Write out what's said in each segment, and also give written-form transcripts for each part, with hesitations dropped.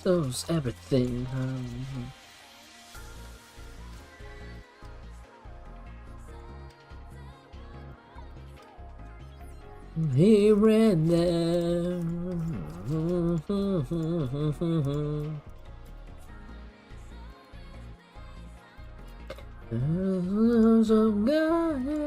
Those everything. Here and there. So good.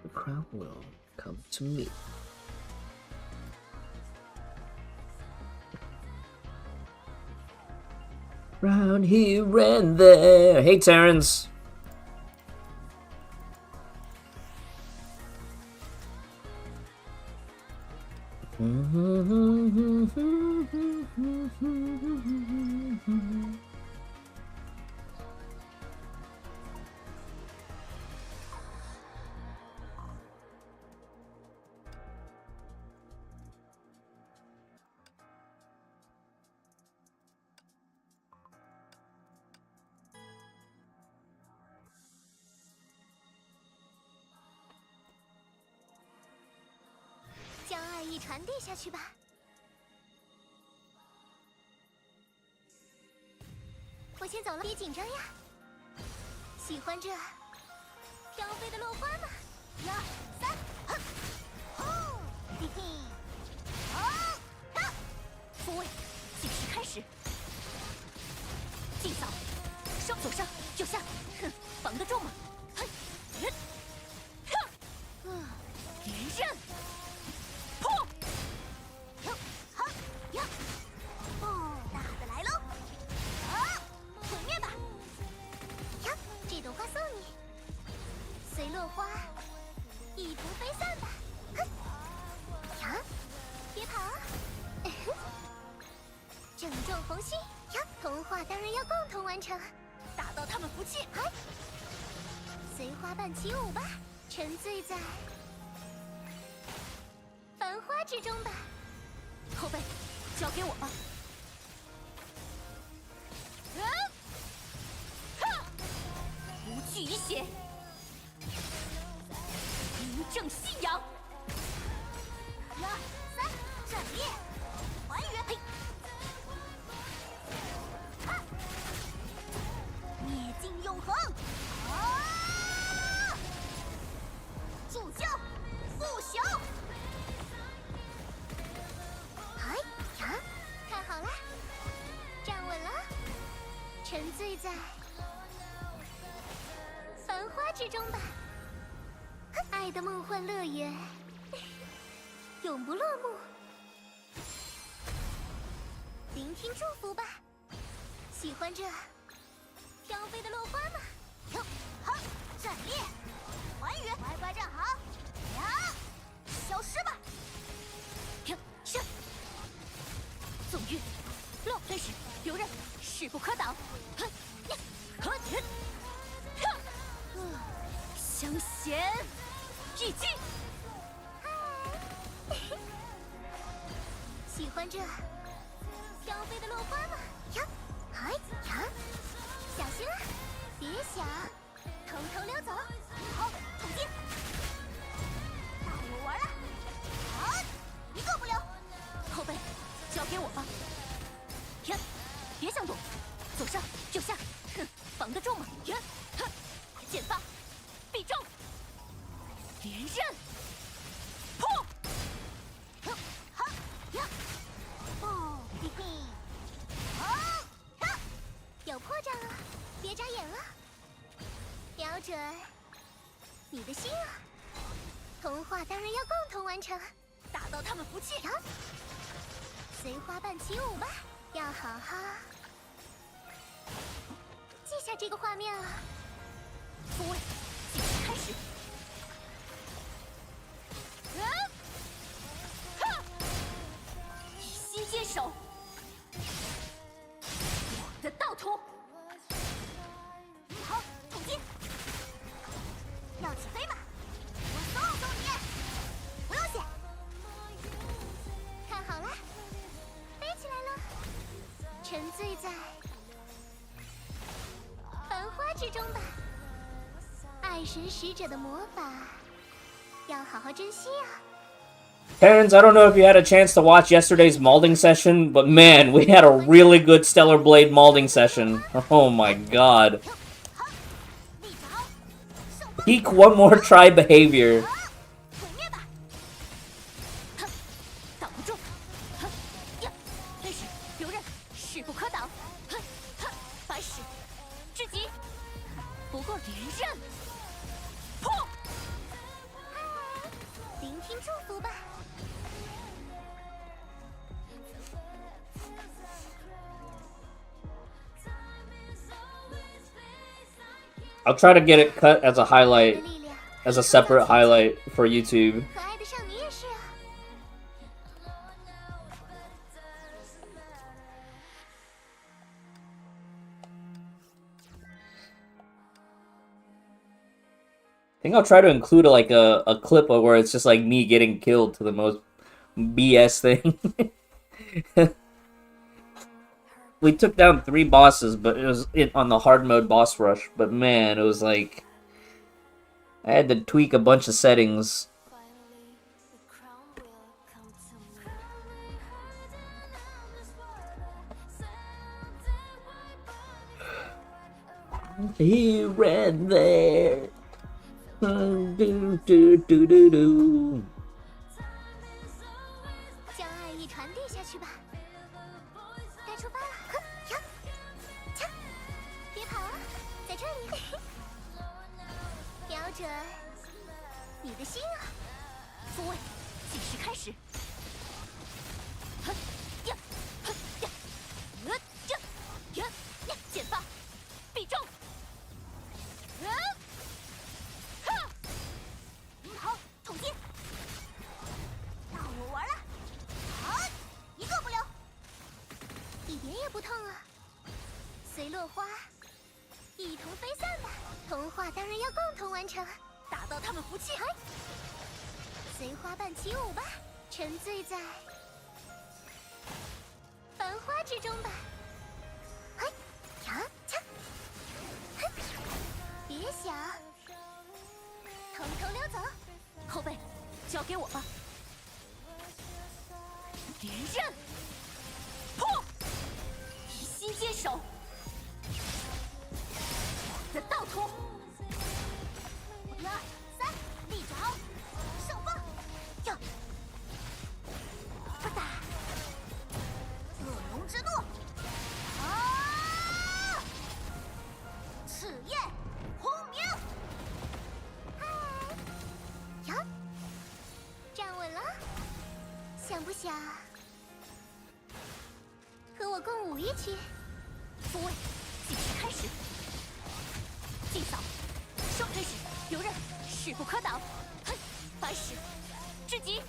The crown will come to me. Round here and there. Hey, Terrence.将爱意传递下去吧。我先走了，别紧张呀。喜欢这飘飞的落花吗？1、2、3，吼！嘿嘿，好，到，复位，计时开始。劲扫，上左上右下，哼，防得住吗？嘿，人，哼，连刃。 随落花，一同飞散吧！哼，呀，别跑啊！正中红心呀！童话当然要共同完成，打到他们服气！嗨，随花瓣起舞吧，沉醉在繁花之中吧！后辈，交给我吧！无惧一血。 名正信仰！1、2、3，战列，还原！嘿，灭尽永恒！啊！助教，不朽！嗨呀，看好了，站稳了，沉醉在繁花之中吧。 爱的梦幻乐园，永不落幕。聆听祝福吧，喜欢这飘飞的落花吗？好，战列，还原，乖乖站好，呀，消失吧。是，纵欲，落飞时留刃，势不可挡。相嫌。 一击！喜欢这飘飞的落花吗？呀，哎呀，小心啊！别想偷偷溜走。好，统计。到我玩了。好，一个不留。后背，交给我吧。停，别想躲，左上右下，哼，防得住吗？停，哼，剑发，必中。连刃，破。好，呀，哦，嘿嘿。有破绽了，别眨眼了，瞄准你的心啊！童话当然要共同完成，打到他们服气。随花瓣起舞吧，要好好记下这个画面啊！复位，计时开始。以心接手。的盗图，好，统计，要起飞吗？我送送你，不用谢。看好了，飞起来了，沉醉在繁花之中吧。爱神使者的魔法，要好好珍惜啊。Parents, I don't know if you had a chance to watch yesterday's malding session, but man, we had a really good Stellar Blade malding session. Oh my god. Peak one more try behavior. I'll try to get it cut as a highlight, as a separate highlight for YouTube. I think I'll try to include like a clip of where it's just like me getting killed to the most BS thing. We took down 3 bosses, but it was on the hard mode boss rush. But man, it was like I had to tweak a bunch of settings. He ran there. Do do do do do. 将爱意传递下去吧。该出发了，哼呀，掐！别跑啊，在这里。瞄准你的心啊！复位，计时开始。哼呀，哼呀，这呀，剑发，必中。好，统计。到我玩了。好，一个不留。一点也不痛啊！随落花一同飞散吧。童话当然要共同完成，打到他们服气。随花瓣起舞吧，沉醉在繁花之中吧。嘿，呀，掐！哼，别想偷偷溜走。后背，交给我吧。连刃，破！以心接手。我的盗图。1、2、3，立爪，上放，呀！不打！恶龙之怒！啊！赤焰轰鸣！嗨，呀！站稳了，想不想和我共舞一曲？复位，计时开始。劲扫，双开始，游刃，势不可挡。哼，反使，至极，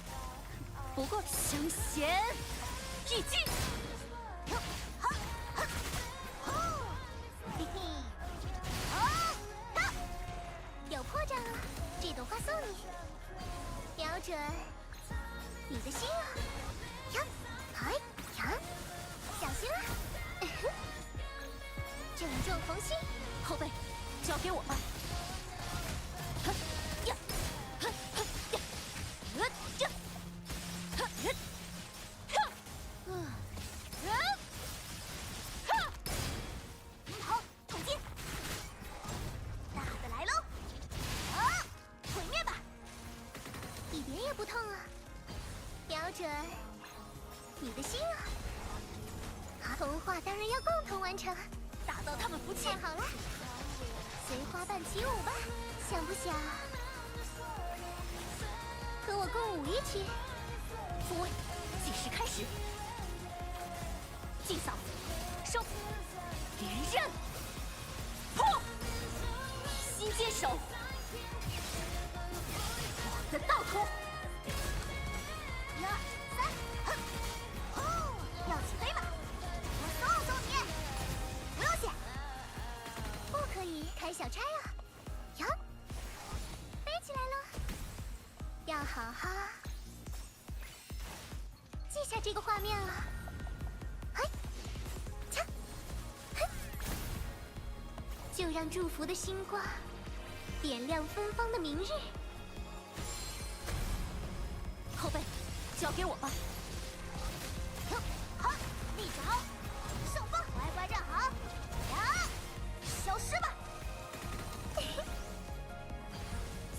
不过相嫌一击。好，好，嘿嘿，好，到，有破绽了，这朵花送你。瞄准你的心啊！呀，嗨呀，小心啊！正中红心，后背交给我吧。哼呀，哼哼呀，这，哼哼，好，统击，大的来喽！啊，毁灭吧，一点也不痛啊，标准，你的心啊！童话当然要共同完成，打到他们服气。太好了，随花瓣起舞吧，想不想和我共舞一曲？复位，计时开始。祭扫，收，连刃，破，心坚守，我的道途。1、2、3，哼，哦，要起飞吗？我送送你，不用谢。不可以开小差啊！呀，飞起来了，要好好记下这个画面啊！嘿，瞧，嘿，就让祝福的星光点亮芬芳的明日。后背交给我吧。好，立正，上方，乖乖站好，呀，消失吧。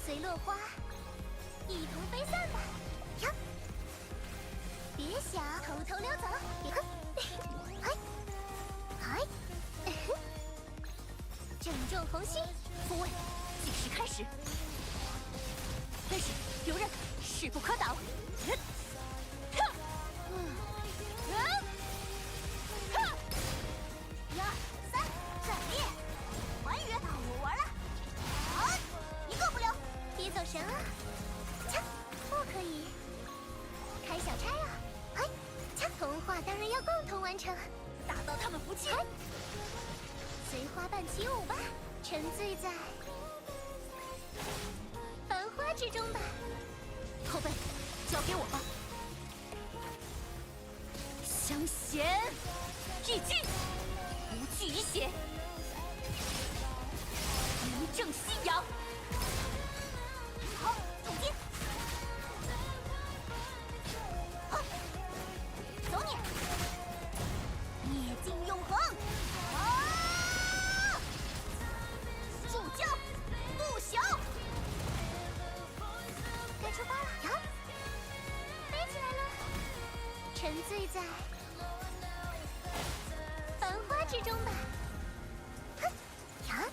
随落花一同飞散吧，呀，别想偷偷溜走，别哼，嗨，正中红心，复位，计时开始。开始，留刃，势不可挡。1、2、3，战列，还原，到我玩了。好，一个不留，别走神啊！切，不可以开小差啊！嘿，切，童话当然要共同完成，打到他们服气。随花瓣起舞吧，沉醉在繁花之中吧。后背交给我吧。香弦一击，无惧于血，名正夕阳。好，统击，好，走你，灭尽永恒。啊！助教，不朽。该出发了呀！飞起来了，沉醉在繁花之中吧。哼呀！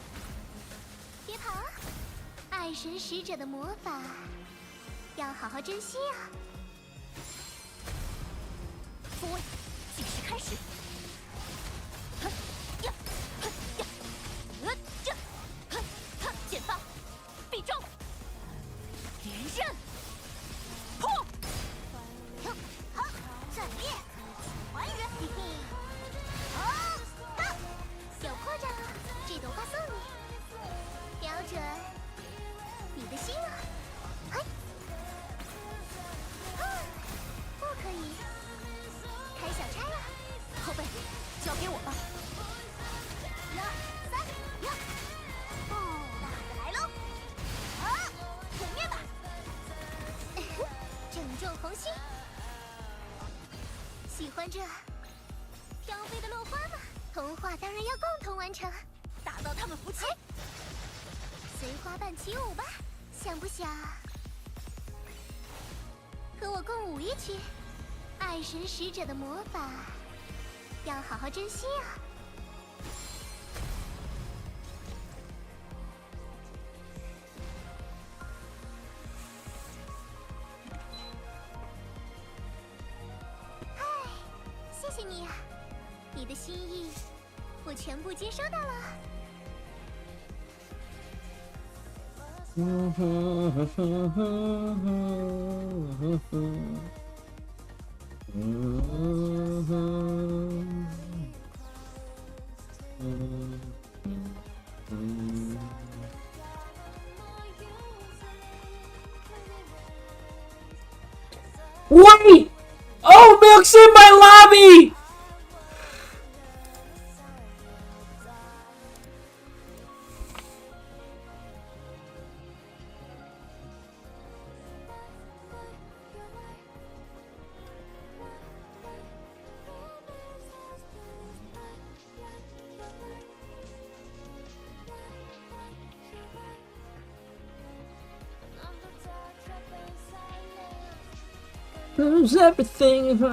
别跑啊！爱神使者的魔法要好好珍惜啊！复位，计时开始。哼呀，哼呀，这，哼哼，剑发，必中，连刃，破。好，战列，还原，嘿嘿。好，到，有破绽了，这朵花送你，标准，你的心啊！嘿，不可以开小差啊！后背交给我吧。 1、2、3，呀！哦，大的来喽！好，毁灭吧！正中红心，喜欢这飘飞的落花吗？童话当然要共同完成，打到他们服气。随花瓣起舞吧，想不想和我共舞一曲？爱神使者的魔法要好好珍惜啊！嗨，谢谢你啊，你的心意我全部接收到了。Wait! Oh, Milk's in my lobby! Lose everything. “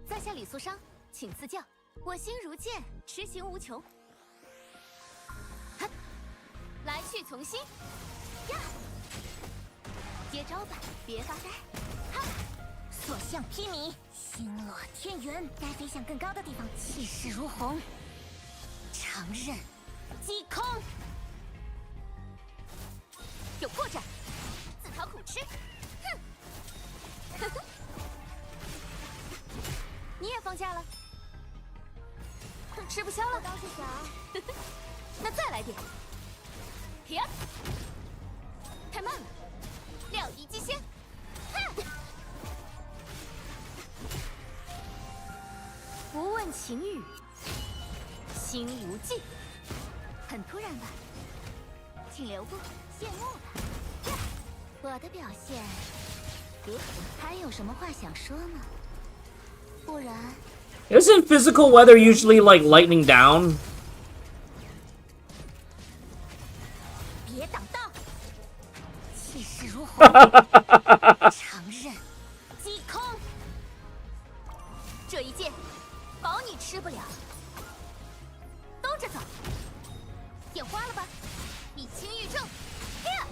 在下李素商，请赐教。我心如剑，痴心无穷。来去从心。呀，接招吧，别发呆。哈，所向披靡，星落天元。该飞向更高的地方，气势如虹。长刃，击空。有破绽，自讨苦吃。哼，呵呵。”你也放假了？吃不消了？倒是想。那再来点。呀，太慢了，料敌机先。哼！不问情语，心无忌。很突然吧？请留步，谢幕吧。呀，我的表现如何？还有什么话想说吗？ 不然 Isn't physical weather usually like lightning down? 别挡道，气势如虹，长刃击空。这一剑，保你吃不了。兜着走，眼花了吧？以轻御重，呀！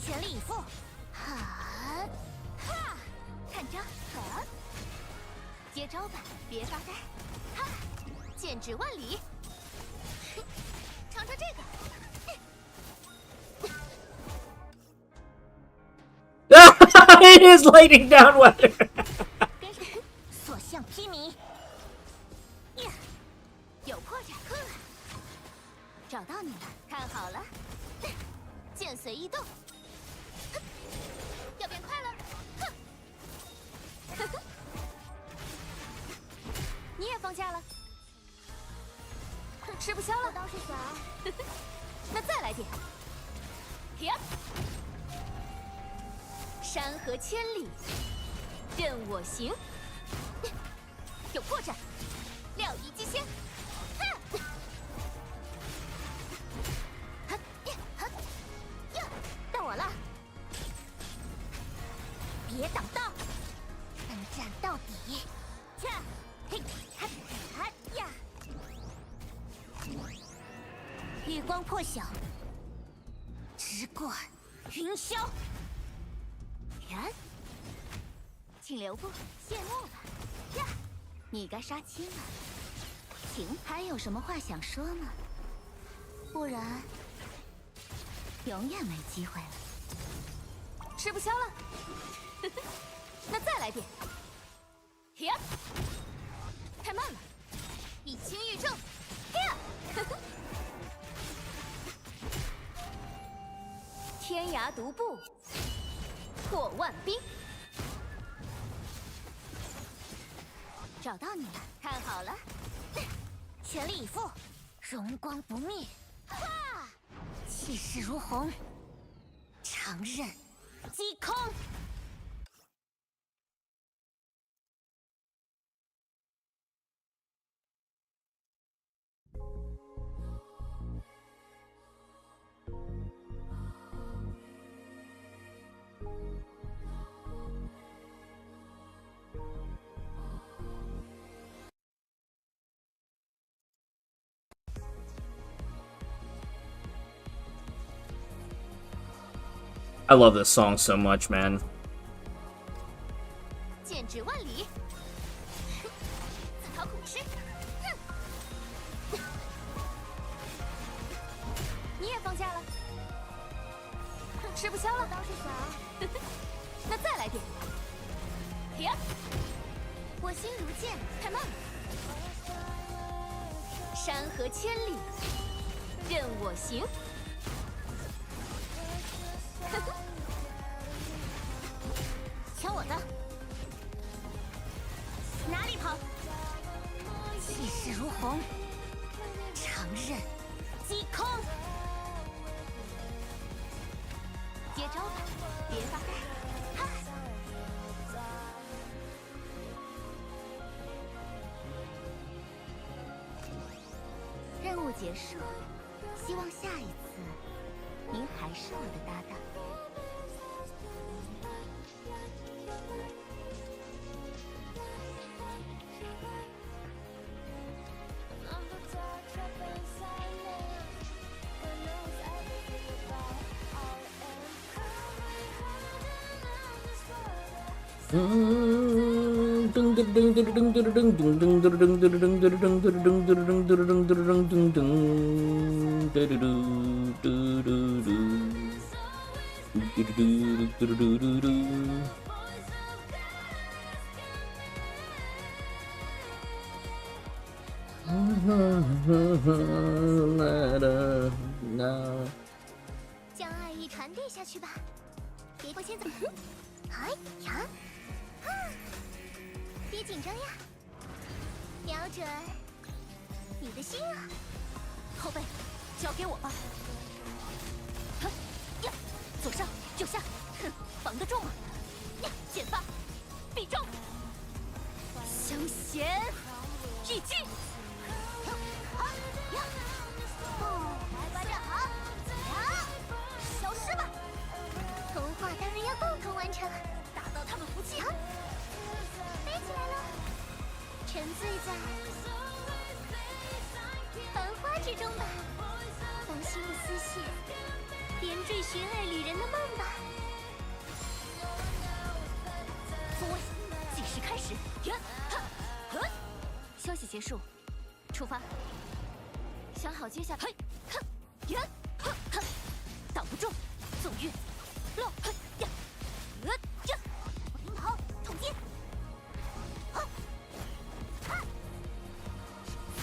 全力以赴，哈！ 哈，看招！哈，接招吧，别发呆！哈，剑指万里，尝尝这个。It is lightning down weather. 所向披靡。呀，有破绽！找到你了，看好了，剑随意动。要变快了！ 你也放假了？吃不消了？倒是想。那再来点。呀！山河千里，任我行。有破绽，料敌机先。到我了。 别挡道，奋战到底！恰，嘿，哈，哈呀！月光破晓，直贯云霄。然，请留步，谢幕吧。呀，你该杀青了。请，还有什么话想说吗？不然，永远没机会了。吃不消了。 那再来点。呀，太慢了，以轻御重。呀，天涯独步，破万兵。找到你了，看好了，全力以赴，荣光不灭，哈，气势如虹，长刃击空。I love this song so much, man. 剑指万里，自讨苦吃。你也放假了？吃不消了？倒是想。那再来点。停！我心如剑，太慢了。山河千里，任我行。抢我的！哪里跑？气势如虹，长刃击空。接招吧，别发呆！哈！任务结束，希望下一次您还是我的搭档。将爱意传递下去吧，别我先走。哎呀！别紧张呀，瞄准你的心啊！后背，交给我吧。哼呀，左上右下，哼，防得住吗？呀，剑发，必中，相衔一击。好呀，来吧，站好，呀，消失吧。童话当然要共同完成，打到他们服气。飞起来了，沉醉在繁花之中吧，当心不丝线，点缀寻爱旅人的梦吧。座位，计时开始，呀，哈，呵，休息结束，出发。想好接下来，嘿，哼，呀，哼，哼，挡不住，纵跃，落，嘿呀，呀，领跑，统接。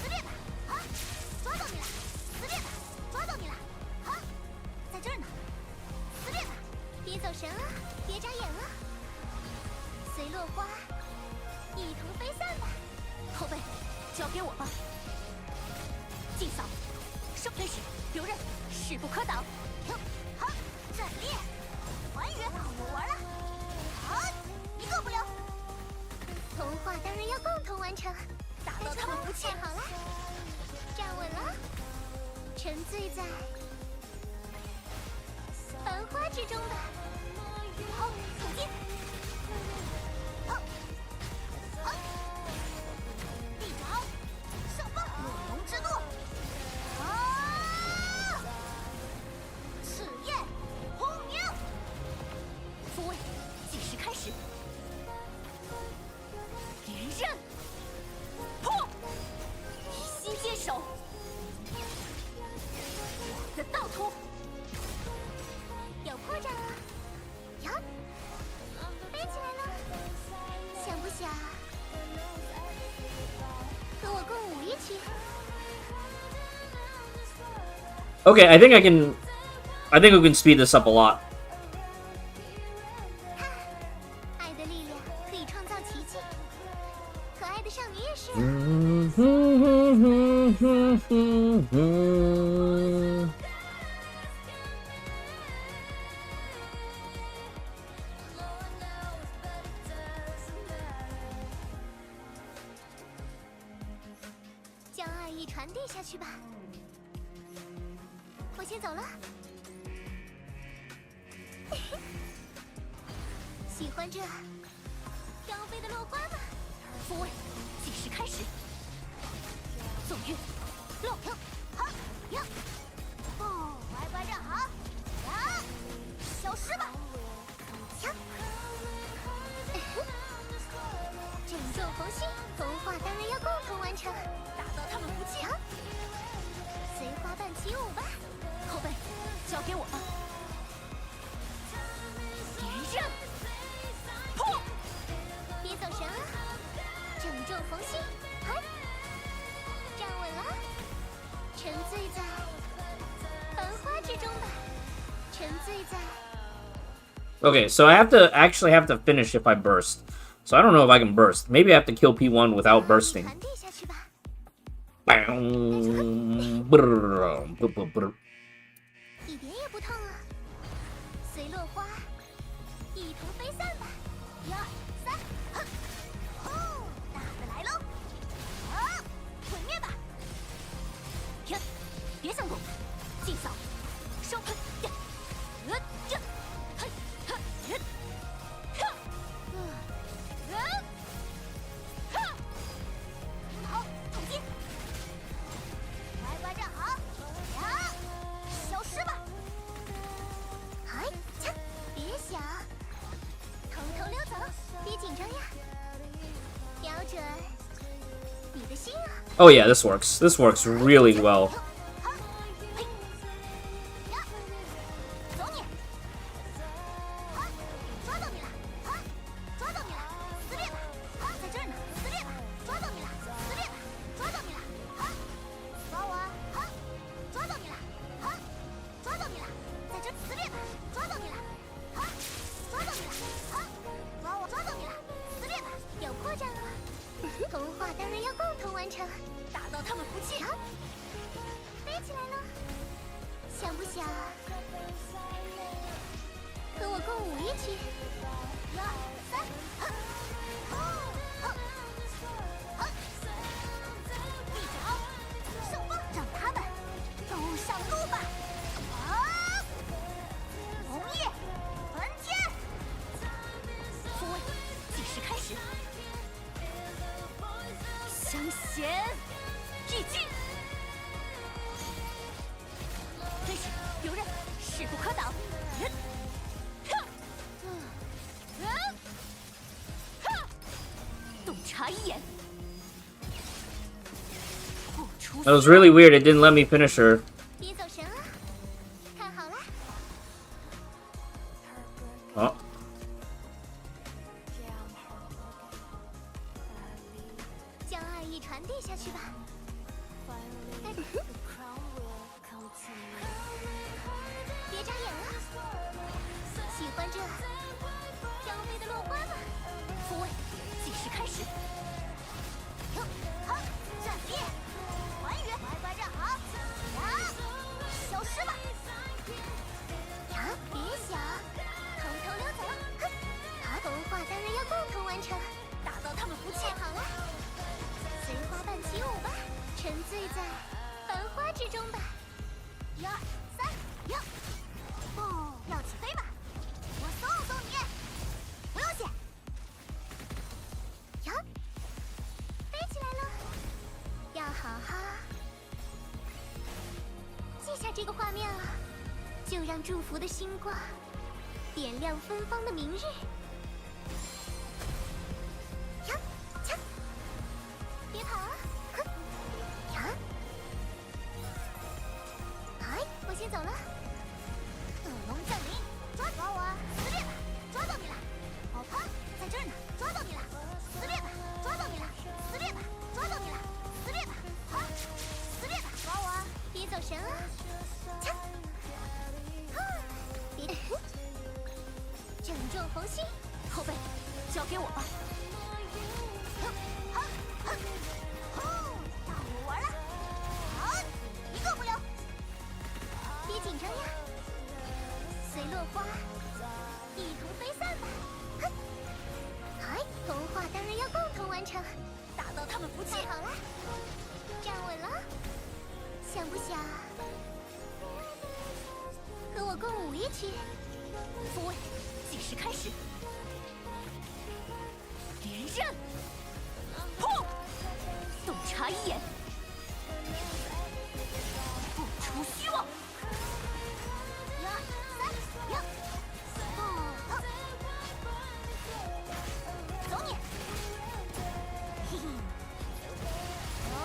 撕裂吧！啊，抓到你了！撕裂吧！抓到你了！啊，在这儿呢！撕裂吧！别走神了，别眨眼了，随落花一同飞散吧！后背，交给我吧！尽扫，圣天使，留刃，势不可挡！好，战裂，还原，我玩了！好，一个不留！童话当然要共同完成。打到他们不气好了，站稳了，沉醉在繁花之中吧。好，统接。好，好，地爪，上方，诺龙之怒。啊！赤焰，轰鸣。座位，计时开始。连刃。破！以心坚守，我的道途有破绽了呀！飞起来了，想不想和我共舞一曲 Okay, I think we can speed this up a lot. 爱的力量可以创造奇迹，可爱的少年将爱意传递下去吧。我先走了。喜欢这飘飞的落花吗？复位，计时开始。纵跃，落跳，好呀！哦，乖乖站好。呀，消失吧。呀，拯救红心，童话当然要共同完成。打到他们不气。随花瓣起舞吧。后背，交给我吧。敌人，破！别走神啊！拯救红心，嗨！站稳了，沉醉在繁花之中吧，沉醉在。Okay, so I actually have to finish if I burst. So I don't know if I can burst. Maybe I have to kill P1 without bursting. 传递下去吧。一点也不痛啊！随落花一同飞散吧！1、2、3，哼！哦，大的来喽！啊，毁灭吧！天，别想躲！尽扫，收喷呀！呀！嘿，哈，人，哈，哈，好，统计，乖乖站好，呀，消失吧！嗨，切，别想，偷偷溜走，别紧张呀，瞄准你的心啊！ Oh yeah, this works. This works really well. 好，嘿，呀，走你！好，抓到你了！好，抓到你了！撕裂吧！好，在这儿呢！撕裂吧！抓到你了！撕裂吧！抓到你了！好，抓我！好，抓到你了！好，抓到你了！在这儿撕裂吧！抓到你了！好，抓到你了！好，抓我！抓到你了！撕裂吧！有破绽了！童话当然要共同完成。打到他们不气。飞起来了，想不想和我共舞一曲？1、2、3，哼！哼！哼！地脚，上方，让他们都上路吧！啊！红叶，喷天！复位，计时开始。香涎一击，真是有人势不可挡。人，哈，哈，洞察一眼。 That was really weird. It didn't let me finish her. 别走神啊！看好了， Oh. 将爱意传递下去吧。别眨眼了，喜欢这飘飞的落花吗？复位，计时开始。哟，好，战列，还原，乖乖站好，呀，消失吧！呀，别想，偷偷溜走，哼！好，童话当然要共同完成，打到他们不气。好了，随花瓣起舞吧，沉醉在繁花之中吧。1、2、3，呀！哦，要起飞吧！我送送你，不用谢。呀，飞起来了，要好好记下这个画面啊！就让祝福的星光点亮芬芳的明日。呀，切，别跑啊！哼，呀，嗨，我先走了。恶龙降临，抓我！撕裂吧！抓到你了！好胖，在这儿呢！抓到你了！撕裂吧！抓到你了！撕裂吧！抓到你了！撕裂吧！好，撕裂吧！抓我！别走神啊！切，别，拯救红心！后背，交给我吧。哼，哼，哼，呀，随落花一同飞散吧。哼，嗨，童话当然要共同完成，打到他们不见。好了，站稳了，想不想和我共舞一曲？复位，计时开始。连刃，砰！洞察一眼，不出虚妄。1、2、3、呀！走你！嘿嘿。哦！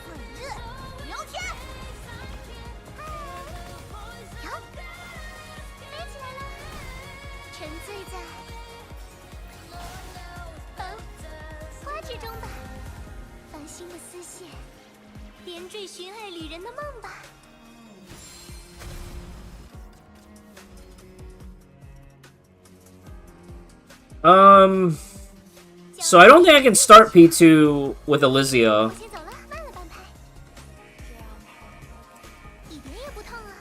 混日聊天。呀！飞起来了，沉醉在花之中吧，繁星的丝线，连缀寻爱旅人的梦吧。So I don't think I can start P2 with Elysia. 我先走了，慢了半拍，一点也不痛啊。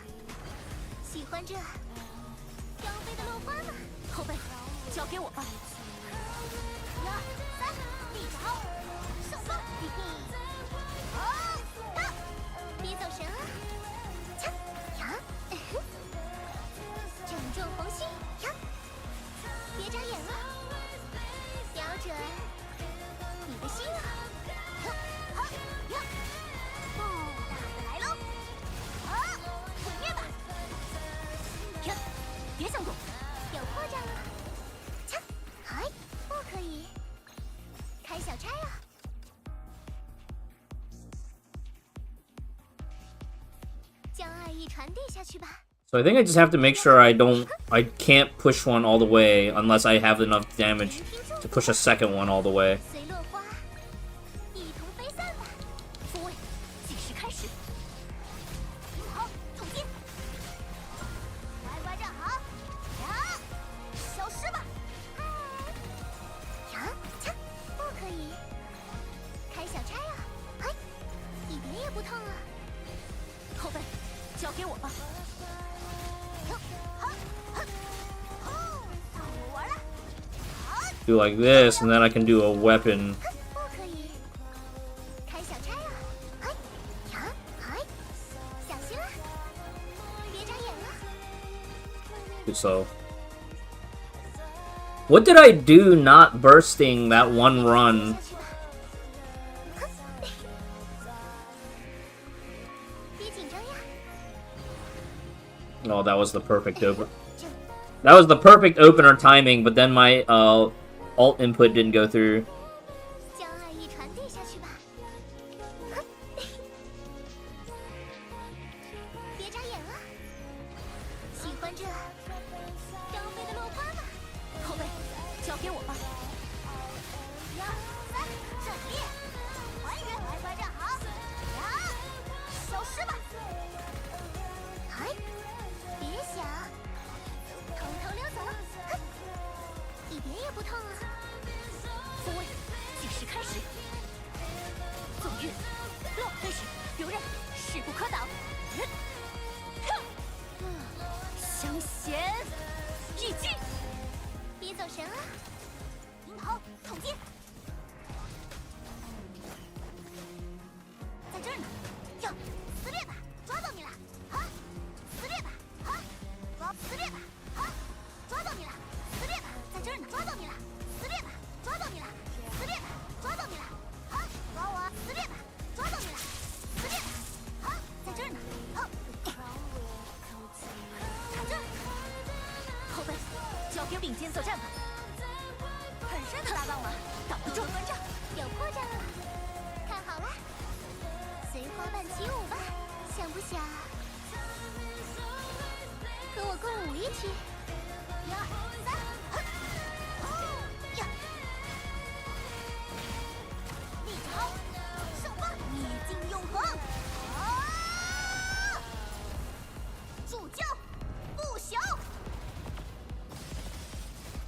喜欢这飘飞的落花吗？后背，交给我吧。1、2、3，立着，上风，嘿嘿，哦，到，别走神啊！锵，呀，正中红心，呀，别眨眼了，瞄准你的心啊！呀，好，呀，不打的来喽！啊，毁灭吧！天，别想躲。有破绽了，锵，嗨，不可以，开小差啊！将爱意传递下去吧。 So I think I just have to make sure I can't push one all the way unless I have enough damage to push a second one all the way. 随落花一同飞散吧。复位，计时开始。好，统计。乖乖站好，呀，消失吧。呀，锵，不可以，开小差啊！哎，一点也不痛啊。后背，交给我吧。 Do like this, and then I can do a weapon. 不可以，开小差啊！哎，呀，哎，小心啊！别眨眼了。 So, what did I do not bursting that one run? 别紧张呀！ Oh, that was the perfect opener. That was the perfect opener timing, but then my alt input didn't go through. 将爱意传递下去吧。别眨眼了。喜欢这飘飞的落花吗？后背，交给我吧。 1、2、3，阵列，还原，乖乖站好，呀，消失吧。哎，别想，偷偷溜走，哼，一点也不痛啊。复位，计时开始。纵运，乱飞时，留刃，势不可挡。哼，相嫌一击。别走神啊！银头，统计，在这儿呢。哟，撕裂吧，抓到你了！啊，撕裂吧，啊，撕裂吧，啊，抓到你了！撕裂吧，在这儿呢，抓到你了！撕裂吧，抓到你了！撕裂吧，抓到你了！啊，抓我！撕裂吧，抓到你了！撕裂吧，啊，在这儿呢。好，看这儿，后背，交给并肩作战吧。很深的拉档了，挡不住。关照，有破绽了，看好了，随花瓣起舞吧，想不想和我共舞一曲？1、2、3，哼，呀，立着好，上风，灭尽永恒，啊！助教，不朽，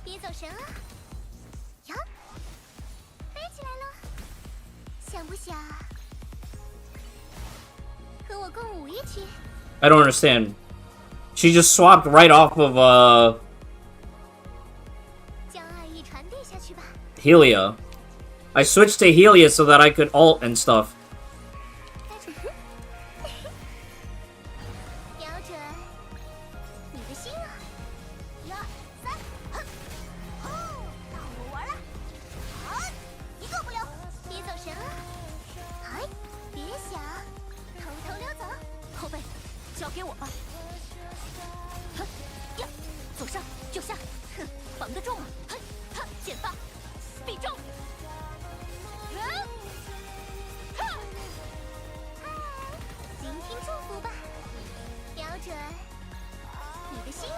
别走神啊！呀，飞起来了，想不想和我共舞一曲。 I don't understand. She just swapped right off of 将爱意传递下去吧。 Helia. I switched to Helia so that I could ult and stuff. 瞄准你的心啊！1、2、3，哼，吼，到我玩了！好，一个不留，别走神啊！哎，别想，偷偷溜走。后背，交给我吧。哼呀，左上右下，哼，绑得住吗？哼，哈，剪发，必中。聆听祝福吧，瞄准你的心啊！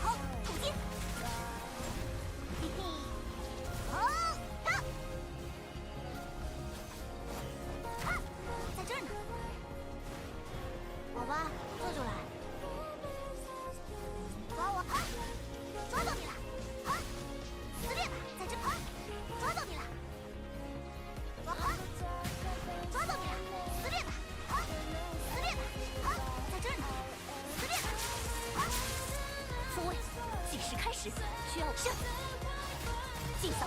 好，突进，嘿嘿，好，到，啊，在这儿呢。好吧，这就来。抓我！啊，抓到你了！啊，撕裂吧，在这！啊，抓到你了！啊，抓到你了！撕裂吧！啊，撕裂吧！啊，在这儿呢！撕裂吧！啊，复位，计时开始，需要上。进扫，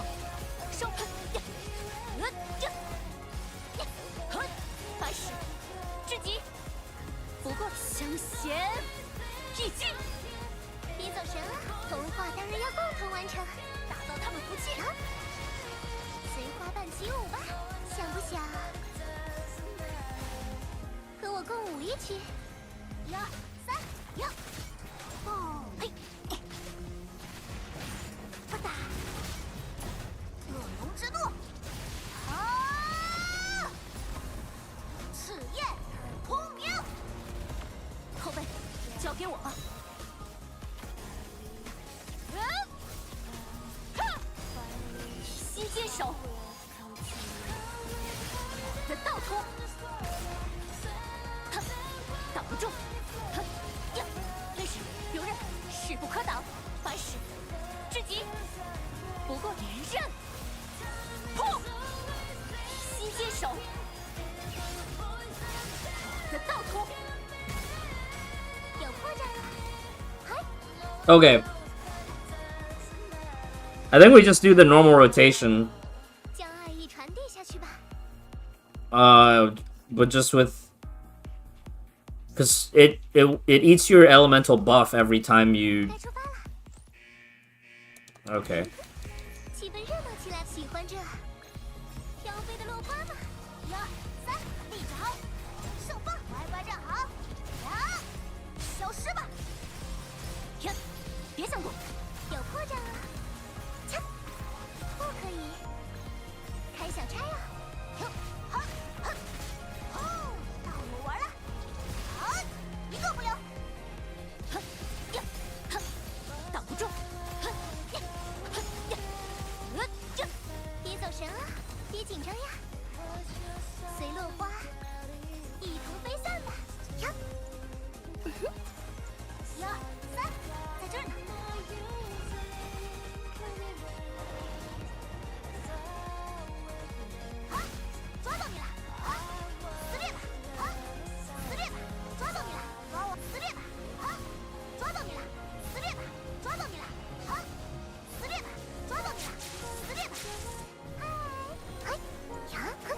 收喷呀，呀，呀，哼，白石，至极。不过相嫌，一击。别走神了，童话当然要共同完成，打到他们服气。随花瓣起舞吧，想不想和我共舞一曲？1、2、3，呀！哦，嘿，不打，恶龙之怒，啊！赤焰通明，后背，交给我吧。新接手，的倒突，哼，挡不住，哼呀，黑石留刃，势不可挡，白石，至极，不过连刃，砰，新接手，的倒突，有破绽了，嗨！ Okay. I think we just do the normal rotation. 将爱意传递下去吧。 But just with, because it eats your elemental buff every time you. 该出发了， Okay. 气氛热闹起来，喜欢这飘飞的落花吗？1、2、3，立着，手放，乖乖站好，呀，消失吧！停，别想躲。有破绽了，切，不可以，开小差啊！停，好，哼，哦，到我玩了，好，一个不留，哼呀，哼，挡不住，哼呀，哼呀，呀，别走神啊，别紧张呀，随落花一同飞散吧！呀，1、2、3，在这儿呢。啊，抓到你了！啊，撕裂吧！啊，撕裂吧！抓到你了！抓我！撕裂吧！啊，抓到你了！撕裂吧！抓到你了！啊，撕裂吧！抓到你了！撕裂吧！嗨，呀，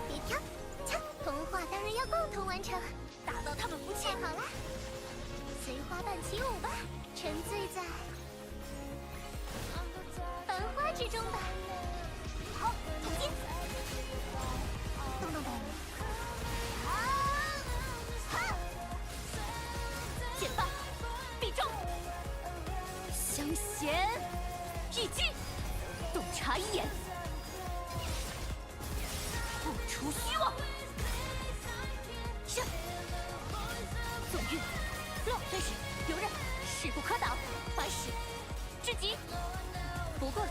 别跳，切！童话当然要共同完成，打到他们服气。太好了，随花瓣起舞吧，沉醉在繁花之中吧。好，突进，咚咚咚，啊，哈，剪发，必中，相嫌，一击，洞察一眼，不出虚妄。上，纵欲，落飞石，留刃，势不可挡，白石，至极，不过，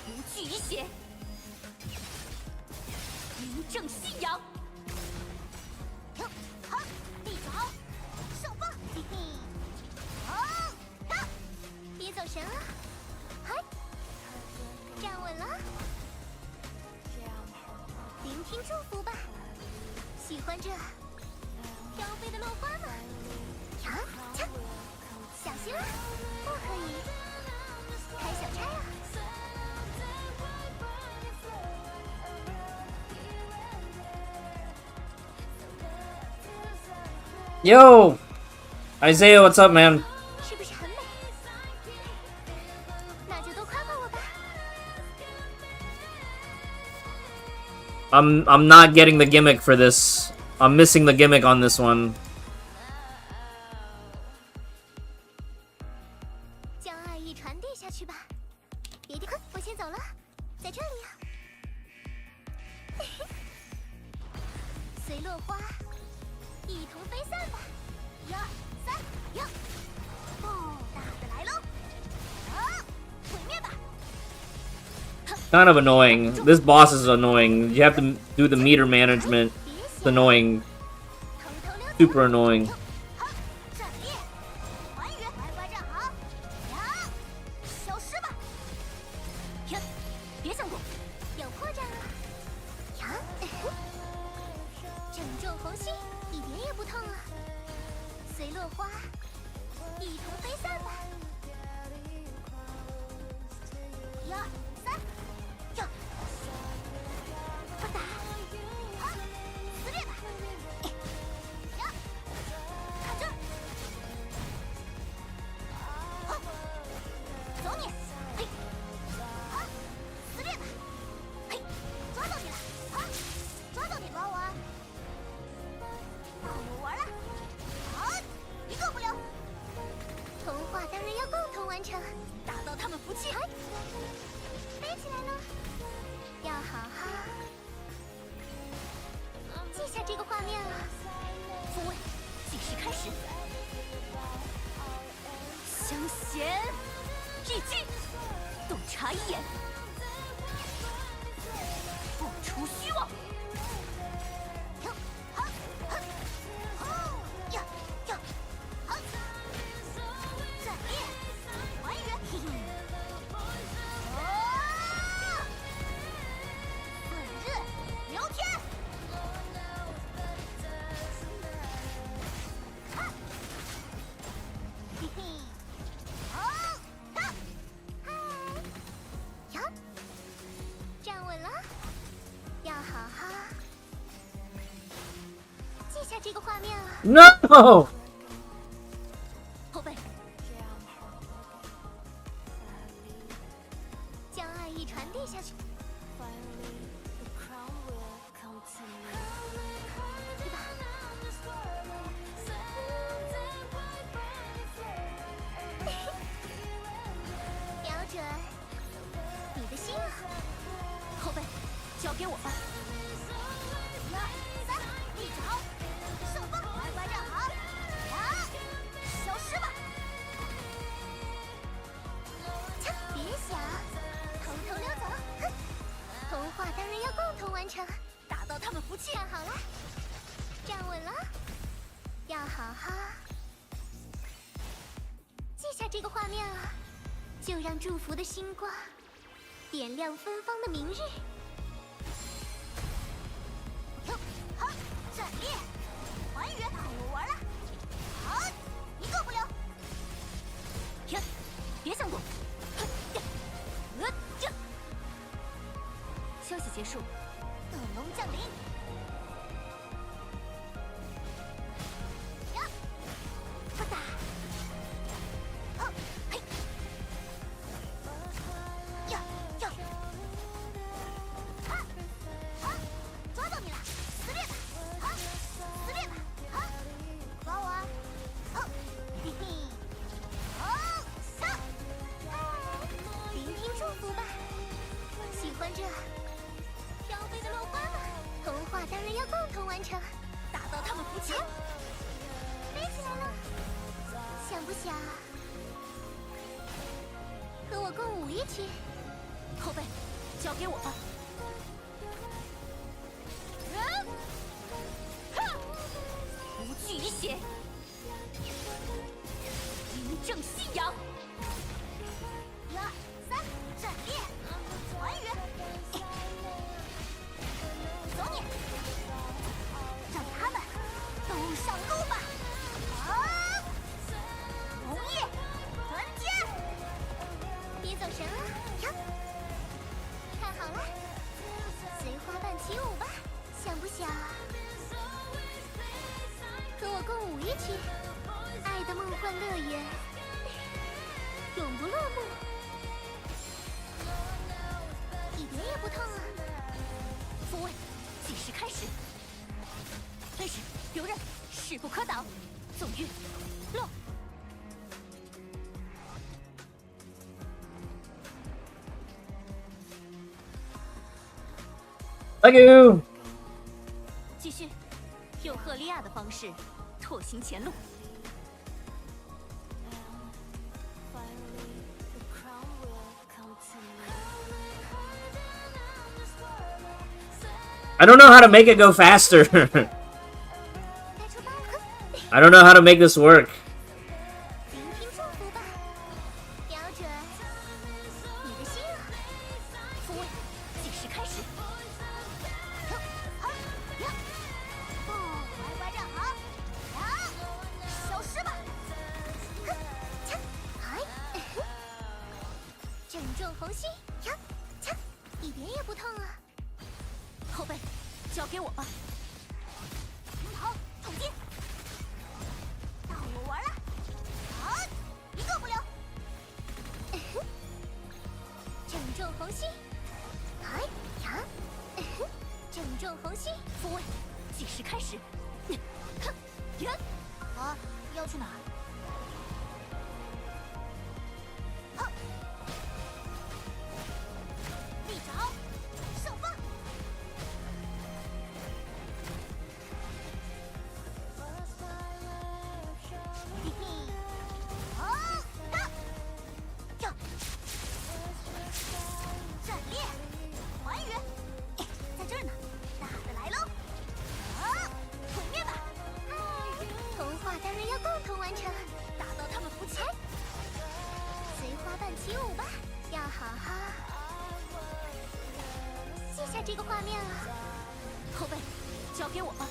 无惧一血，名正信仰。停，好，立着好，手放，嘿嘿，好，到，别走神啊，嗨，站稳了，聆听祝福吧。欢这飘飞的落花吗？呀，切，小心了，不可以开小差啊！ Yo, Isaiah, what's up, man? 是不是很美？那就多夸夸我吧。 I'm not getting the gimmick for this. I'm missing the gimmick on this one. 将爱意传递下去吧。别地，我先走了，在这里啊。随落花一同飞散吧。1、2、3，呀！哦，大的来喽！啊，毁灭吧！ Kind of annoying. This boss is annoying. You have to do the meter management. It's annoying. 头头溜走。 Super annoying. 好，战列，还原，乖乖站好。呀，消失吧！呀，别想躲，有破绽了。呀，拯救红心，一点也不痛了。随落花一同飞散吧。1、2、3，呀！不打，好，撕裂吧！呀，卡这儿，好，走你！嘿，好，撕裂吧！嘿，抓到你了！好，抓到你了，我！到我玩了！好，一个不留。童话当然要共同完成，打到他们服气。飞起来了，要好好记下这个画面啊！复位，计时开始。香涎一击，洞察一眼，不出虚妄。哟，好，好，哦，呀，呀，好，战列，还原，嘿嘿。 日流天，哈，嘿嘿，好，到，嗨，呀，站稳了，要好好记下这个画面啊！ No! 后背，将爱意传递下去。 瞄准你的心啊！后背，交给我吧。 1、2、3，一招，胜风，乖乖站好，呀，消失吧！切，别想，偷偷溜走。哼，童话当然要共同完成，打到他们服气。站好了，站稳了，要好好记下这个画面啊！就让祝福的星光点亮芬芳的明日。 哟，好，战列，还原，我玩了，好，一个不留。天，别想躲。呀，消息结束。恶龙降临。呀，不打。哦，嘿，呀呀，啊，好，抓到你了，撕裂吧，好，撕裂吧，好，抓我啊，哦，嘿嘿，好，上，嗨，聆听祝福吧，喜欢这飘飞的落花吗？童话当然要共同完成，打到他们服气。飞起来了，想不想和我共舞一曲？后背，交给我吧。无惧一血，名正夕阳。 1、2、3，战列，还原，走你，让他爱的梦幻乐园永不落幕，一点也不痛啊！复位，计时开始。飞矢，留刃，势不可挡。纵跃，落。 Thank you。继续，用赫利亚的方式拓行前路。 I don't know how to make it go faster. I don't know how to make this work. 聆听祝福吧，标准，你的心啊！复位，计时开始。乖乖站好，消失吧！正中红心，一点也不痛啊！ 后背，交给我吧。好，统击，到我玩了，好，一个不留。正中红心，哎呀，正中红心，复位，计时开始。哼，呀，啊，要去哪儿？立爪，上方。 战列，还原，在这儿呢，大的来喽！毁灭吧！童话当然要共同完成，打到他们服气。随花瓣起舞吧，要好好记下这个画面啊！后背，交给我吧。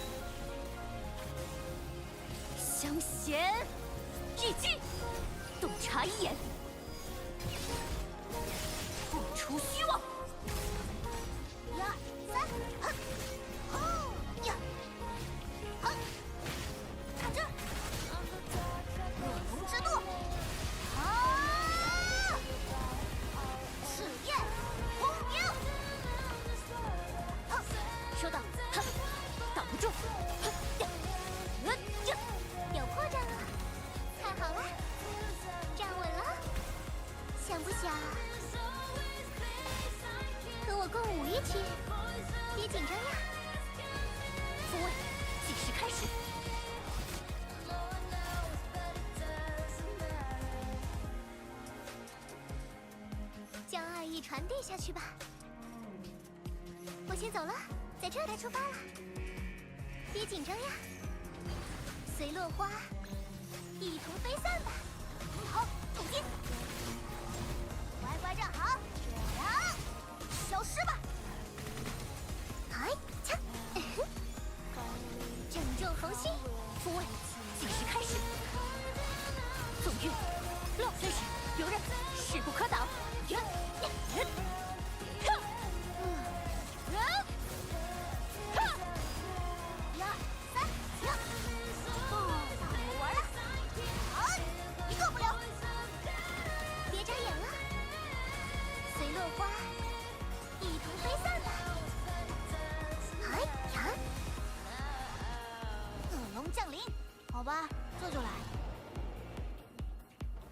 香涎一击，洞察一眼，不出虚妄。 1、2、3，呀，看这儿，恶龙之怒，赤焰轰鸣，收到，挡不住。有破绽了，太好了，站稳了，想不想和我共舞一曲？别紧张呀！复位，计时开始。将爱意传递下去吧。我先走了，在这儿该出发了。别紧张呀，随落花一同飞散吧。好，统击，乖乖站好，消失吧。哎，掐，正中红心，复位，计时开始。纵跃，落飞矢，留刃，势不可挡。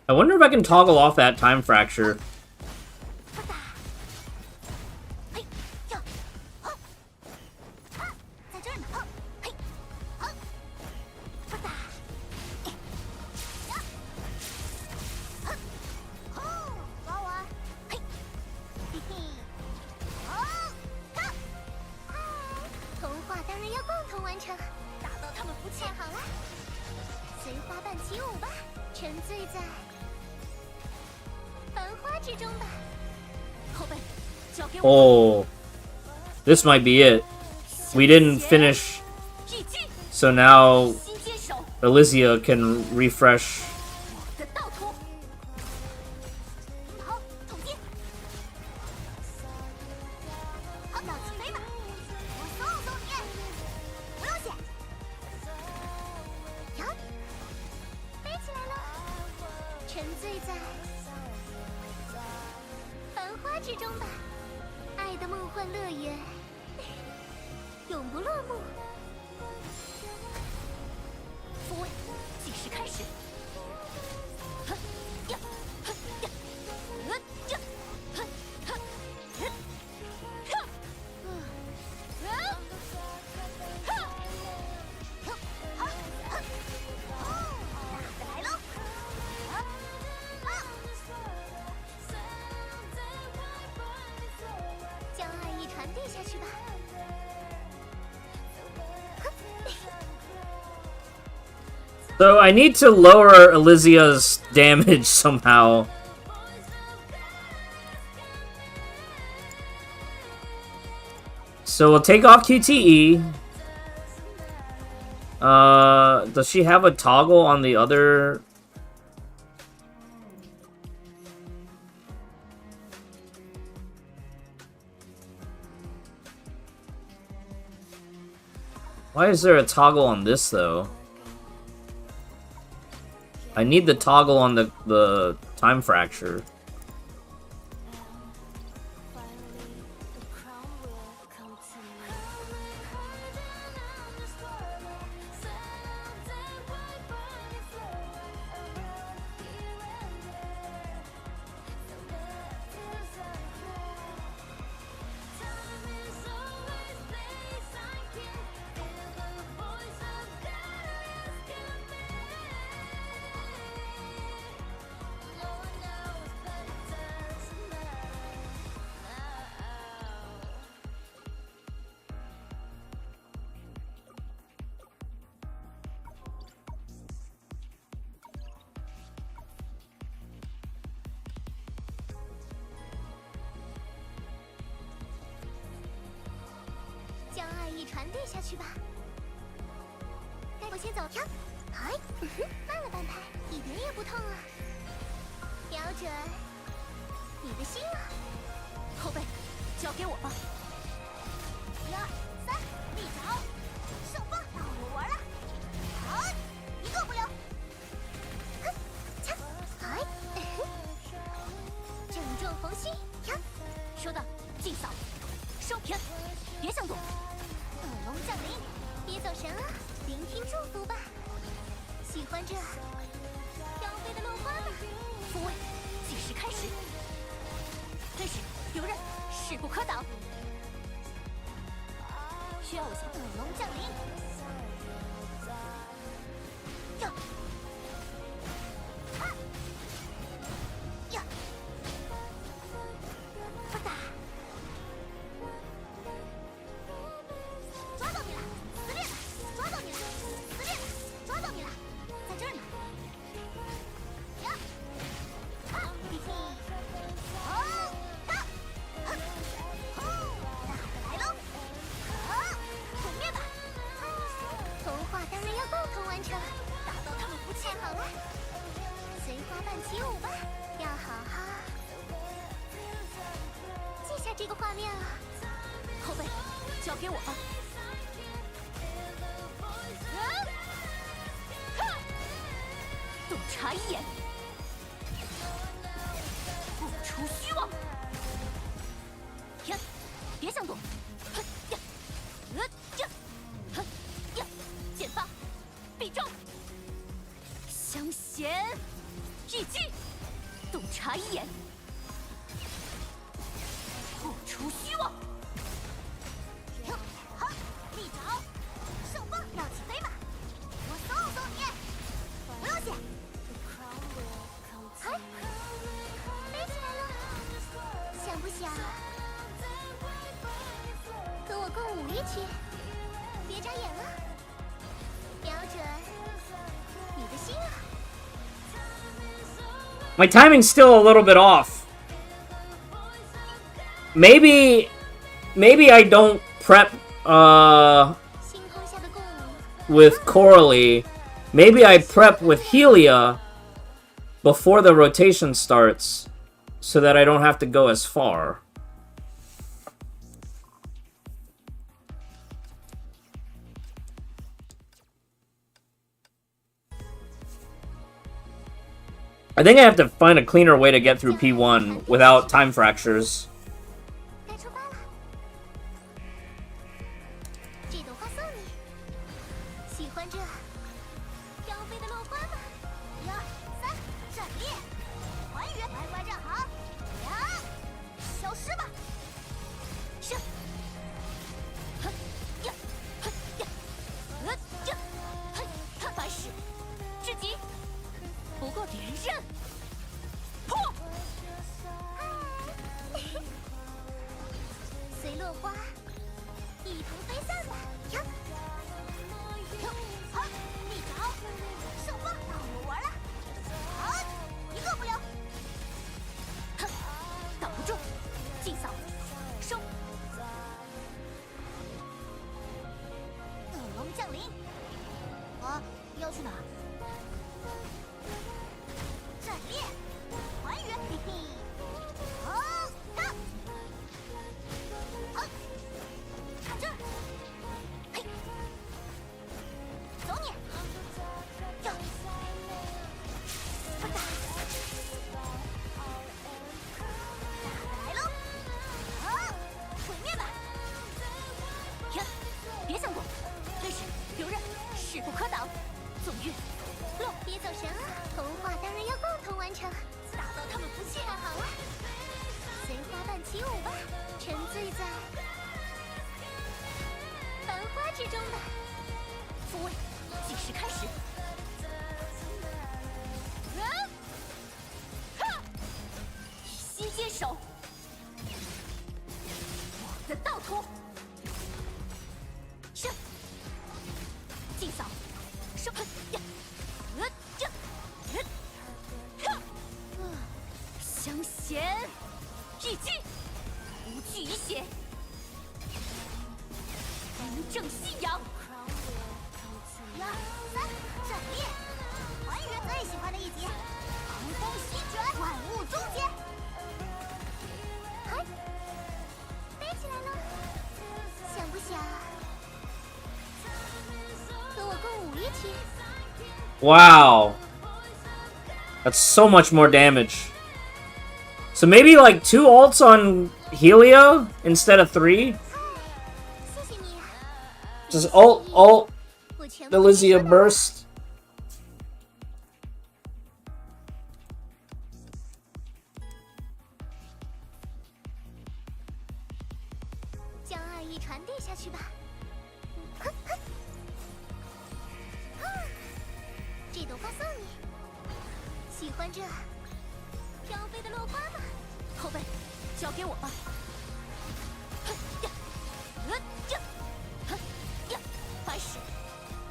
I wonder if I can toggle off that time fracture. Oh, this might be it. We didn't finish, so now Elysia can refresh. 沉醉在繁花之中吧，爱的梦幻乐园永不落幕。复位，计时开始。哼呀，哼呀，呀，哼哼，哼，来喽！将爱意传递下去吧。So I need to lower Elysia's damage somehow. So we'll take off QTE. Does she have a toggle on the other? Why is there a toggle on this though? I need the toggle on the time fracture. My timing's still a little bit off. Maybe I don't prep with Coralie. Maybe I prep with Helia before the rotation starts so that I don't have to go as far. I think I have to find a cleaner way to get through P1 without time fractures. 该出发了。这朵花送你，喜欢这飘飞的落花吗？1、2、3，战列，还原，乖乖站好，呀，消失吧。是。哼呀，哼呀，呀，哼，白石，至极，不过连刃，破。随落花一同飞散吧。呀，好，立脚，上方，到我玩了。好，一个不留。哼，挡不住，尽扫，收。恶龙降临。啊，要去哪儿？战列，还原，嘿嘿。好，打。好，看这儿。嘿，走你。呀，快打。来喽。好，毁灭吧。呀，别想躲，飞石留刃，势不可挡。纵跃，落，别走神啊！童话当然要共同完成，打到他们服气。看好了，随花瓣起舞吧，沉醉在繁花之中吧。复位，计时开始。以心接手，我的道途。是，尽扫，收呀，呀，相嫌一击，无惧一血，名正夕阳。1、2、3，战列，还原最喜欢的一集，狂风席卷，万物终结。嗨，飞起来了，想不想和我共舞一曲？ Wow. That's so much more damage. So maybe like 2 ults on Helia instead of 3? 谢谢你。 Just ult, 我全部 Delizia burst. 将爱意传递下去吧。这朵花送你，喜欢这飘飞的落花吗？后背，交给我吧。哼呀，呀，哼呀，白石，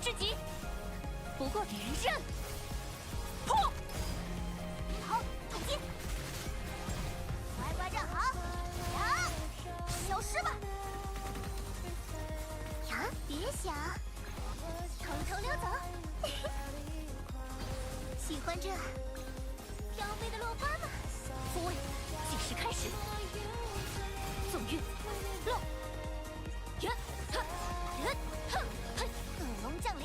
至极，不过连刃，破。好，突击，乖乖站好，呀，消失吧。呀，别想偷偷溜走。喜欢这飘飞的落花吗？复位，计时开始。纵跃，落，呀，哼，呀，哼，嘿，恶龙降临。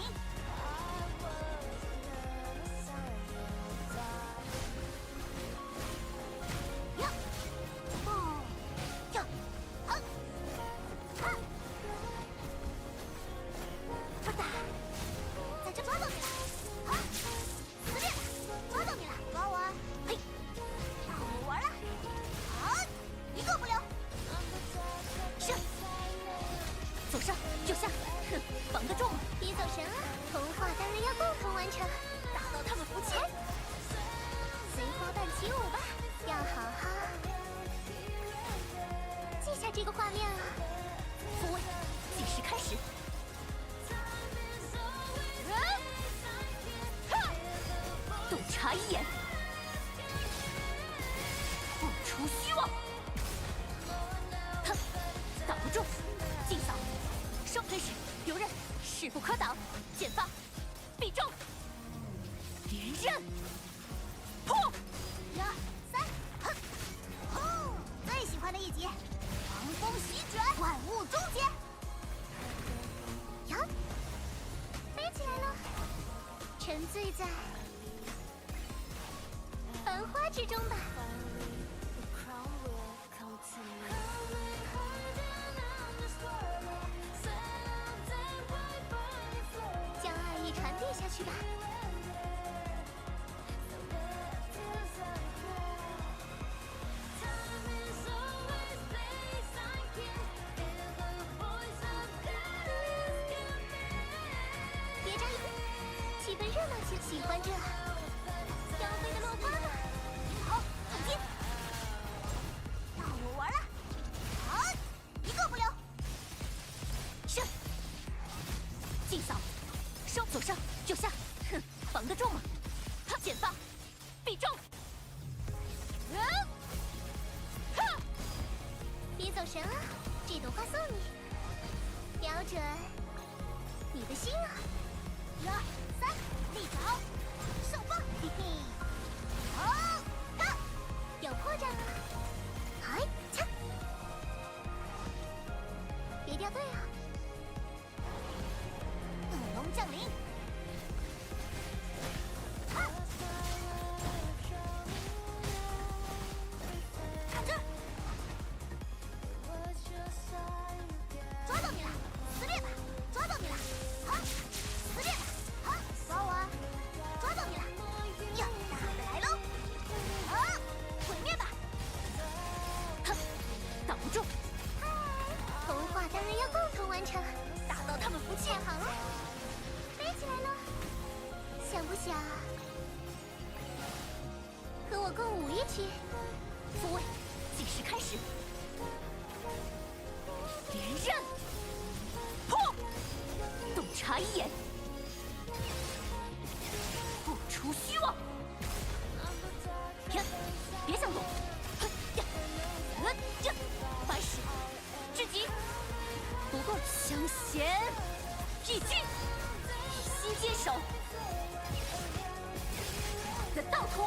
呀，哦，呀，哼，哼，不打，在这抓到你了，好，撕裂了，抓到你了，抓我，嘿，到我玩了，好，一个不留。是，左上右下，哼，绑得住吗？别走神啊！童话当然要共同完成，打到他们服气。随花瓣起舞吧，要好好记下这个画面啊！复位，计时开始。洞察一眼，不出虚妄。哼，挡不住，尽扫，收飞石，留刃，势不可挡，剑发，必中，连刃，破。 1、2、3，哼，轰！最喜欢的一集，狂风席卷，万物终结。呀，飞起来了，沉醉在之中吧。将爱意传递下去吧。别扎营，气氛热闹些，喜欢这飘飞的落花吗？好，总结。到我玩了，好，一个不留。是，尽扫，收左上右下，哼，防得住吗？哈，剪发，必中。别走神啊，这朵花送你，瞄准你的心啊！1、2、3，立脚，手放，嘿嘿，好，到，有破绽了，嗨，掐，别掉队啊！恶龙降临，啊！看这儿，抓到你了，撕裂吧，抓到你了，好，撕裂吧。好，抓我！抓到你了！呀，大的来喽！好，毁灭吧！哼，挡不住！嗨，童话当然要共同完成，打到他们服气。好了，飞起来喽！想不想和我共舞一曲？复位，计时开始。连刃，破！洞察一眼。不出虚妄，天，别想躲！呀，呀，反使，至极，不过枪弦一击，一心坚守的道途。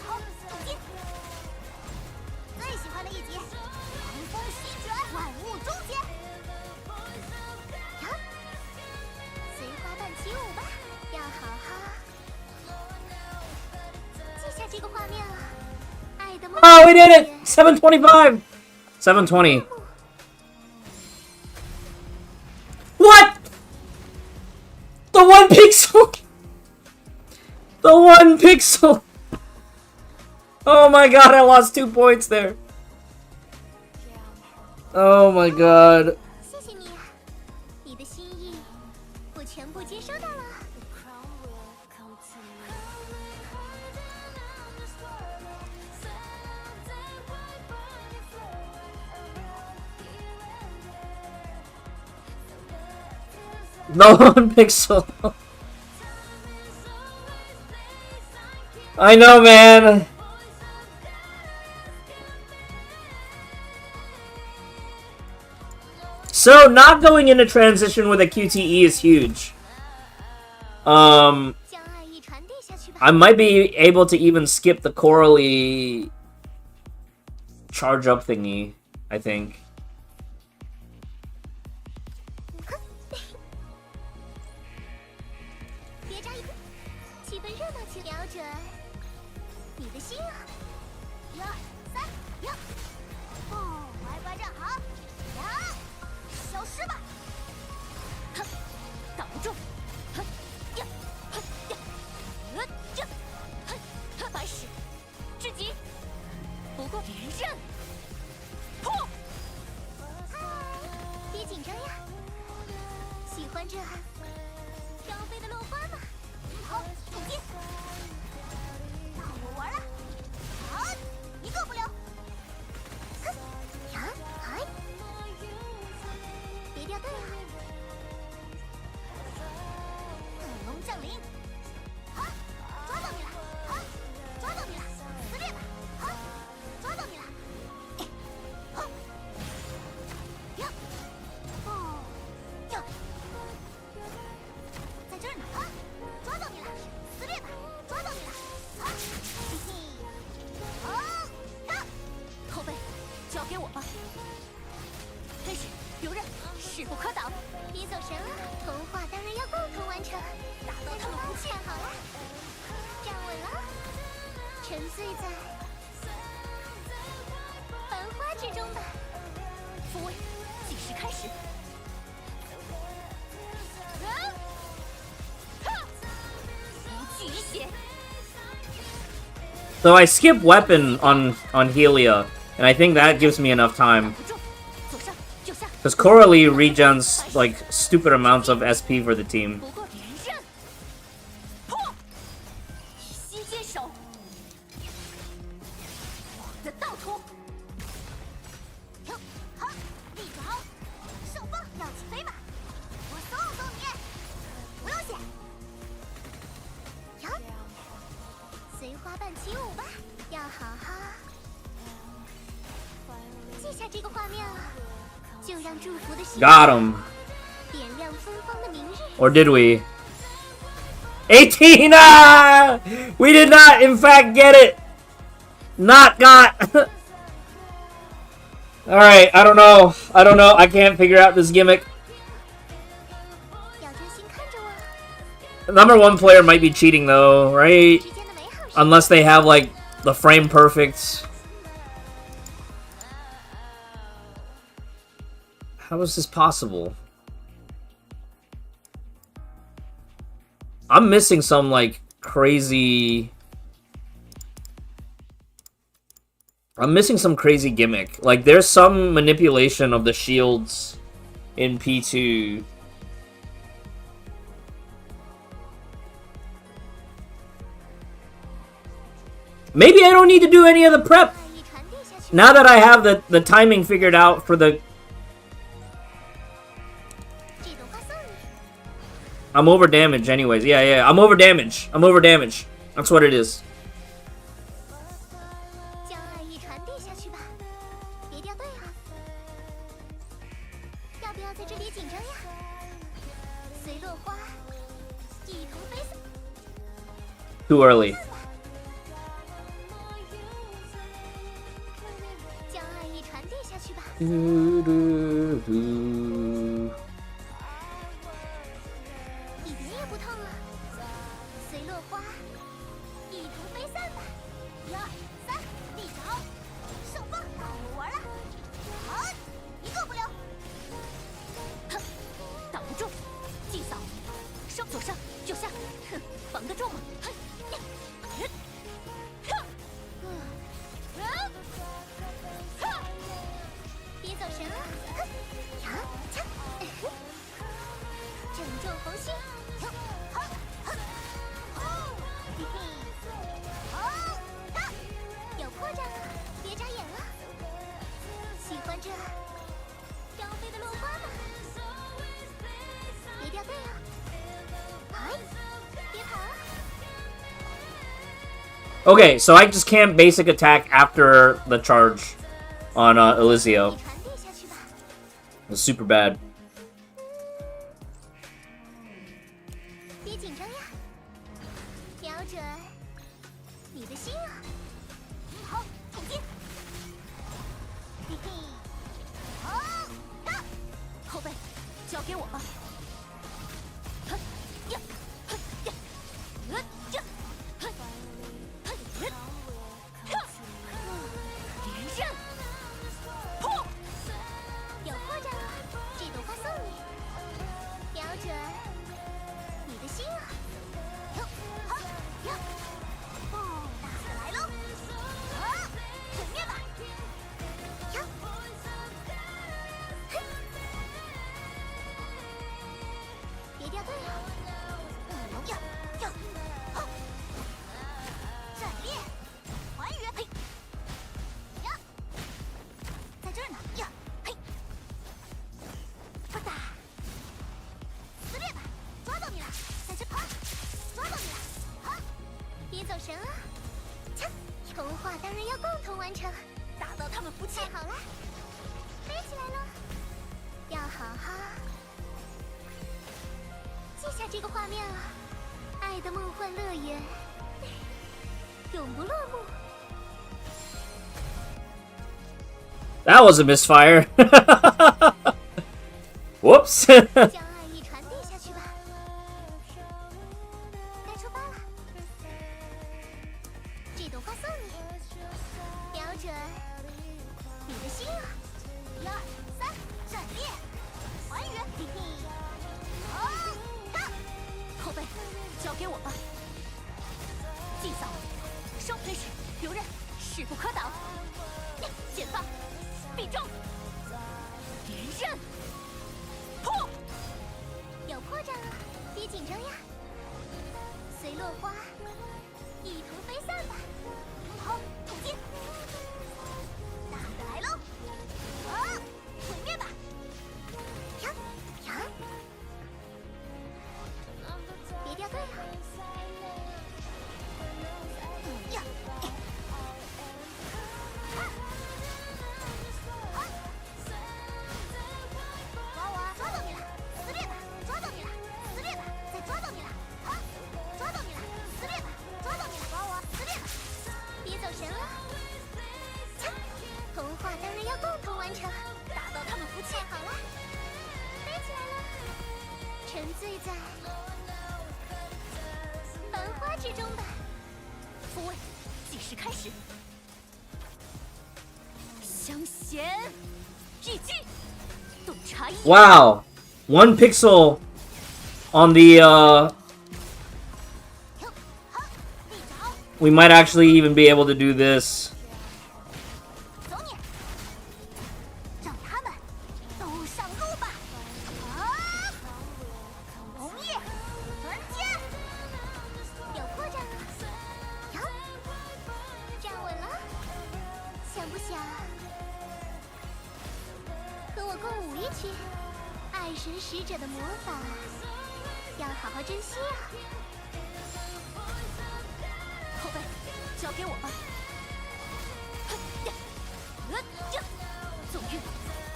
好，总结，最喜欢的一集，狂风席卷，万物终结。呀，随花瓣起舞吧。要好好记下这个画面啊！爱的梦。Oh, we did it! 725! 720. What? The 1 pixel! The 1 pixel! Oh my god, I lost 2 points there. Oh my god. 谢谢你啊，你的心意我全部接收到了。The 1 pixel. I know, man. So, not going into transition with a QTE is huge. I might be able to even skip the Coralie charge up thingy, I think. 醉在繁花之中吧。复位，计时开始。无惧一血。 So I skip weapon on Helia, and I think that gives me enough time. 不中，左上右下， Because Coralie regens like stupid amounts of SP for the team. 不过连刃，破，与心坚守，我的道途。停，好，立着好，上方要起飞吧，我送送你，不用谢。呀，随花瓣起舞吧，要好好记下这个画面啊，就让祝福的心 Got him. 点亮芬芳的明日。 Or did we? 18! Ah! We did not, in fact, get it! Not got! Alright, I don't know. I can't figure out this gimmick. 要专心看着我， Number 1 player might be cheating though, right? 之间的美好时 Unless they have, like, the frame perfect. How is this possible? I'm missing some, like, crazy... I'm missing some crazy gimmick. Like, there's some manipulation of the shields in P2. Maybe I don't need to do any of the prep. 爱意传递下去。 Now that I have the timing figured out for the... 这朵花送你， I'm over damage anyways. Yeah, I'm over damage. I'm over damage. That's what it is. 将爱意传递下去吧，别掉队啊！要不要在这里紧张呀？随落花一同飞散。 Too early. 将爱意传递下去吧，一点也不痛啊！随落花一同飞散吧。1、2、3，立着，上方好玩了，好，一个不留。哼，挡不住，尽扫，上左上右下，哼，防得住吗？哼，别走神啊！哼，呀，嚓，正中红心，哼，好，哼，哦，嘿嘿，好，大，有破绽了，别眨眼了。喜欢这飘飞的落花吗？别掉队啊！哎，别跑啊！ Okay, so I just can't basic attack after the charge on Eliseo. 传递下去吧， It's super bad. 别紧张呀，瞄准你的心啊！好，冲击！嘿嘿，好，大！后背，交给我吧。哼呀，哼呀，呀，哼，哼呀，哼，连刃，破，有破绽了，这朵花送你，瞄准你的心啊！哟，好，呀，哦，大的来喽！好，毁灭吧！呀，嘿，别掉队啊！呀呀，好，战列，还原，嘿，呀，在这儿呢，呀，嘿，不打，撕裂吧，抓到你了，在这跑，抓到你了，好，别走神啊！切，童话当然要共同完成，打到他们服气太。好了，飞起来了，要好好记下这个画面啊！爱的梦幻乐园，永不落幕。 That was a misfire. Whoops. 将爱意传递下去吧，该出发了。这朵花送你，准你的心啊！1、2、3，战列，还原！嘿嘿，好，看，后背交给我吧。祭扫，双腿使，留刃，势不可挡。剪发，必中，连刃，破！有破绽了，别紧张呀。随落花一同飞散吧。好，统进，大的来喽！啊，毁灭吧！呀呀，别掉队啊！呀，抓我！抓到你了！撕裂吧！抓到你了！撕裂吧！再抓到你了！啊，抓到你了！撕裂吧！抓到你了！抓我！撕裂吧！别走神了！切，童话当然要共同完成，打到他们服气。好了，飞起来了，沉醉在繁花之中吧。复位，计时开始。香涎一击，洞察一眼。 Wow, 1 pixel on the We might actually even be able to do this. 走你，让他们都上路吧！啊！红叶团结，有破绽了，呀，站稳了，想不想和我共舞一曲？爱神使者的魔法要好好珍惜啊！后背交给我吧。纵欲，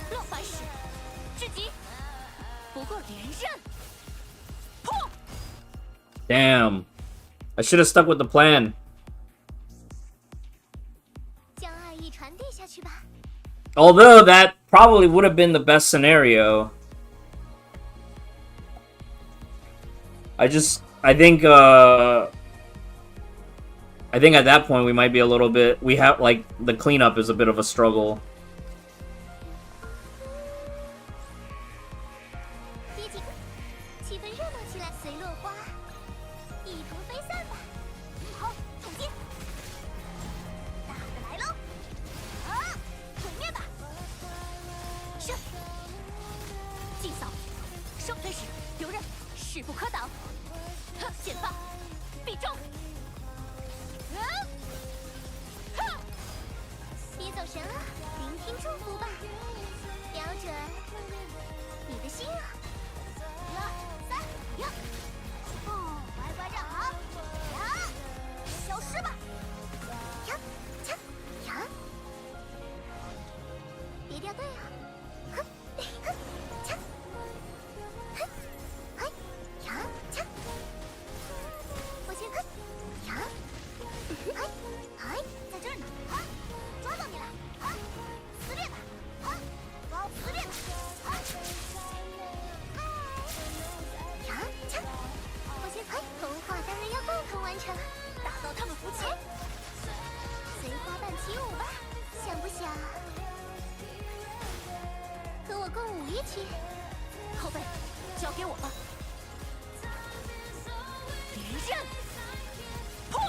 乱反使，至极，不过连刃，破！ Damn. I should have stuck with the plan. 将爱意传递下去吧。 Although that probably would have been the best scenario. I think at that point we might be a little bit, we have, like, the cleanup is a bit of a struggle. 别紧，气氛热闹起来，随落花一同飞散吧。好，统进，大的来喽！啊，毁灭吧！是，祭扫，双腿使，留刃，势不可挡。剪发，必中。 别走神了，聆听祝福吧。瞄准你的心啊！1、2、3，呀！哦，乖乖站好，呀！消失吧！呀，嚓，呀！别掉队啊！哼，哼，嚓，哼，哎，呀，嚓！我先哼，呀！哎，哎，在这儿呢！啊，抓到你了！啊，撕裂吧！啊，抓撕裂吧！啊，哎，呀，嚓！我先哎，童话当然要共同完成，打到他们服气。随花瓣起舞吧，想不想和我共舞一曲？后背交给我吧。连刃，破！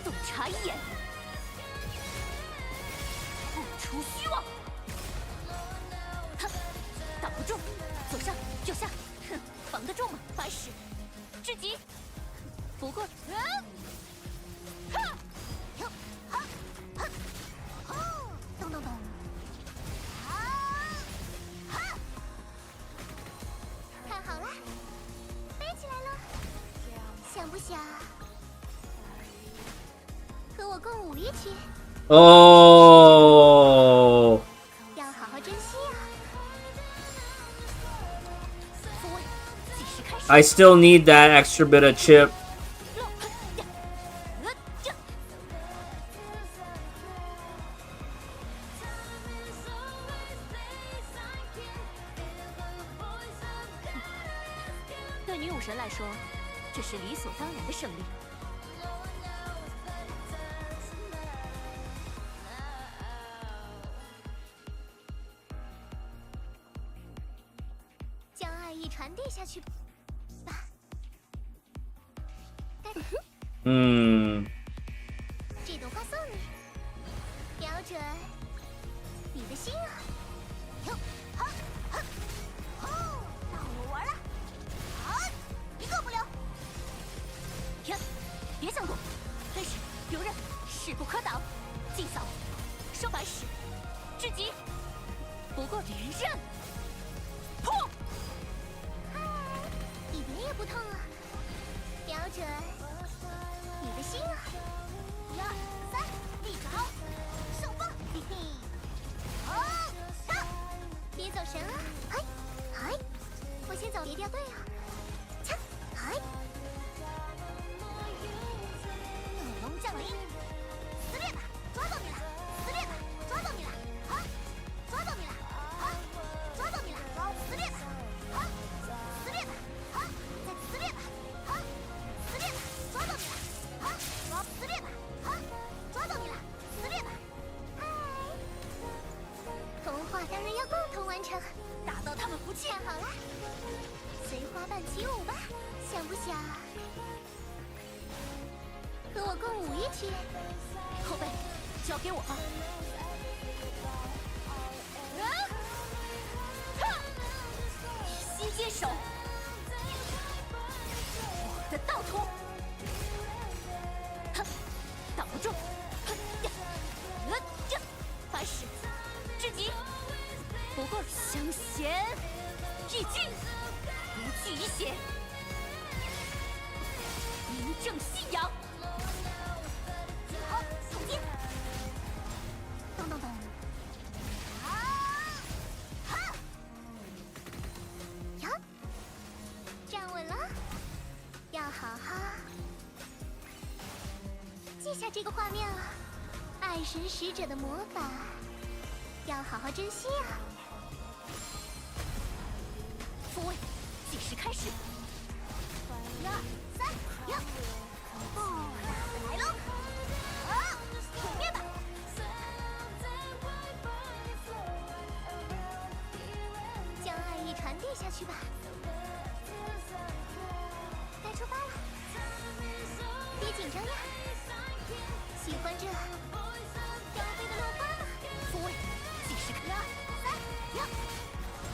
洞察一眼，不出虚妄。哼，挡不住，左上右下，哼，防得住吗？反使，至极，不过，哼，哈，哈，哦，咚咚咚，啊，哈，看好了，飞起来了，想不想？ 和我共舞一曲。 Oh. 要好好珍惜啊！ I still need that extra bit of chip. 对女武神来说，这是理所当然的胜利。传递下去吧。这朵花送你，瞄准你的心啊！哟，好，好，哦，让我玩了，好，一个不留。停，别想躲，分使留刃，势不可挡，尽扫，收白使，至极，不过连刃，破。嗨，一点也不痛啊！瞄准你的心啊！1、2、3，立爪，上方，嘿嘿，好，上，别走神啊！嗨，嗨，我先走，别掉队啊！枪，嗨，恶龙降临，撕裂吧，抓到你了，撕裂吧，抓到你了，好，抓到你了，好，抓到你了，撕裂吧，好，撕裂吧，好，再撕裂吧，好，撕裂吧，抓到你了，好，撕裂吧，好，抓到你了，撕裂吧，嗨，童话当然要共同完成，打到他们服气。看好了，随花瓣起舞吧，想不想和我共舞一曲？后背交给我吧。新接手，我的道统，哼，挡不住，哼呀，呀，白使，至极，不过相嫌，一击，不惧一血，名正信仰。好，统击，咚咚咚，啊，哈，呀，站稳了，要好好记下这个画面啊！爱神使者的魔法，要好好珍惜啊！复位，计时开始。1、2、3，呀！哦，来喽！好，毁灭吧！将爱意传递下去吧。该出发了，别紧张呀！喜欢这飘飞的落花吗？复位，计时开。1、2、3，呀！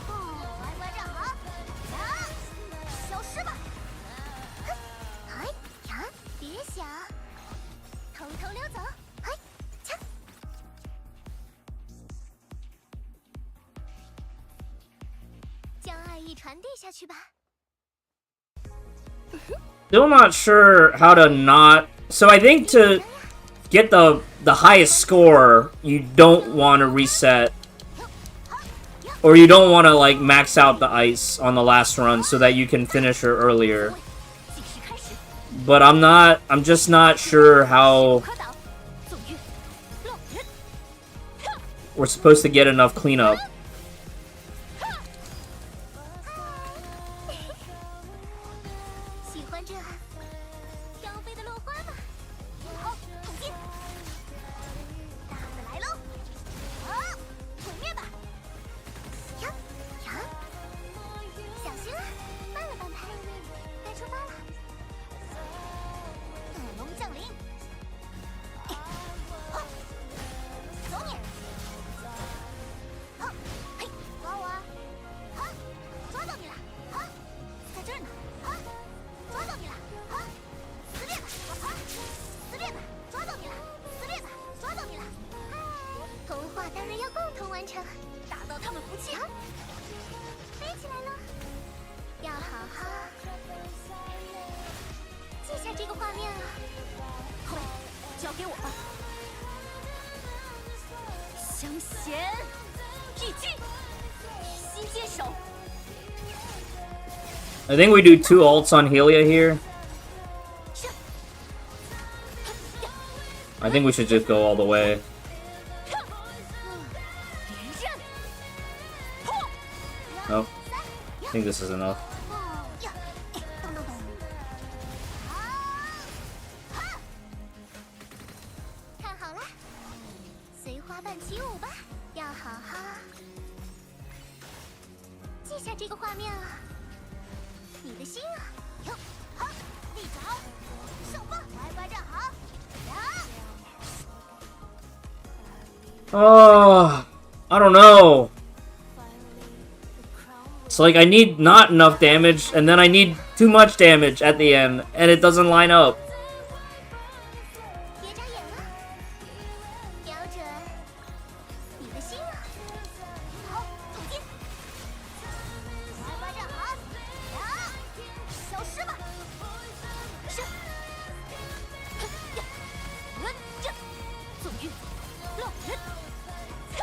哦，乖乖站好，呀，消失吧！哼，嗨呀，别想，偷偷溜走，嗨，枪！将爱意传递下去吧。Still not sure how to not. So I think to get the highest score, you don't want to reset, or you don't want to like max out the ice on the last run so that you can finish her earlier. But I'm just not sure how we're supposed to get enough cleanup. 喜欢这飘飞的落花吗？好，统击，大的来喽！好，毁灭吧！呀呀，小心啊，慢了半拍，该出发了。恶龙降临，好，走你！好，嘿，抓我啊！好，抓到你了！好，在这儿呢！好，抓到你了！好，撕裂吧！好，撕裂吧！抓到你了！撕裂吧！抓到你了！嗨，童话当然要共同完成，打到他们服气。好，飞起来了，要好好记下这个画面啊！后交给我吧。相嫌，一击，新接手。I think we do 2 ults on Helia here. I think we should just go all the way. Nope. I think this is enough. 看好了，随花瓣起舞吧，要好好记下这个画面啊！你的心啊！哟，好，立爪，手放，歪瓜站好，呀！ I don't know. It's like I need not enough damage, and then I need too much damage at the end, and it doesn't line up. 别眨眼了，瞄准你的心啊！好，总结，歪瓜站好，呀，消失吧！是，呀，这，纵欲，落人，看，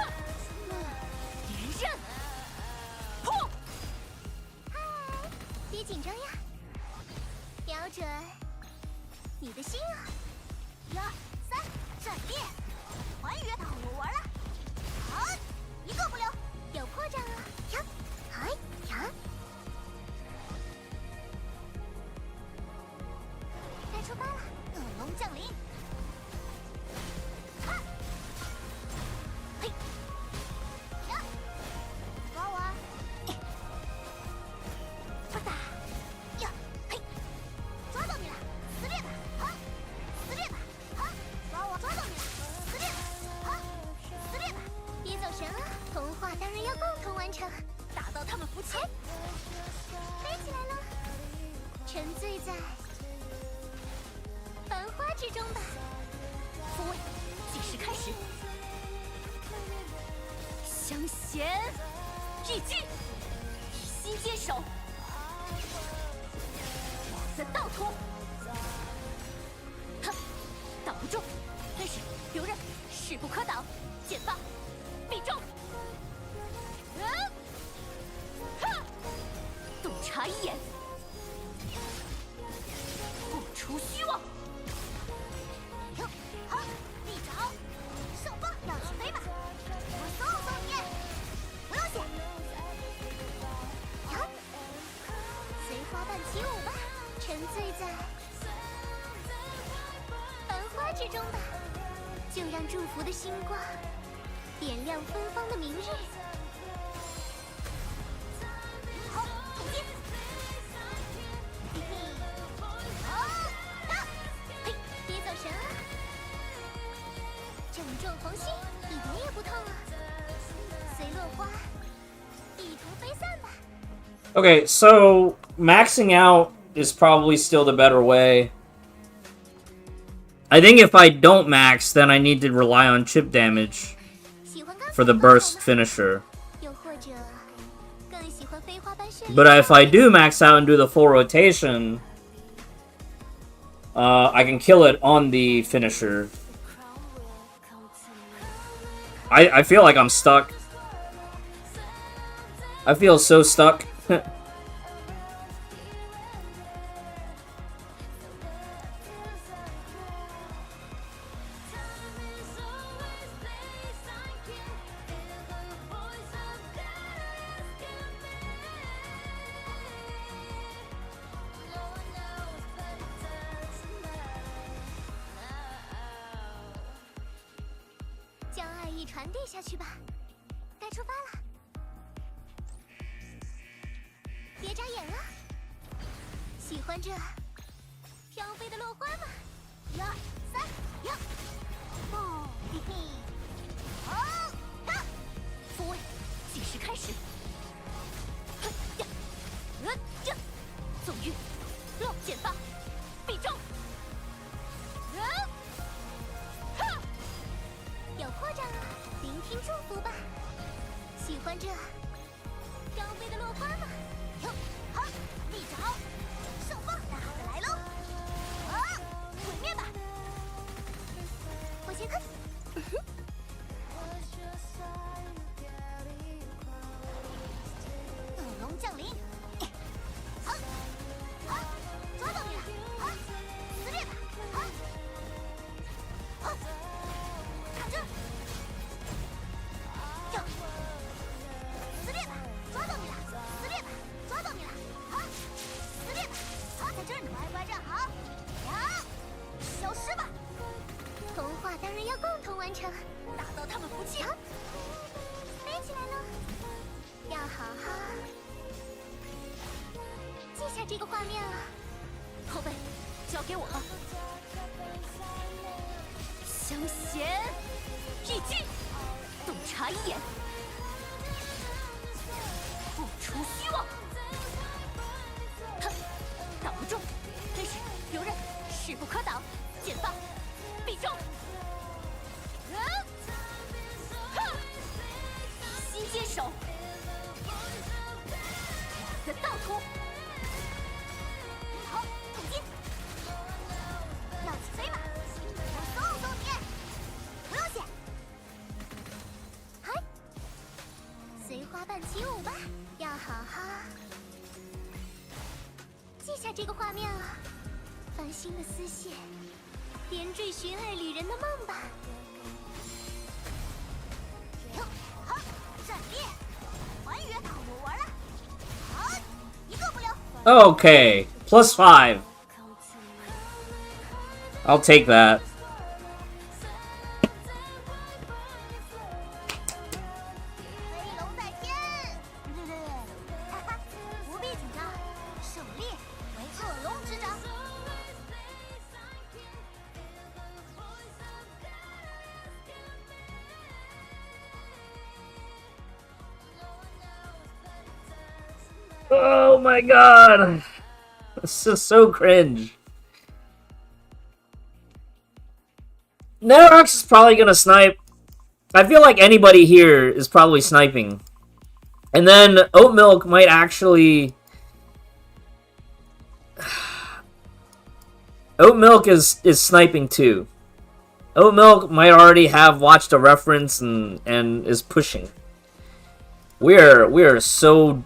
连刃，破。嗨，别紧张呀，瞄准你的心啊！ 1、2、3，闪电，还原，到我玩了，好，一个不留，有破绽了，呀，嗨呀，该出发了，恶龙降临，哈，嘿，呀，抓我，不打，呀，嘿，抓到你了，撕裂吧，好，撕裂吧。 抓我！抓到你了！撕裂吧！好，撕裂吧！别走神了，童话当然要共同完成，打到他们服气。飞起来了，沉醉在繁花之中吧。复位，计时开始。相衔，一击，以心坚守。我的道途，哼，挡不住。 真是留刃，势不可挡，剑发必中。哈，洞察一眼，不出虚妄。哟，好，立爪，手放，要起飞吧？我送送你，不用谢。呀，随花瓣起舞吧，沉醉在繁花之中吧。 就让祝福的星光点亮芬芳的明日。好，总结。嘿嘿，好，打！嘿，别走神啊！正中红心，一点也不痛啊！随落花，一同飞散吧。Okay, so maxing out is probably still the better way. I think if I don't max, then I need to rely on chip damage for the burst finisher. But if I do max out and do the full rotation, I can kill it on the finisher. I feel like I'm stuck. I feel so stuck. 下这个画面了。后背，交给我了。香涎一击，洞察一眼，不出虚妄。哼，挡不住，开始游刃，势不可挡，剑发必中。哼，心接手，两个道图。好，统击。要起飞吗？我送送你。不用谢。嗨，随花瓣起舞吧，要好好记下这个画面啊！繁星的丝线，连缀寻爱旅人的梦吧。停，好，闪电，环宇，我玩了。好，一个不留。Okay, +5. I'll take that. 飞龙在天，哈哈，不必紧张，胜利为恶龙之掌。Oh my god! This is so cringe. Nerox is probably gonna snipe. I feel like anybody here is probably sniping. And then Oat Milk might actually... Oat Milk is sniping too. Oat Milk might already have watched a reference and is pushing. We are so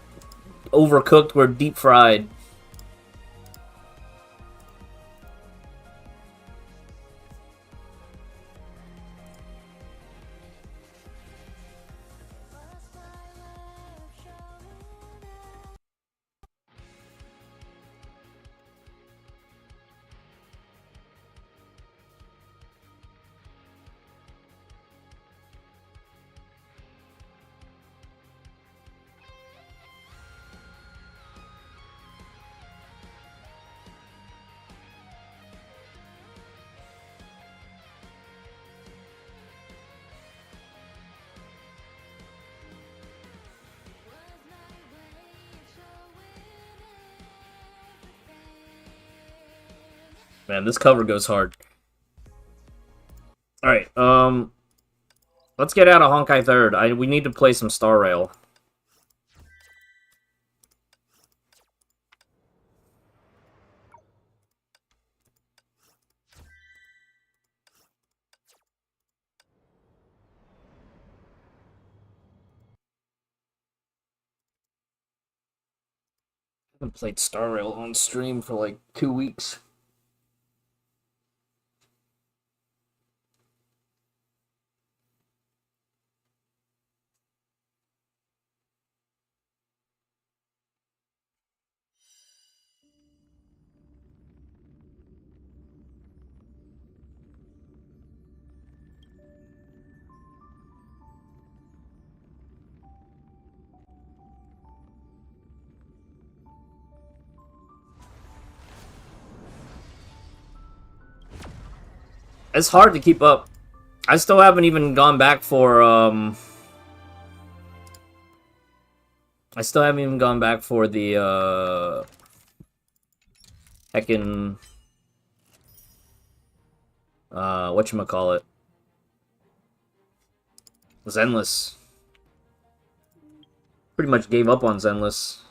overcooked, we're deep fried. Man, this cover goes hard. Alright, let's get out of Honkai 3rd. We need to play some Star Rail. I haven't played Star Rail on stream for like 2 weeks. It's hard to keep up. I still haven't even gone back for, I still haven't even gone back for the, heckin', whatchamacallit. Zenless. Pretty much gave up on Zenless.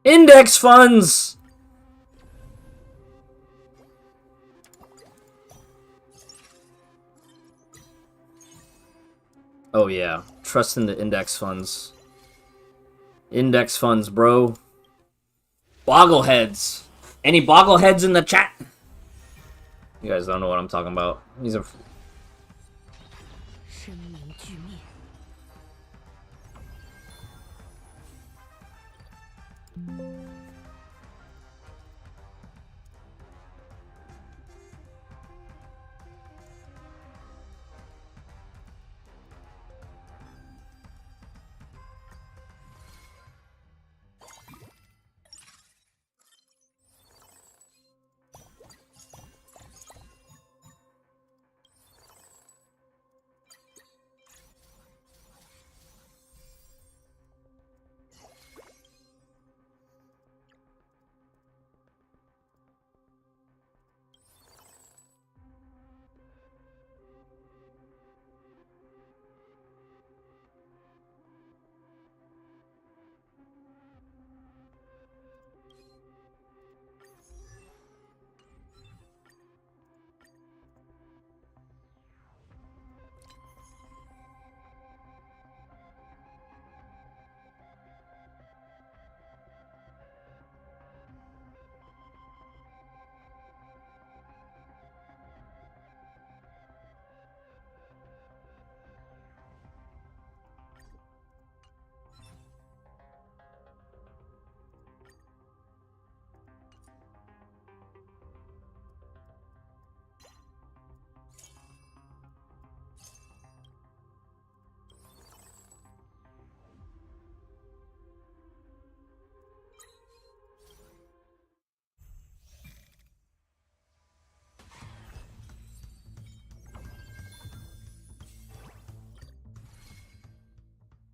Index funds! Oh yeah, trust in the index funds. Index funds, bro. Boggleheads. Any boggleheads in the chat? You guys don't know what I'm talking about. These are... 生命俱灭。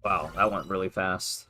Wow, that went really fast.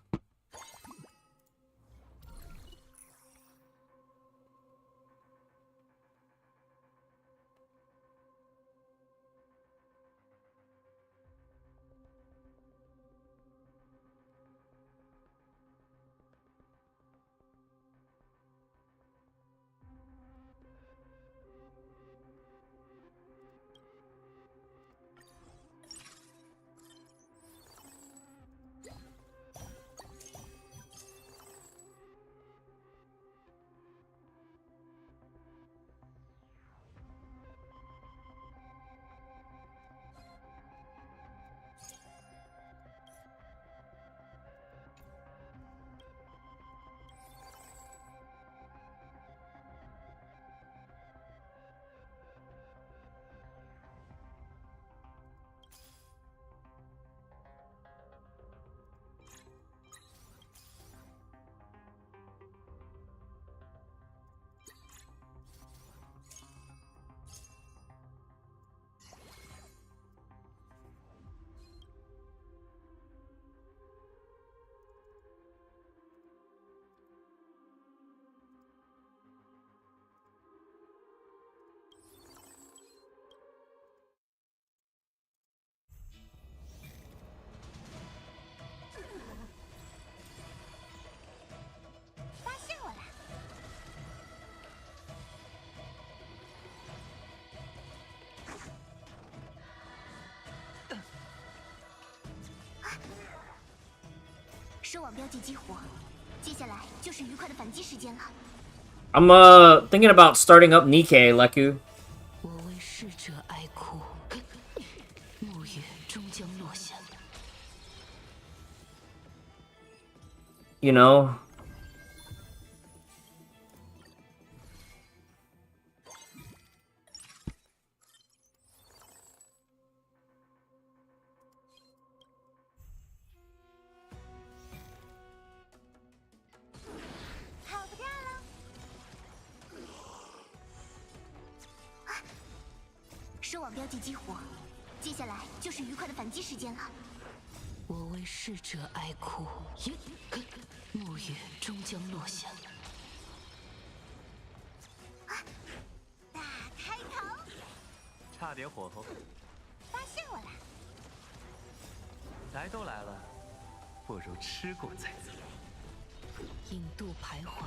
收网标记激活，接下来就是愉快的反击时间了。I'm thinking about starting up Nikkei, Leku. 我为逝者哀哭，暮月终将落下。You know?收网标记激活，接下来就是愉快的反击时间了。我为逝者哀哭，暮月终将落下。大开口！差点火候，发现我了！来都来了，不如吃过再走。引渡徘徊。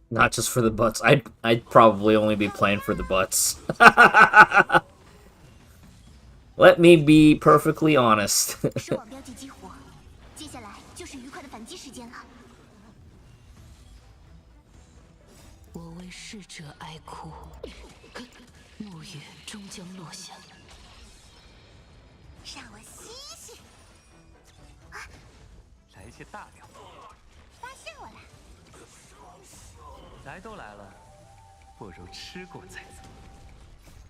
Not just for the butts. I'd probably only be playing for the butts. Let me be perfectly honest. 收网标记激活，接下来就是愉快的反击时间了。我为逝者哀哭，暮月终将落下。让我吸吸。来些大料。发现我了。来都来了，不如吃过再走。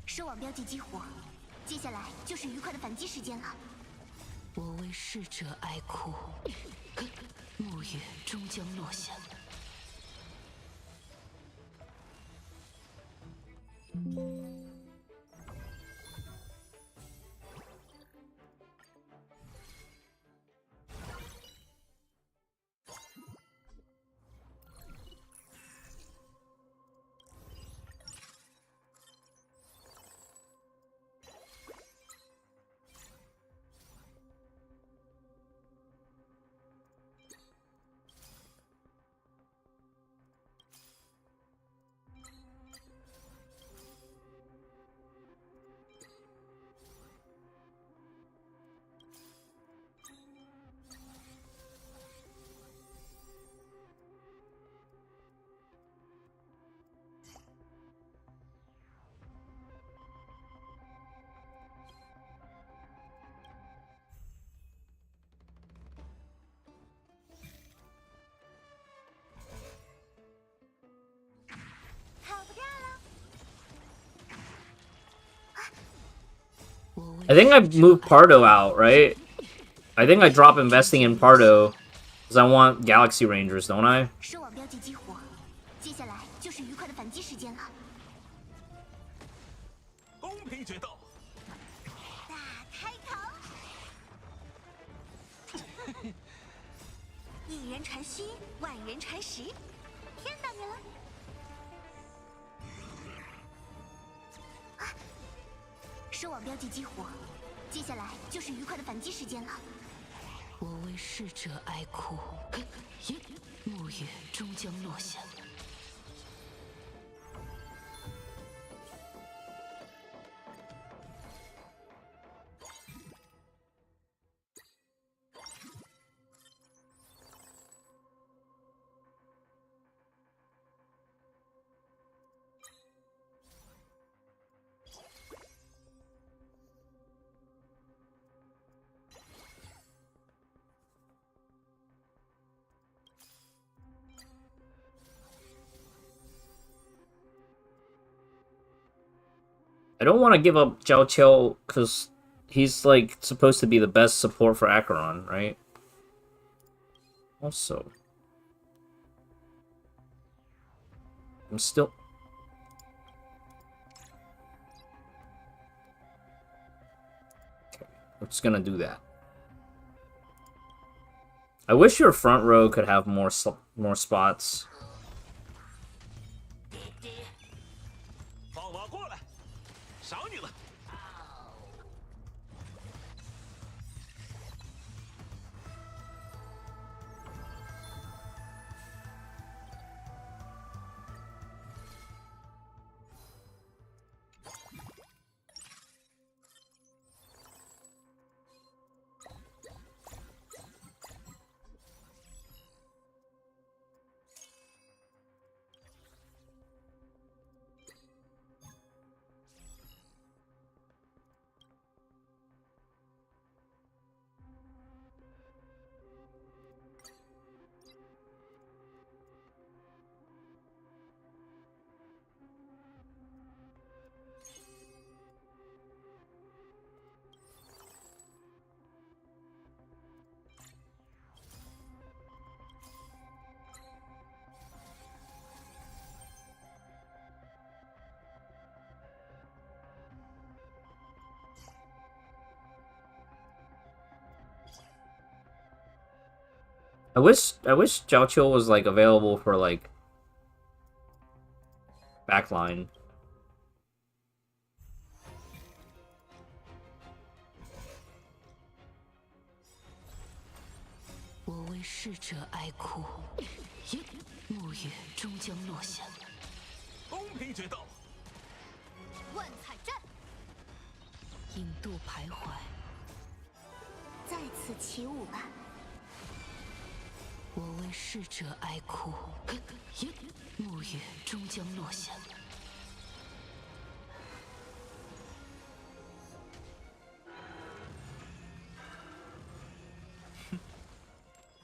收网标记激活，接下来就是愉快的反击时间了。我为逝者哀哭，暮月终将落下。I think I moved Pardo out, right? I think I drop investing in Pardo because I want Galaxy Rangers, don't I? 收网标记激活，接下来就是愉快的反击时间了。公平决斗。大开口。一人传虚，万人传实，骗到你了。收网标记激活，接下来就是愉快的反击时间了。我为逝者哀哭，暮月终将落下。I don't want to give up Zhao Qiu because he's like supposed to be the best support for Acheron, right? Also, I'm still. Okay, we're just gonna do that. I wish your front row could have more spots. 放马过来，赏你了。I wish Zhao Qiu was like available for like backline. 我为逝者哀哭，暮月终将落下。公平决斗，万彩战，引渡徘徊，在此起舞吧。我为逝者哀哭，暮月终将落下。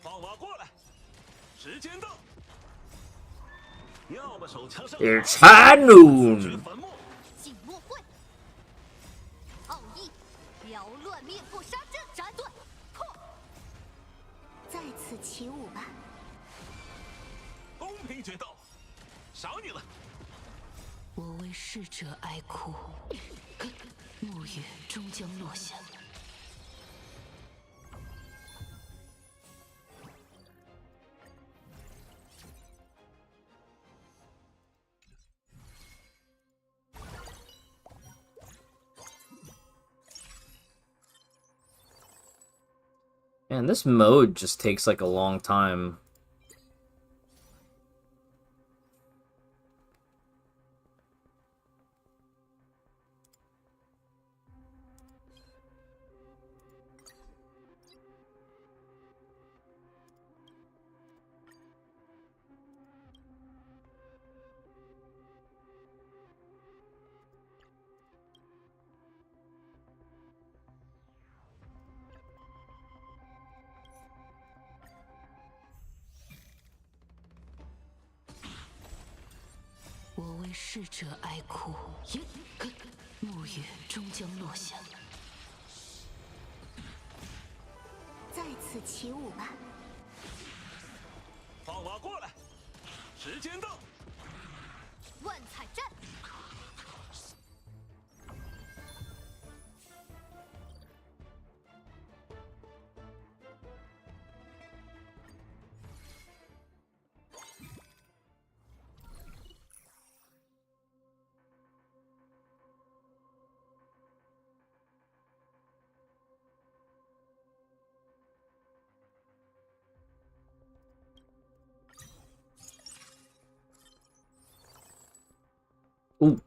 放马过来，时间到。要么手枪上 It's high 去 noon. 坟墓。静默会，奥义，缭乱灭破杀阵，斩断，破。在此起舞吧。公平决斗，赏你了。我为逝者哀哭，暮月终将落下。Man, this mode just takes like a long time.我为逝者哀哭，暮月终将落下。在此起舞吧。放马过来，时间到。万彩战，Ooh.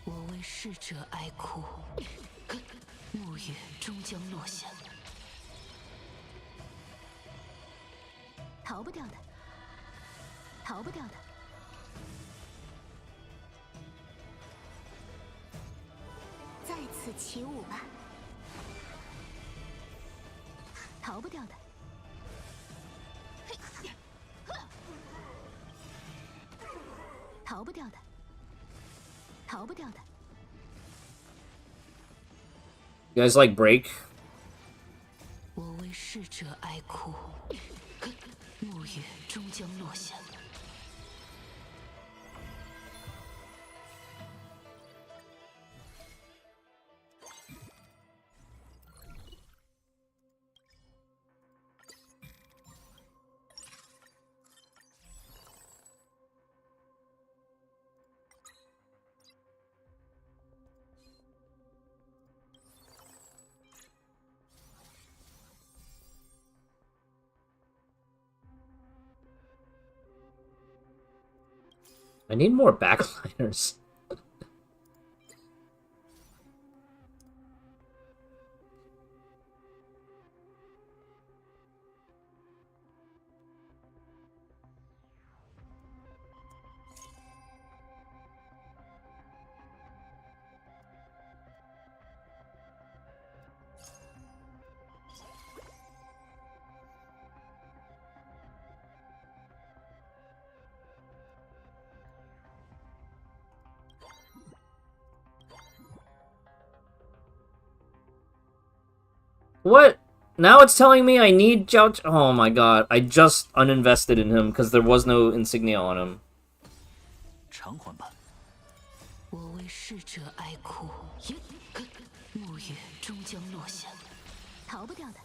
我为逝者哀哭，暮月终将落下。逃不掉的，逃不掉的。在此起舞吧。逃不掉的。逃不掉的，逃不掉的。You guys like Break? 我为逝者哀哭，暮月终将落下。I need more backliners. What? Now it's telling me I need Jiao... Oh my god, I just uninvested in him because there was no insignia on him. 偿还吧。我为逝者哀哭，暮月终将落下。逃不掉的。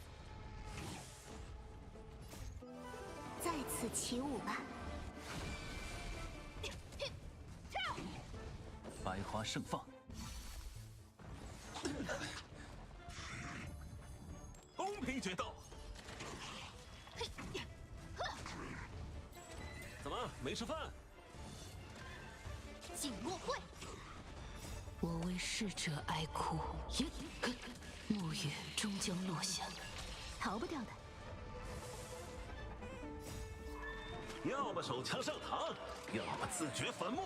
在此起舞吧。百花盛放。公平决斗。怎么没吃饭？景若会。我为逝者哀哭，暮月终将落下。逃不掉的。要么手枪上膛，要么自掘坟墓。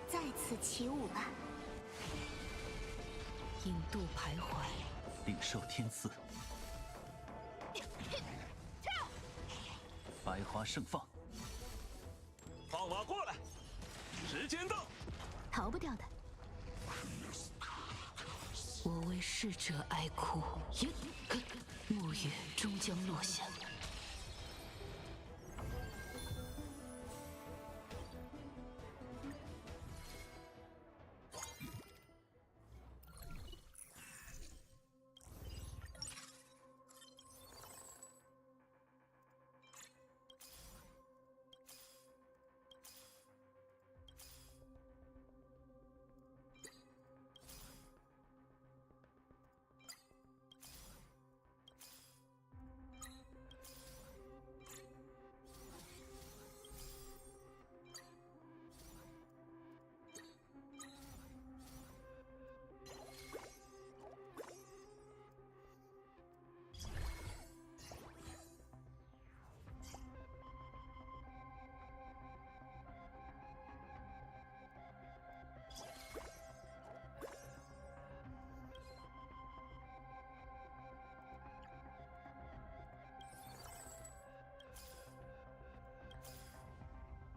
在此起舞吧。引渡徘徊，领受天赐。百花盛放。放马过来，时间到。逃不掉的。我为逝者哀哭，暮月终将落下。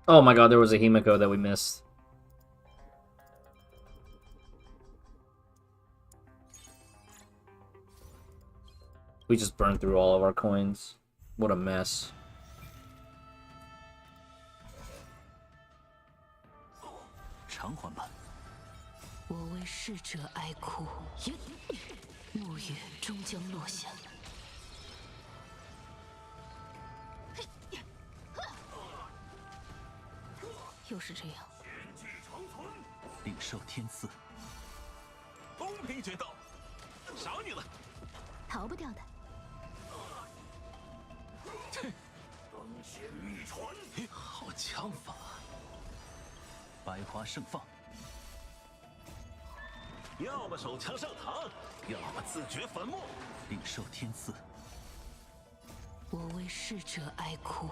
Oh my god, there was a Himiko that we missed. We just burned through all of our coins. What a mess. 偿还吧。我为逝者哀哭，暮月终将落下。又是这样。领受天赐。公平决斗，少你了。逃不掉的。当先秘传，好枪法。百花盛放。要么手枪上膛，要么自掘坟墓。领受天赐。我为逝者哀哭，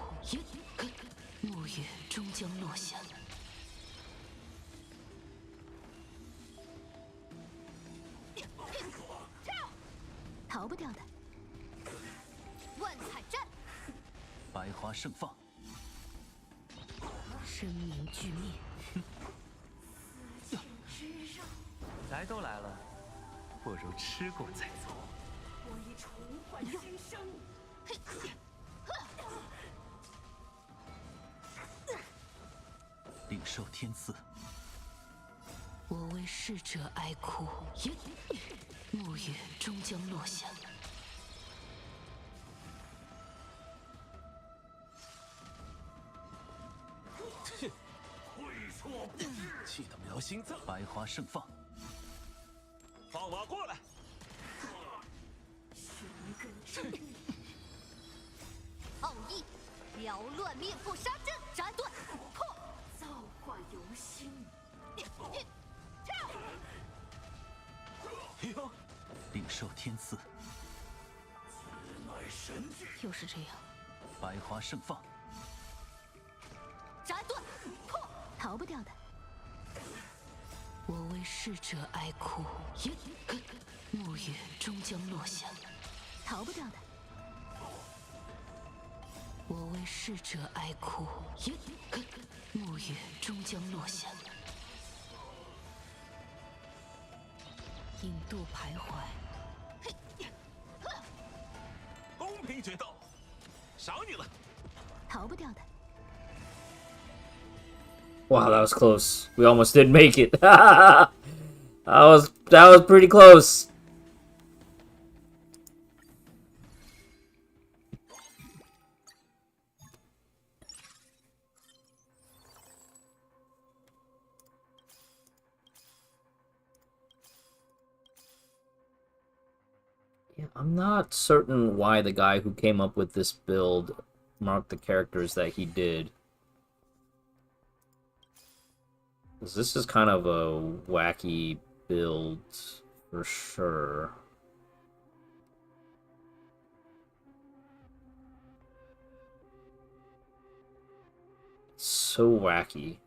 暮月终将落下。逃不掉的。万彩阵。百花盛放。生命俱灭。来都来了，不如吃过再走。我已重焕新生。领受天赐。我为逝者哀哭，暮月终将落下。会错不知，气得苗心脏。百花盛放，放马过来！寻根之地，奥义，缭乱灭破杀阵，斩断破。造化由心。哟，领受天赐。此乃神具。又是这样，百花盛放，斩断破。逃不掉的。我为逝者哀哭，暮月终将落下。逃不掉的。我为逝者哀哭，暮月终将落下。引渡徘徊，公平决斗，赏你了。逃不掉的。 Wow, that was close. We almost didn't make it. that was pretty close. Yeah, I'm not certain why the guy who came up with this build marked the characters that he did. This is kind of a wacky build, for sure. So wacky.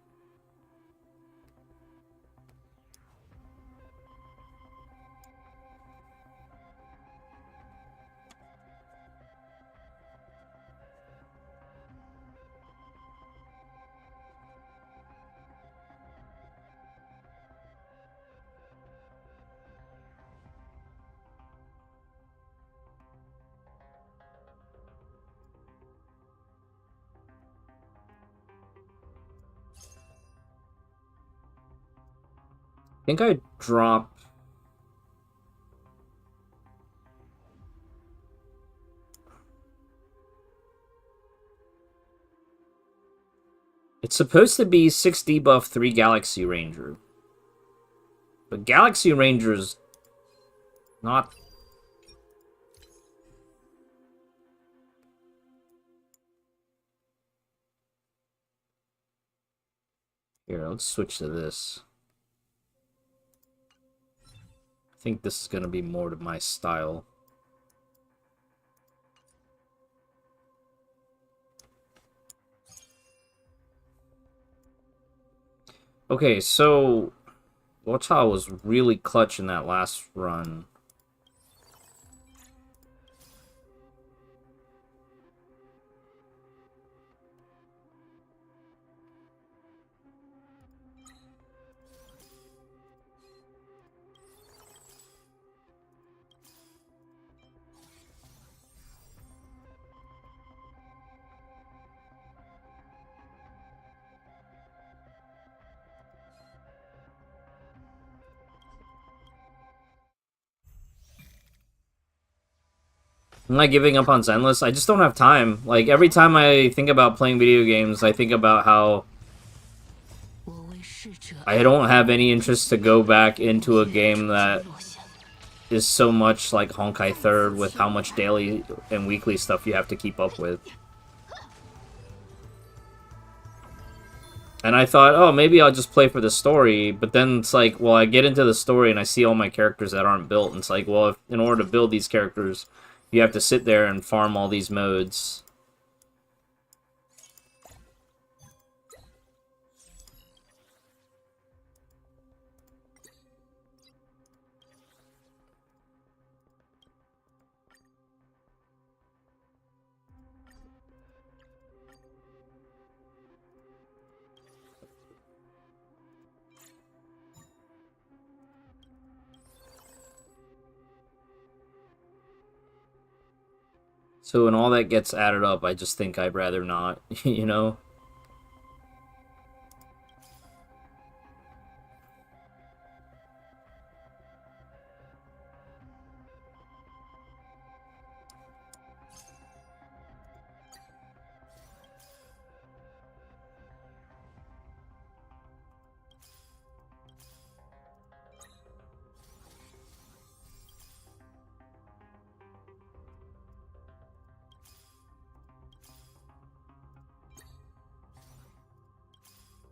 I think I dropped... It's supposed to be 6 debuff, 3 Galaxy Ranger. But Galaxy Ranger's not... Here, let's switch to this. I think this is going to be more to my style. Okay, so Wocha was really clutch in that last run. I'm not giving up on Zenless. I just don't have time. Like, every time I think about playing video games, I think about how I don't have any interest to go back into a game that is so much like Honkai 3rd with how much daily and weekly stuff you have to keep up with. And I thought, oh, maybe I'll just play for the story, but then it's like, well, I get into the story and I see all my characters that aren't built, and it's like, well, if, in order to build these characters, you have to sit there and farm all these modes. So when all that gets added up, I just think I'd rather not, you know?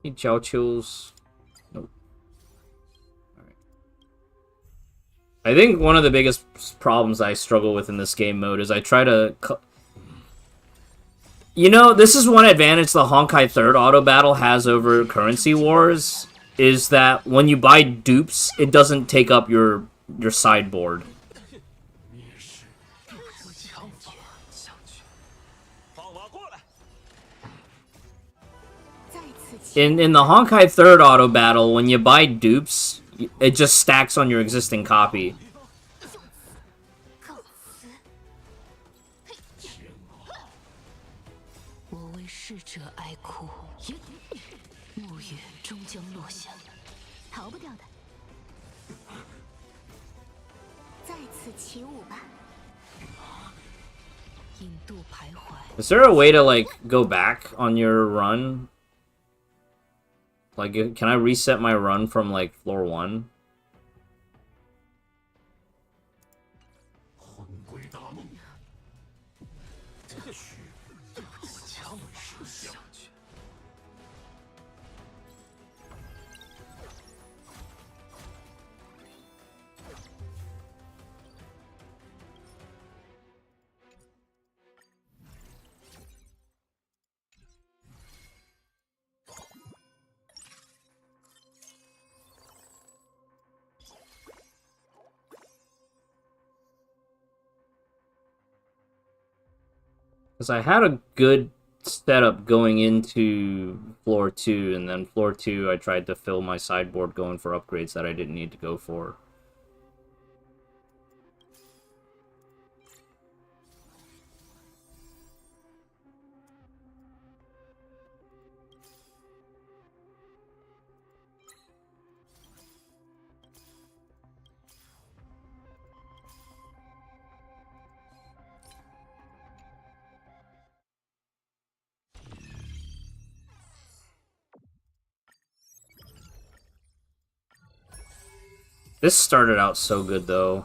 Hey, Chow Chills. Nope. Alright. I think one of the biggest problems I struggle with in this game mode is I try to... You know, this is one advantage the Honkai 3rd auto battle has over Currency Wars, is that when you buy dupes, it doesn't take up your sideboard. In the Honkai 3rd auto battle, when you buy dupes, it just stacks on your existing copy. Is there a way to, like, go back on your run? Like, can I reset my run from, like, floor 1? Because I had a good setup going into floor 2, and then floor 2 I tried to fill my sideboard going for upgrades that I didn't need to go for. This started out so good, though.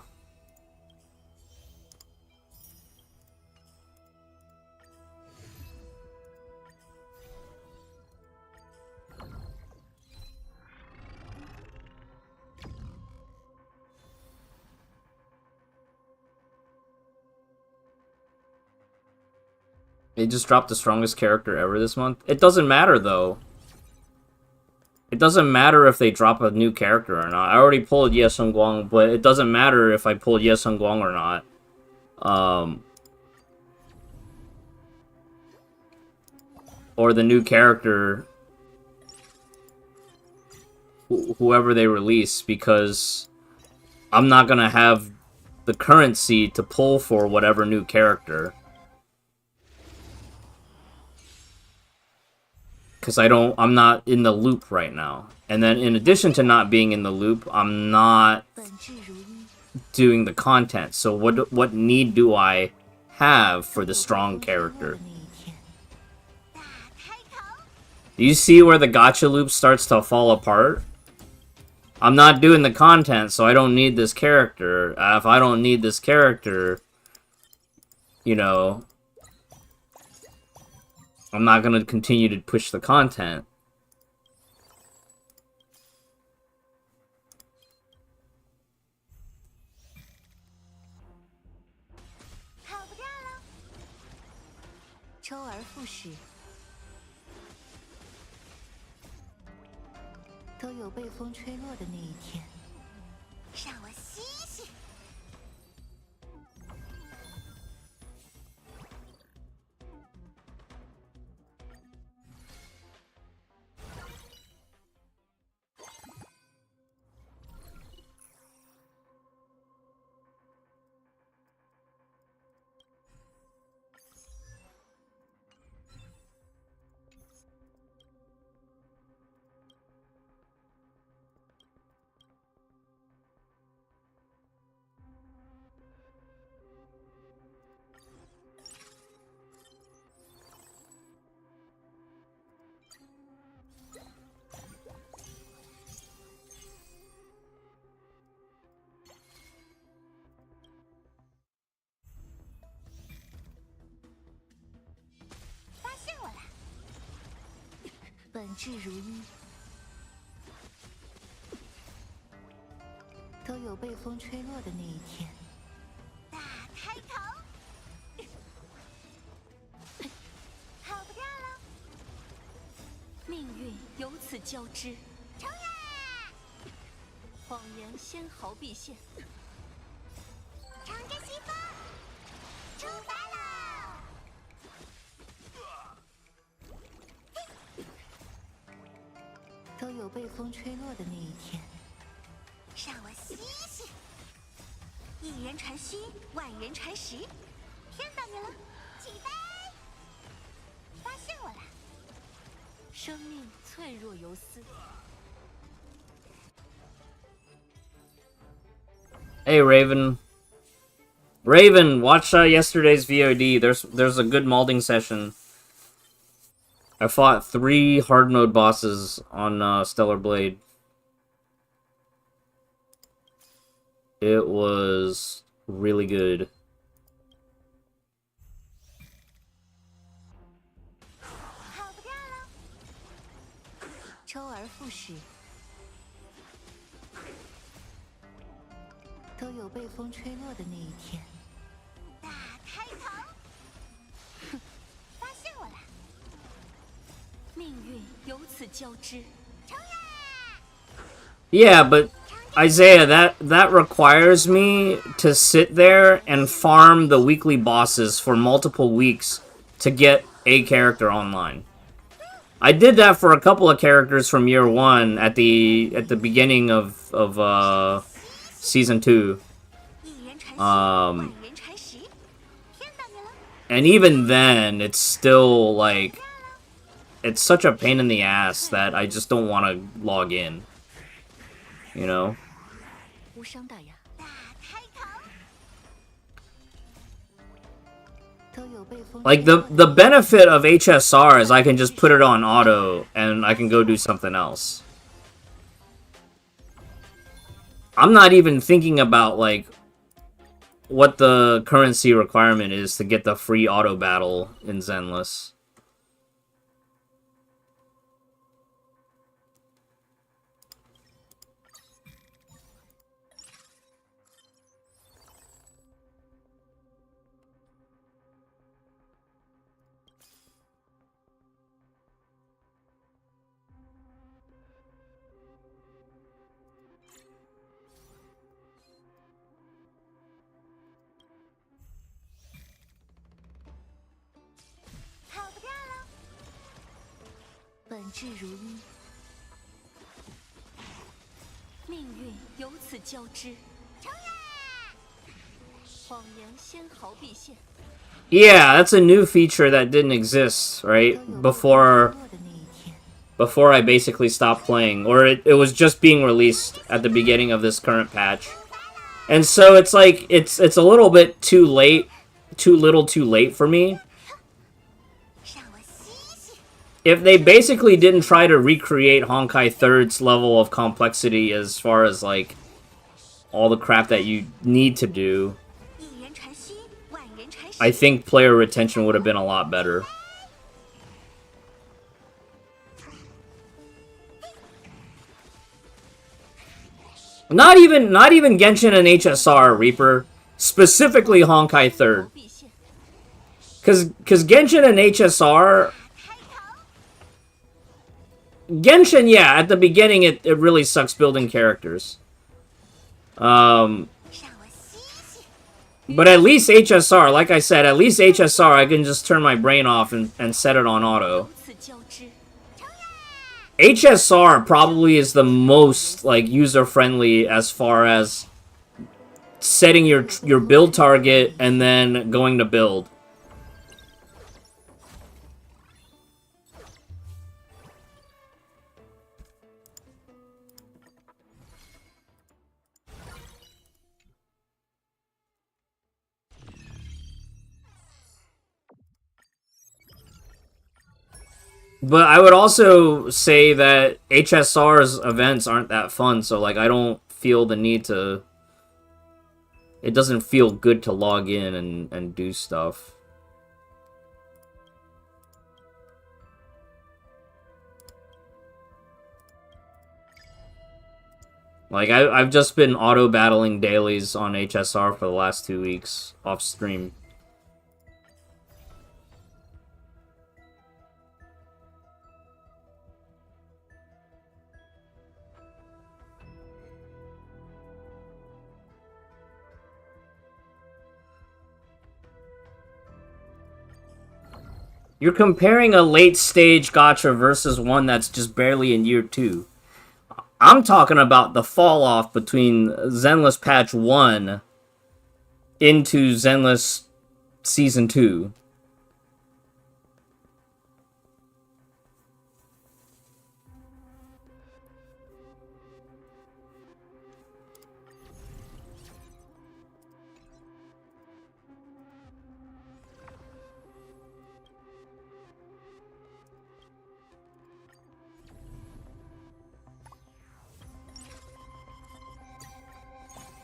They just dropped the strongest character ever this month. It doesn't matter, though. It doesn't matter if they drop a new character or not. I already pulled Ye Sung Guang, but it doesn't matter if I pulled Ye Sung Guang or not. Or the new character, whoever they release, because I'm not gonna have the currency to pull for whatever new character. Because I'm not in the loop right now. And then in addition to not being in the loop, I'm not doing the content. So what need do I have for the strong character? Do you see where the gacha loop starts to fall apart? I'm not doing the content, so I don't need this character. If I don't need this character, you know, I'm not going to continue to push the content. 本质如一，都有被风吹落的那一天。大开头，跑不掉了。命运由此交织，冲呀！谎言纤毫毕现。乘着西风，出发喽！都有被风吹落的那一天。让我吸吸。一人传虚，万人传实。骗到你了，起飞！发现我了。生命脆弱游丝。 Hey Raven. Raven, watch yesterday's VOD. There's a good malding session. I fought 3 hard mode bosses on Stellar Blade. It was really good. 跑不掉了。周而复始，都有被风吹落的那一天。大开头，哼，发现我了。命运由此交织。冲呀！ Yeah, but Isaiah, that requires me to sit there and farm the weekly bosses for multiple weeks to get a character online. I did that for a couple of characters from year 1 at the beginning of season 2. 一人传虚，万人传实。骗到你了。 And even then, it's still like it's such a pain in the ass that I just don't want to log in. You know? 无伤大雅。大开头， 都有被风 Like 吹落 the benefit of HSR is I can just put it on auto and I can go do something else. I'm not even thinking about like what the currency requirement is to get the free auto battle in Zenless.本质如一，命运由此交织。冲呀！谎言纤毫毕现。 Yeah, that's a new feature that didn't exist, 都 right? 有被风 Before 吹落的那一天。 before I basically stopped playing, or it was just being released at the beginning of this current patch. And so it's like it's a little bit too late, too little too late for me. 让我吸吸。 If they basically didn't try to recreate Honkai 3rd's level of complexity as far as like all the crap that you need to do, 一人传虚，万人传实。 I think player retention would have been a lot better. Not even Genshin and HSR, Reaper. Specifically Honkai 3rd. 毕现。 Cause Genshin and HSR... Genshin, yeah, at the beginning it really sucks building characters. 让我吸吸。 But at least HSR, like I said, at least HSR I can just turn my brain off and set it on auto. 由此交织。 HSR probably is the most like user-friendly as far as setting your build target and then going to build. But I would also say that HSR's events aren't that fun, so like I don't feel the need to... It doesn't feel good to log in and do stuff. Like, I've just been auto-battling dailies on HSR for the last 2 weeks, off-stream. You're comparing a late-stage gacha versus one that's just barely in year 2. I'm talking about the fall-off between Zenless Patch 1 into Zenless Season 2.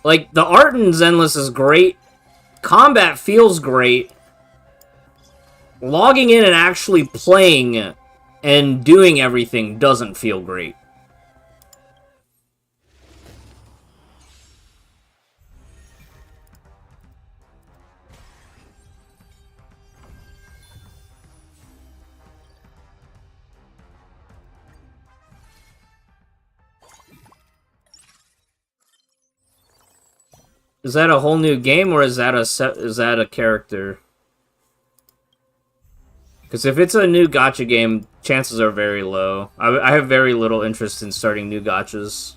Like, the art in Zenless is great. Combat feels great. Logging in and actually playing and doing everything doesn't feel great. Is that a whole new game, or is that a character? Because if it's a new gacha game, chances are very low. I have very little interest in starting new gachas.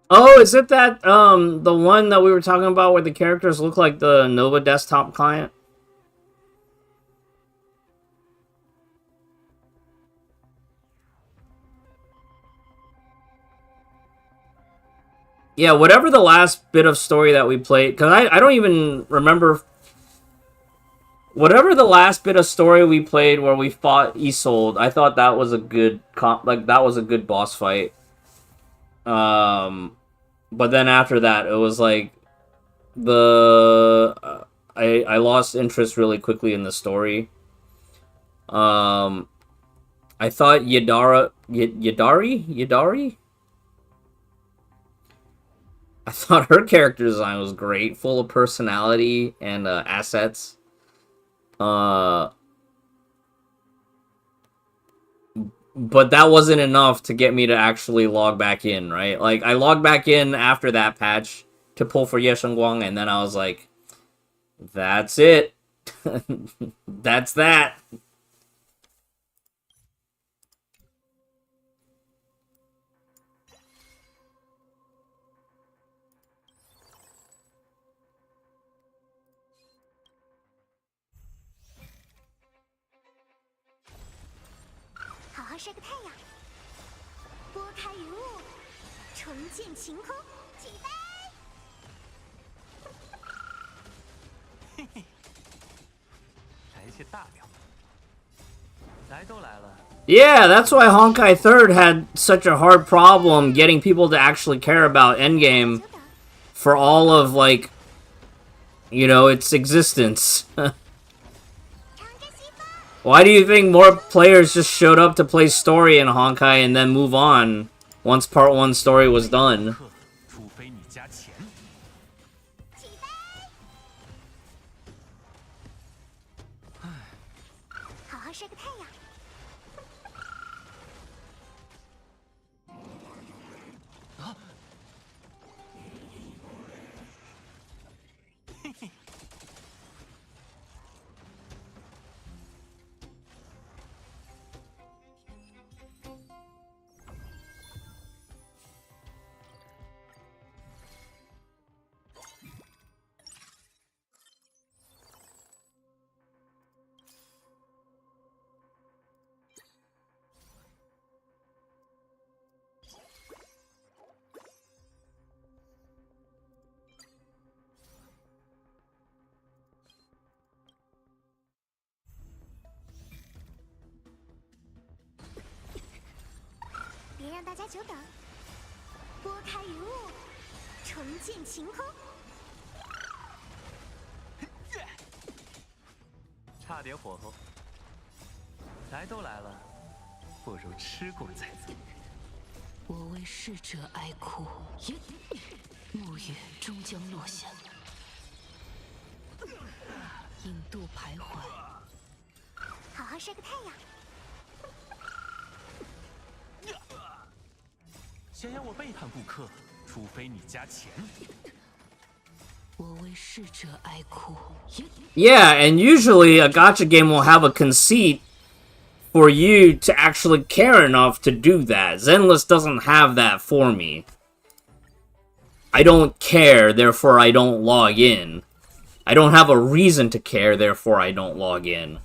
Oh, is it that, the one that we were talking about where the characters look like the Nova desktop client? Yeah, whatever the last bit of story that we played, because I don't even remember. Whatever the last bit of story we played where we fought Isolde, I thought that was a good that was a good boss fight. But then after that, it was like I lost interest really quickly in the story. I thought Yadari. I thought her character design was great, full of personality and assets. But that wasn't enough to get me to actually log back in, right? Like, I logged back in after that patch to pull for Ye Shengguang, and then I was like, that's it. That's that. Yeah, that's why Honkai 3rd had such a hard problem getting people to actually care about Endgame for all of, like, you know, its existence. Why do you think more players just showed up to play story in Honkai and then move on once Part 1 story was done? 大家久等。拨开云雾，重见晴空。差点火候。来都来了，不如吃过再走。我为逝者哀哭，暮雨终将落下。引渡徘徊，好好晒个太阳。想要我背叛顾客，除非你加钱。我为逝者哀哭。Yeah, and usually a gacha game will have a conceit for you to actually care enough to do that. Zenless doesn't have that for me. I don't care, therefore I don't log in. I don't have a reason to care, therefore I don't log in.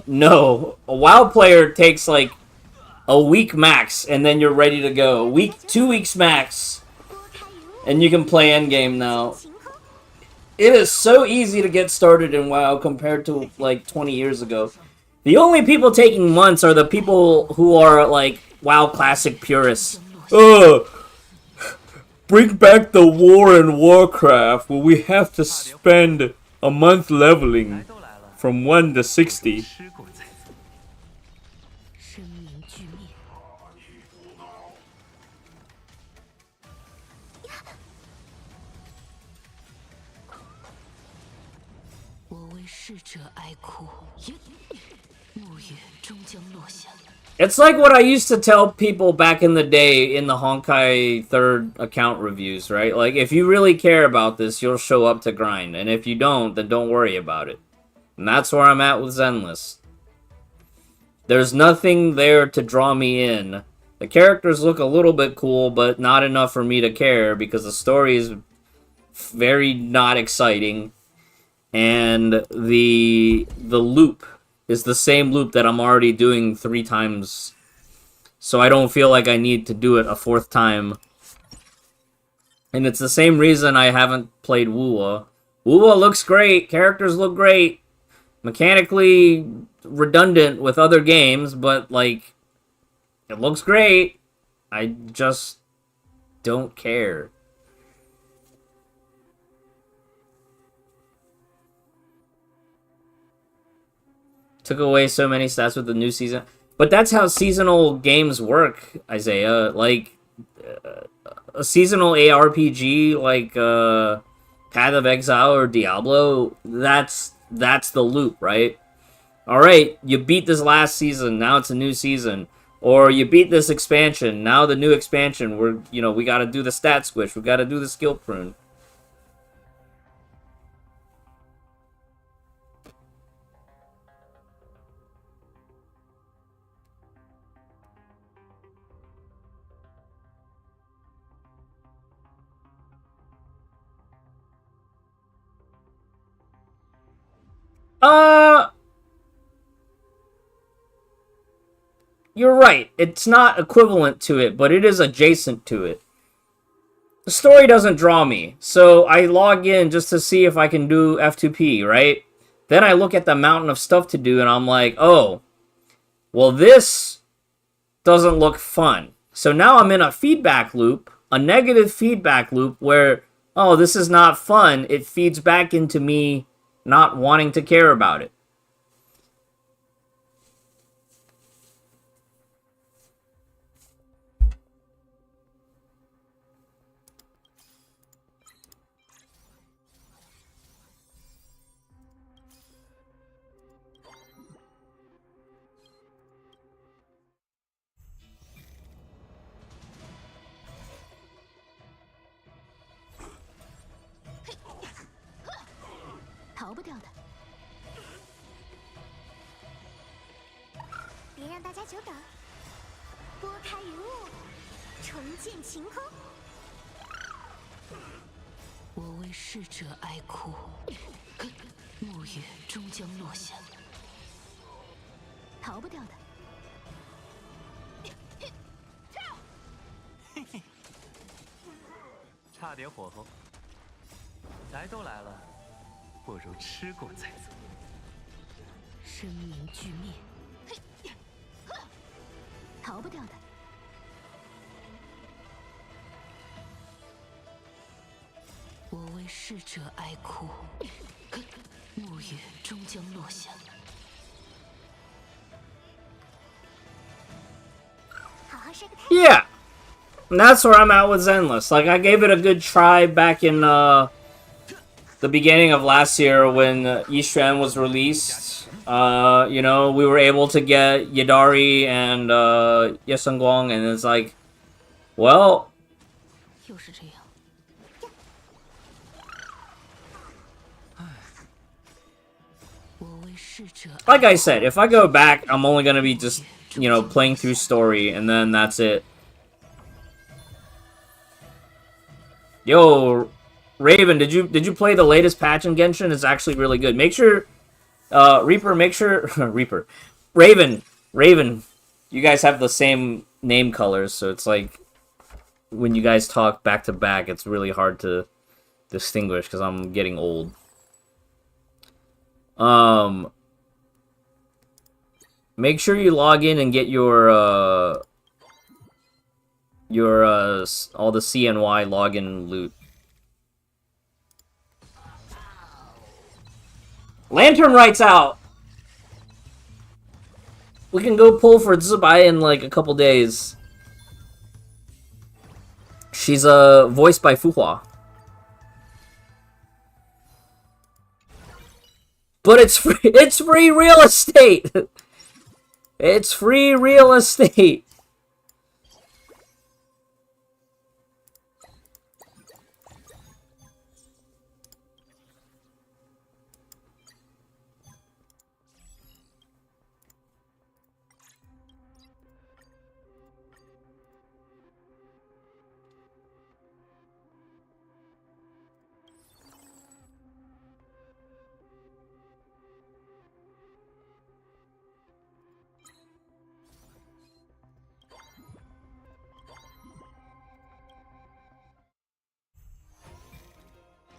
No. A WoW player takes like a week max, and then you're ready to go. 2 weeks max, and you can play endgame now. It is so easy to get started in WoW compared to like 20 years ago. The only people taking months are the people who are like WoW Classic purists. Bring back the war in Warcraft where we have to spend a month leveling from 1 to 60. 生命俱灭。我为逝者哀哭，暮雨终将落下。 It's like what I used to tell people back in the day in the Honkai 3rd account reviews, right? Like, if you really care about this, you'll show up to grind. And if you don't, then don't worry about it. And that's where I'm at with Zenless. There's nothing there to draw me in. The characters look a little bit cool, but not enough for me to care because the story is very not exciting. And the loop is the same loop that I'm already doing 3 times. So I don't feel like I need to do it a 4th time. And it's the same reason I haven't played Wuwa. Wuwa looks great, characters look great, mechanically redundant with other games, but like, it looks great. I just don't care. Took away so many stats with the new season. But that's how seasonal games work, Isaiah. Like, a seasonal ARPG like Path of Exile or Diablo, that's the loop, right? Alright, you beat this last season, now it's a new season. Or you beat this expansion, now the new expansion, we gotta do the stat squish, we gotta do the skill prune. You're right. It's not equivalent to it, but it is adjacent to it. The story doesn't draw me, so I log in just to see if I can do F2P, right? Then I look at the mountain of stuff to do, and I'm like, oh, well, this doesn't look fun. So now I'm in a feedback loop, a negative feedback loop, where, oh, this is not fun. It feeds back into me not wanting to care about it. 家久等。拨开云雾，重见晴空。我为逝者哀哭，暮雨终将落下。逃不掉的。差点火候。来都来了，不如吃过再走。生命俱灭，逃不掉的。我为逝者哀哭，暮雨终将落下。好好晒个太阳。 Yeah. And that's where I'm at with Zenless. Like, I gave it a good try back in the beginning of last year when Yishuan was released. You know, we were able to get Yadari and Yesunguang, and it's like, well, 又是这样。我为逝者。 like I said, if I go back, I'm only gonna be just, you know, playing through story, and then that's it. Yo, Raven, did you play the latest patch in Genshin? It's actually really good. Make sure, Reaper, make sure, Reaper, Raven, you guys have the same name colors, so it's like when you guys talk back to back, it's really hard to distinguish because I'm getting old. Make sure you log in and get your all the CNY login loot. Lantern Right's out! We can go pull for Zibai in like a couple days. She's voiced by Fuhua. But it's free real estate! It's free real estate!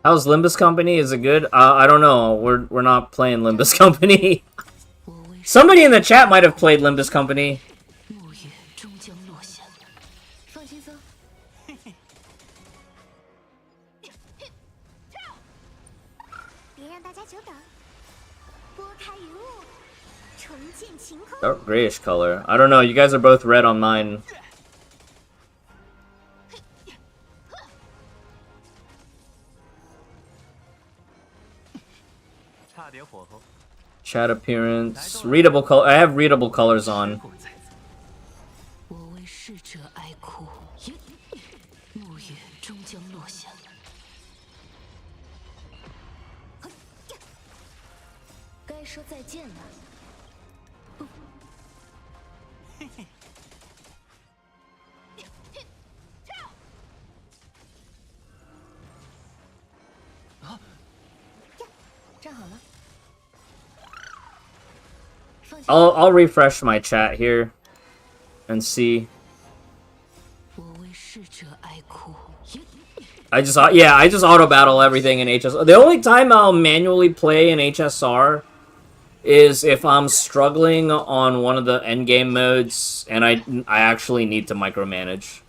How's Limbus Company? Is it good? I don't know. We're not playing Limbus Company. Somebody in the chat might have played Limbus Company. 暮雨终将落下。放轻松。别让大家久等。拨开云雾，重见晴空。 Dark grayish color. I don't know. You guys are both red on mine. Chat appearance. Readable color. I have readable colors on. 我为逝者哀哭，暮雨终将落下。该说再见了。站好了。 I'll refresh my chat here and see. 我为逝者哀哭。 I just auto battle everything in HSR. The only time I'll manually play in HSR is if I'm struggling on one of the endgame modes and I actually need to micromanage.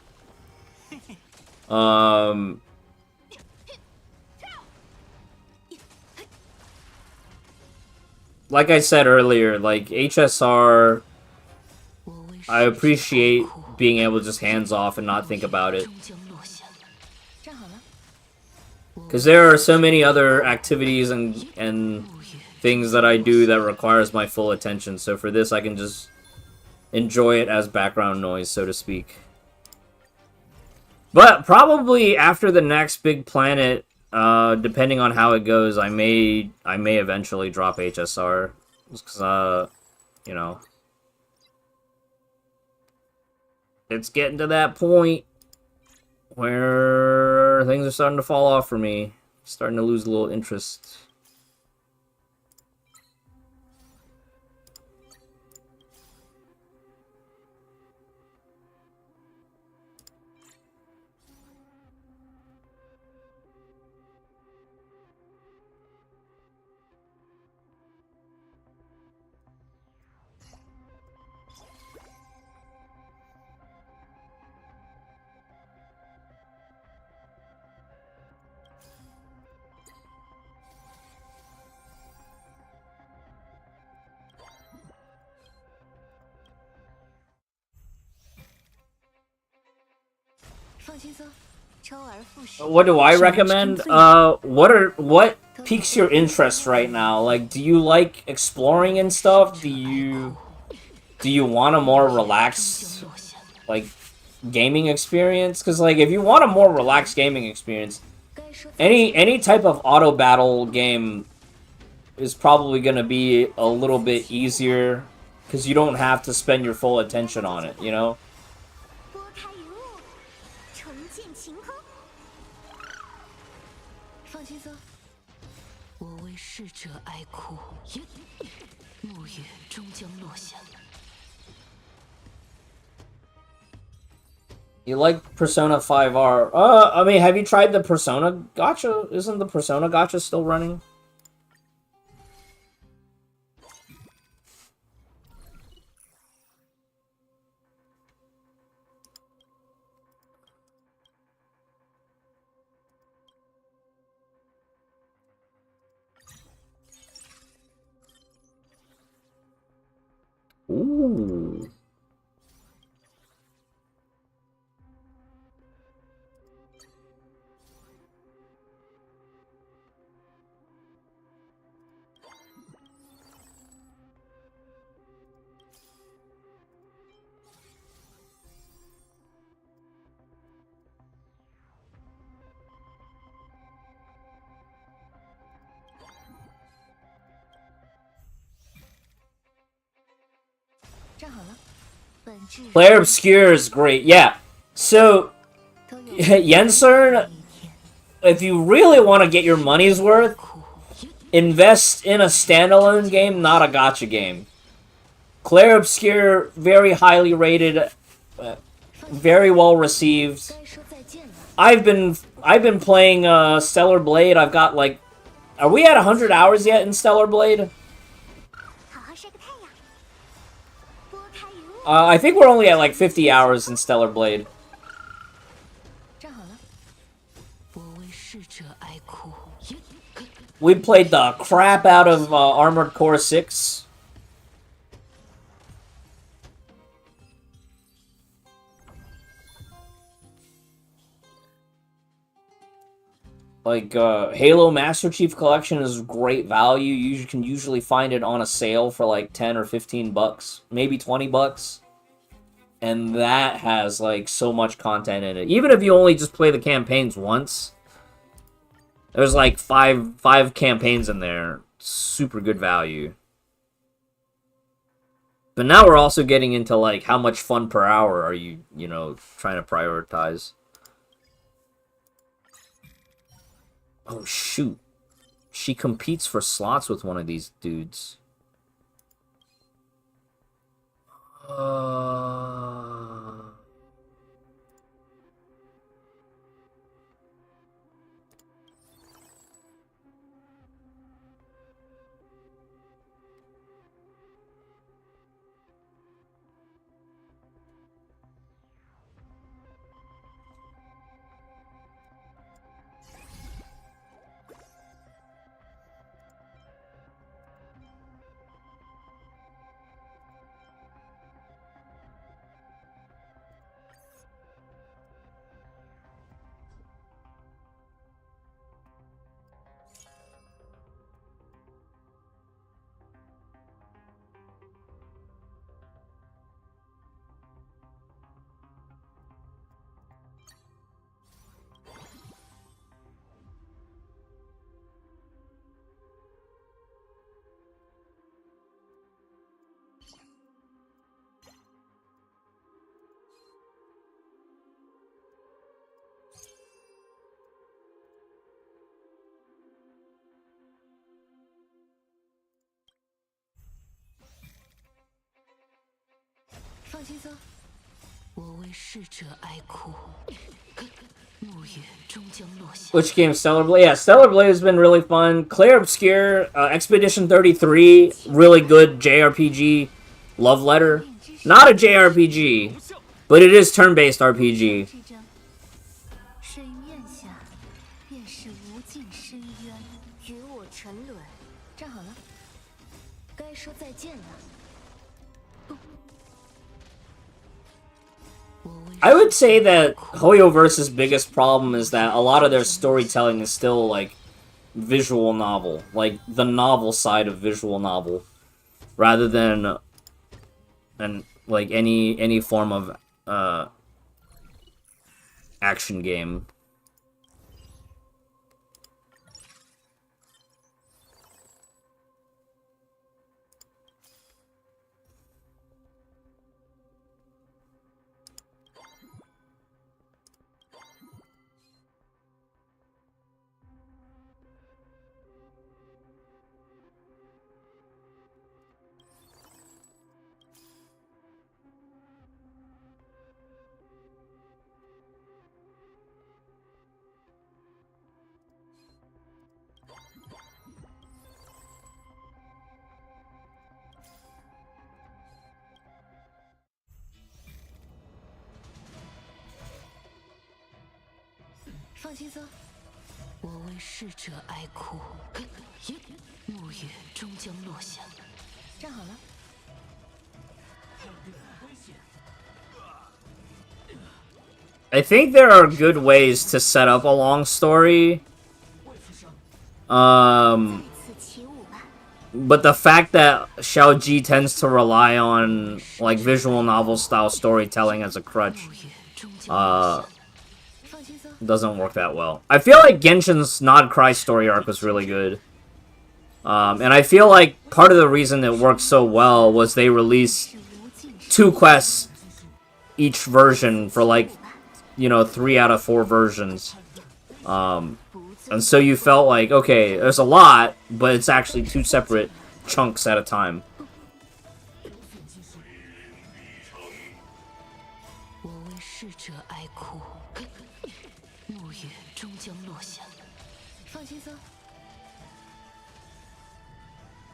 Like I said earlier, like HSR, I appreciate being able to just hands off and not think about it. 终将落下。 站好了。 Because there are so many other activities and things that I do that requires my full attention. So for this, I can just enjoy it as background noise, so to speak. But probably after the next big planet, depending on how it goes, I may eventually drop HSR, because you know, It's getting to that point where things are starting to fall off for me. Starting to lose a little interest. What do I recommend? What piques your interest right now? Like, do you like exploring and stuff? Do you want a more relaxed, like, gaming experience? Because, like, if you want a more relaxed gaming experience, any type of auto battle game is probably going to be a little bit easier because you don't have to spend your full attention on it, you know? 拨开云雾，重见晴空。放轻松，我为逝者哀哭，暮雨终将落下。 You like Persona 5R? I mean, have you tried the Persona Gacha? Isn't the Persona Gacha still running? Ooh. Player Obscure is great, yeah. So, Yensern, if you really want to get your money's worth, invest in a standalone game, not a gacha game. Player Obscure, very highly rated, very well received. I've been playing Stellar Blade. I've got like, are we at 100 hours yet in Stellar Blade? I think we're only at like 50 hours in Stellar Blade. We played the crap out of Armored Core 6. Like, Halo Master Chief Collection is great value. You can usually find it on a sale for like 10 or 15 bucks. Maybe 20 bucks. And that has, like, so much content in it. Even if you only just play the campaigns once, there's, like, five campaigns in there. Super good value. But now we're also getting into, like, how much fun per hour are you, you know, trying to prioritize. Oh, shoot. She competes for slots with one of these dudes. 放轻松，我为逝者哀哭，暮月终将落下。 Which game? Stellar Blade? Yeah, Stellar Blade has been really fun. Claire Obscure, Expedition 33, really good JRPG. Love Letter. Not a JRPG, but it is turn-based RPG. 之争，水面下便是无尽深渊。与我沉沦，站好了，该说再见了。 I would say that hoyoverse's biggest problem is that a lot of their storytelling is still, like, visual novel. Like, the novel side of visual novel. Rather than, like, any form of, action game.放轻松，我为逝者哀哭，暮月终将落下。站好了， I think there are good ways to set up a long story. 再次起舞吧。 But the fact that Xiaoji tends to rely on, like, visual novel style storytelling as a crutch, 暮月终将落下。 放轻松， doesn't work that well. I feel like Genshin's Nod Cry story arc was really good. And I feel like part of the reason it worked so well was they released 是无尽深 2 quests each version for, like, you know, 3 out of 4 versions. And so you felt like, okay, there's a lot, but it's actually 2 separate chunks at a time. 我为逝者哀哭，暮月终将落下。放轻松，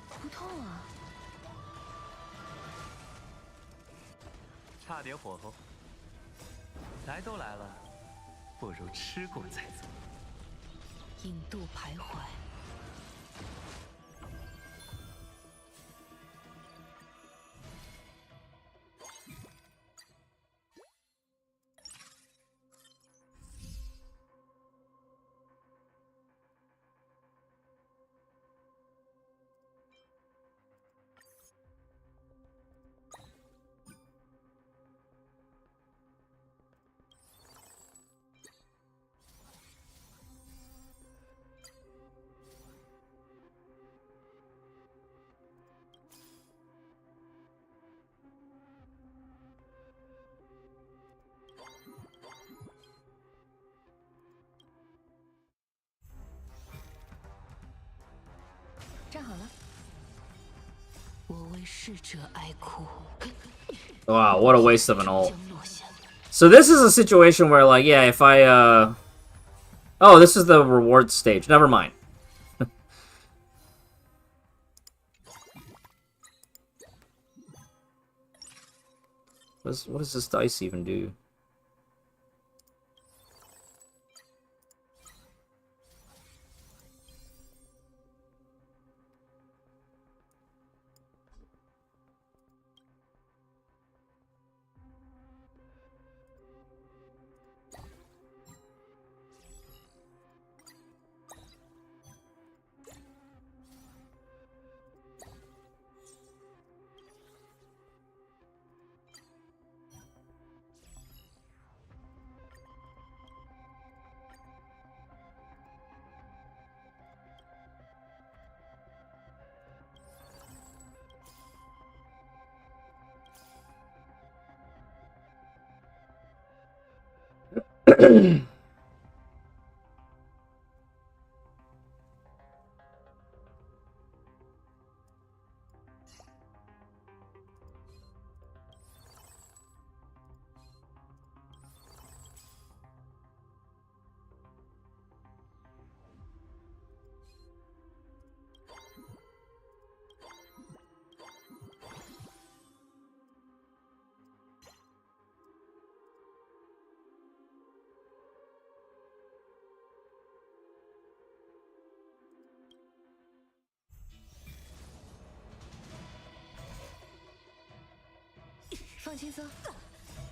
不痛啊。 差点火候。来都来了，不如吃过再走。引渡徘徊，站好了，我为逝者哀哭， Wow, what a waste of an 终 ult. 将落下。 So this is a situation where, like, yeah, if I, Oh, this is the reward stage. Never mind. What does this dice even do?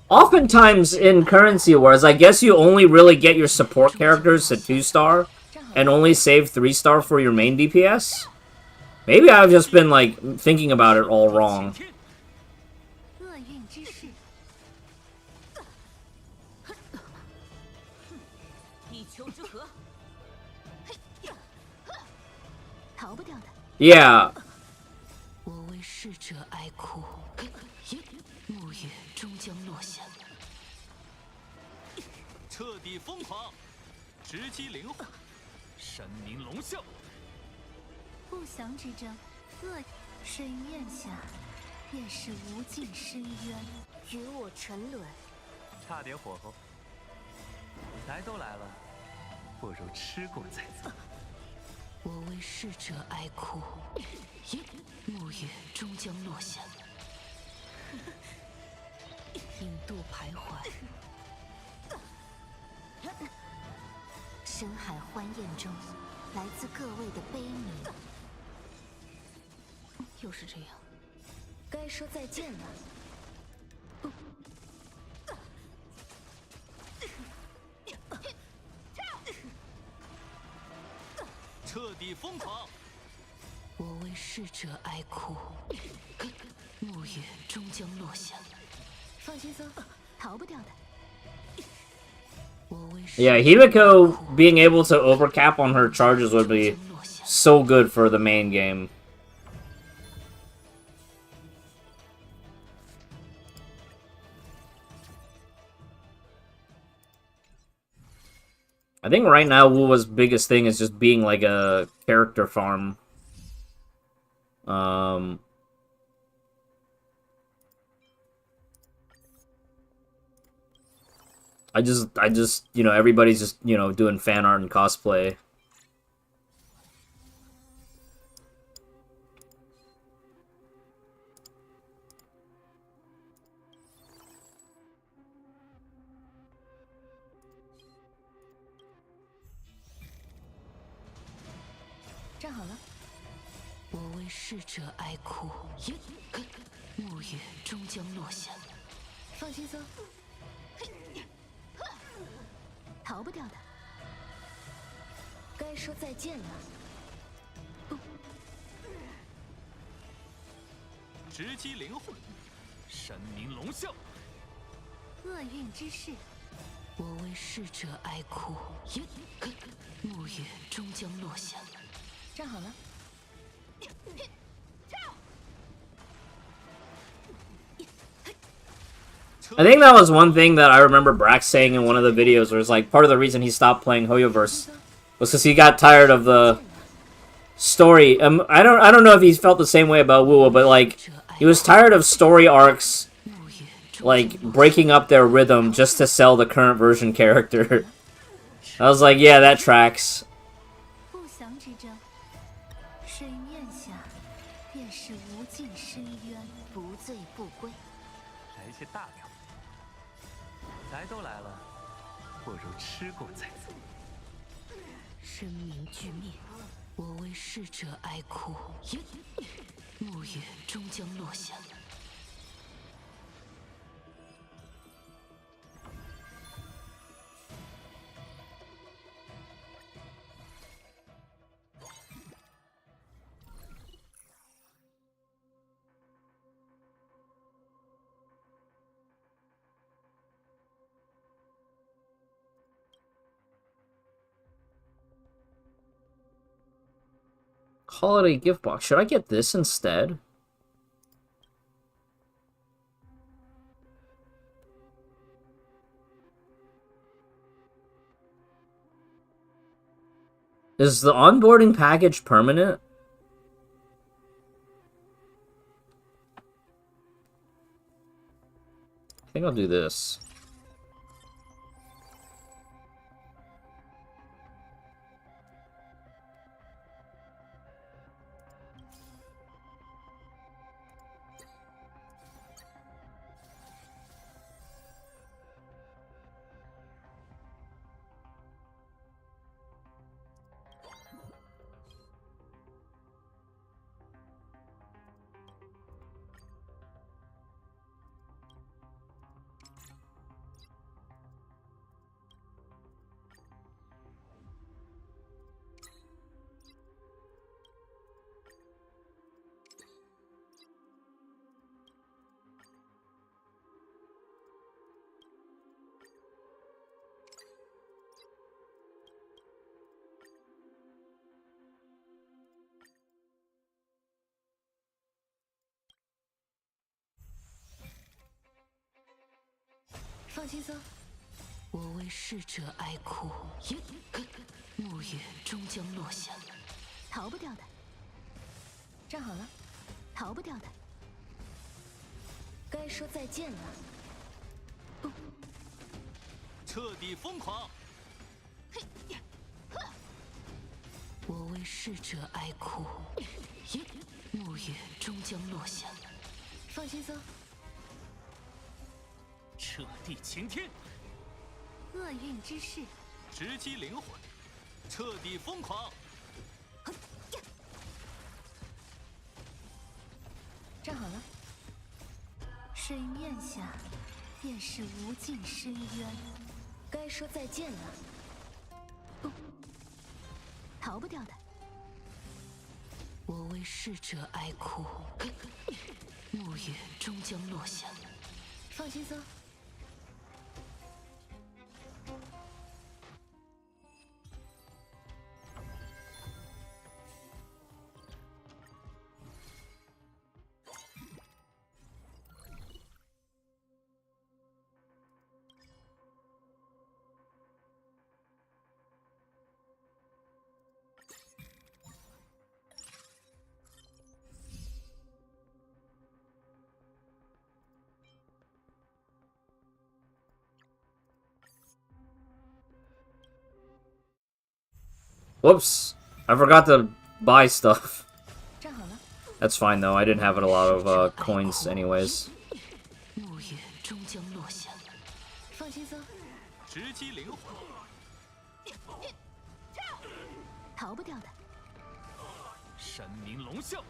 Oftentimes in Currency Wars, I guess you only really get your support characters to 2-star and only save 3-star for your main DPS. Maybe I've just been, like, thinking about it all wrong. 厄运之势，地球之河，逃不掉的。Yeah. 我为逝者哀哭，暮月终将落下。彻底疯狂，直击灵魂，神明龙啸。不祥之争，恶水面下便是无尽深渊，与我沉沦。差点火候，来都来了，不如吃过再走。我为逝者哀哭，暮月终将落下。引渡徘徊，深海欢宴中，来自各位的悲鸣。又是这样，该说再见了。彻底疯狂，我为逝者哀哭，暮月终将落下。放轻松，逃不掉的。 Yeah, Himiko being able to overcap on her charges would be so good for the main game. I think right now Wuwa's biggest thing is just being like a character farm. I just, you know, everybody's just, you know, doing fan art and cosplay. I think that was one thing that I remember Brax saying in one of the videos, where it's like part of the reason he stopped playing Hoyoverse was because he got tired of the story. I don't know if he felt the same way about Wuwa, but like he was tired of story arcs, like breaking up their rhythm just to sell the current version character. I was like, yeah, that tracks. Holiday gift box. Should I get this instead? Is the onboarding package permanent? I think I'll do this. 放轻松，我为逝者哀哭，暮月终将落下，逃不掉的。站好了，逃不掉的。该说再见了。彻底疯狂！我为逝者哀哭，暮月终将落下，放轻松，彻地擎天！厄运之势。直击灵魂！彻底疯狂！站好了。水面下，便是无尽深渊。该说再见了。逃不掉的。我为逝者哀哭，暮月终将落下，放轻松。Whoops. I forgot to buy stuff. 站好了。 That's fine though, I didn't have a lot of coins anyways. 暮月终将落下，放轻松，直击灵魂！逃不掉的。神明龙啸！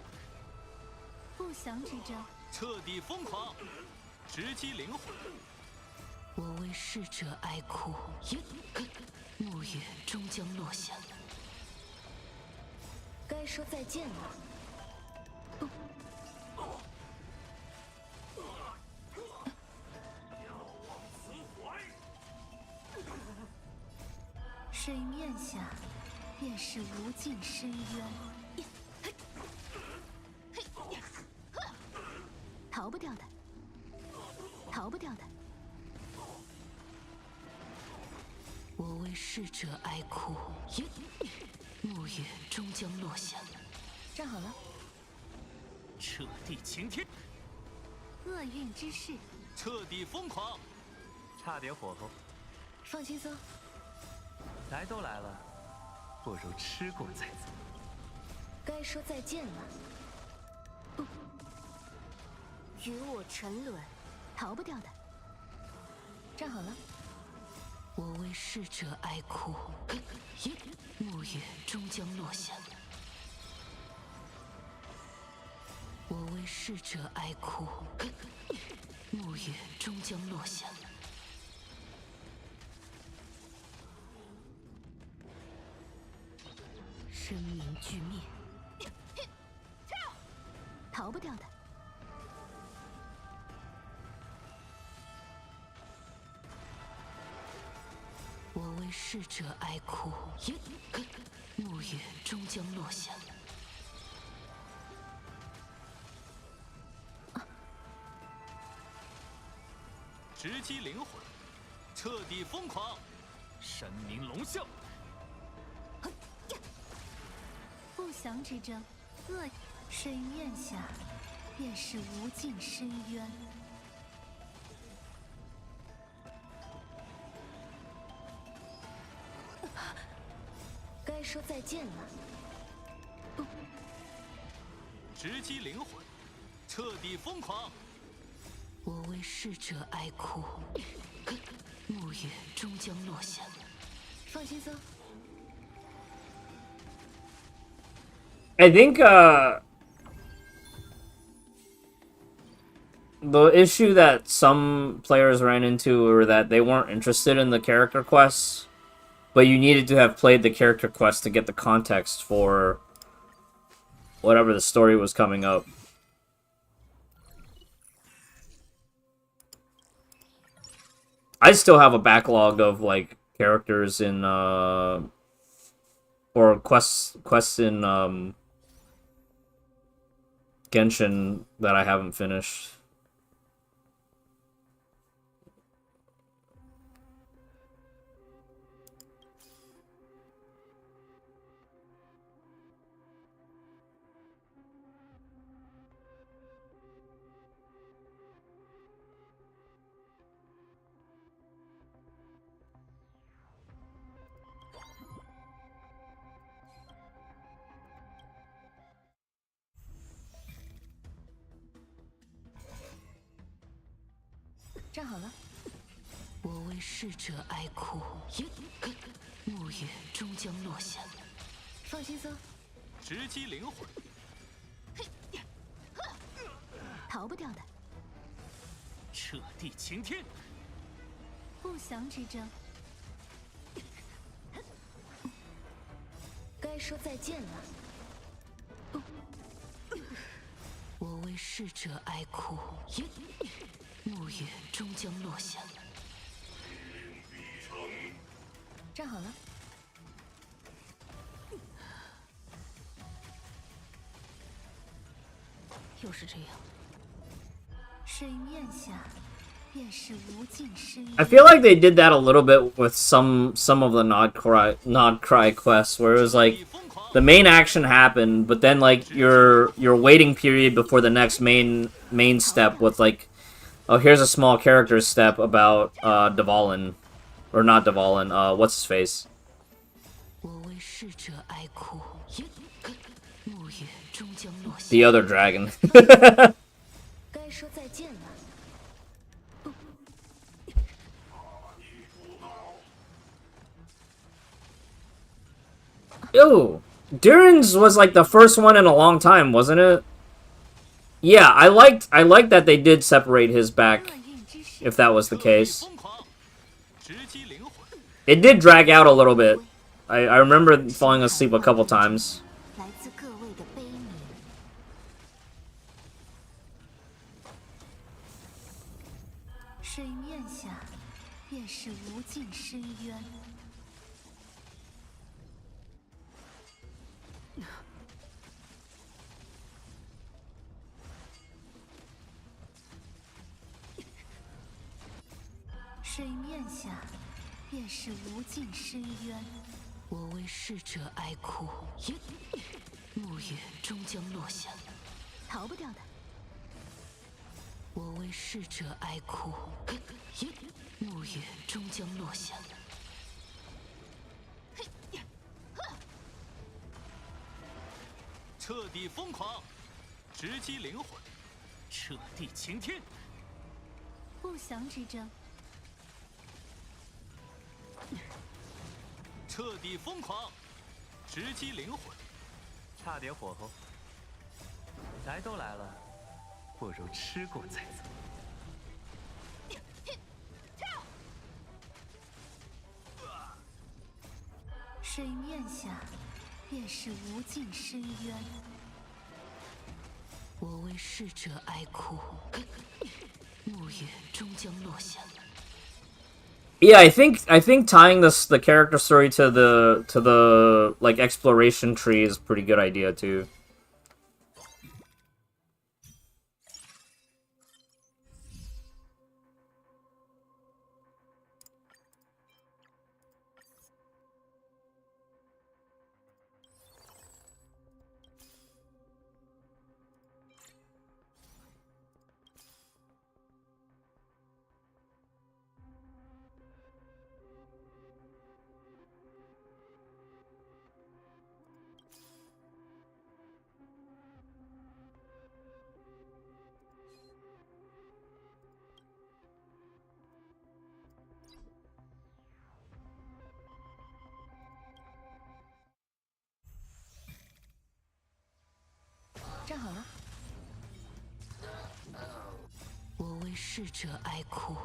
不祥之征。彻底疯狂！直击灵魂！我为逝者哀哭，暮月终将落下，该说再见了。水面下，便是无尽深渊。逃不掉的，逃不掉的。我为逝者哀哭，暮月终将落下，站好了。彻地擎天！厄运之势。彻底疯狂！差点火候。放轻松。来都来了，不如吃过再走。该说再见了。与我沉沦，逃不掉的。站好了。我为逝者哀哭，暮月终将落下，我为逝者哀哭，暮月终将落下。生命俱灭，逃不掉的。我为逝者哀哭，暮月终将落下。直击灵魂！彻底疯狂！神明龙啸！不祥之征，恶水面下，便是无尽深渊。该说再见了。直击灵魂！彻底疯狂！我为逝者哀哭，暮月终将落下。放轻松。I think, the issue that some players ran into were that they weren't interested in the character quests, but you needed to have played the character quest to get the context for whatever the story was coming up. I still have a backlog of, like, characters in, or quests in, Genshin that I haven't finished. 站好了。我为逝者哀哭，暮雨终将落下。放心搜，直击灵魂。逃不掉的。彻地擎天。不祥之争。该说再见了。我为逝者哀哭，暮雨终将落下。站好了。又是这样。水面下，便是无尽深渊。 I feel like they did that a little bit with some of the not cry quests, where it was like the main action happened, but then like your waiting period before the next main step was like, oh, here's a small character step about Dvalin, or not Dvalin, what's his face? 我为逝者哀哭，暮雨终将落下。 The other dragon. 该说再见了。 Ew. Durin's was like the first one in a long time, wasn't it? Yeah, I liked that they did separate his back, if that was the case. It did drag out a little bit. I remember falling asleep a couple times. 来自各位的悲鸣。水面下，便是无尽深渊。 水面下，便是无尽深渊。我为逝者哀哭，暮雨终将落下。逃不掉的。我为逝者哀哭，暮雨终将落下。彻底疯狂，直击灵魂，彻地擎天。不祥之争。 彻底疯狂，直击灵魂。差点火候。来都来了，不如吃过再走。水面下，便是无尽深渊。我为逝者哀哭，暮雨终将落下。 Yeah, I think tying the character story to the like exploration tree is a pretty good idea too.站好了。我为逝者哀哭，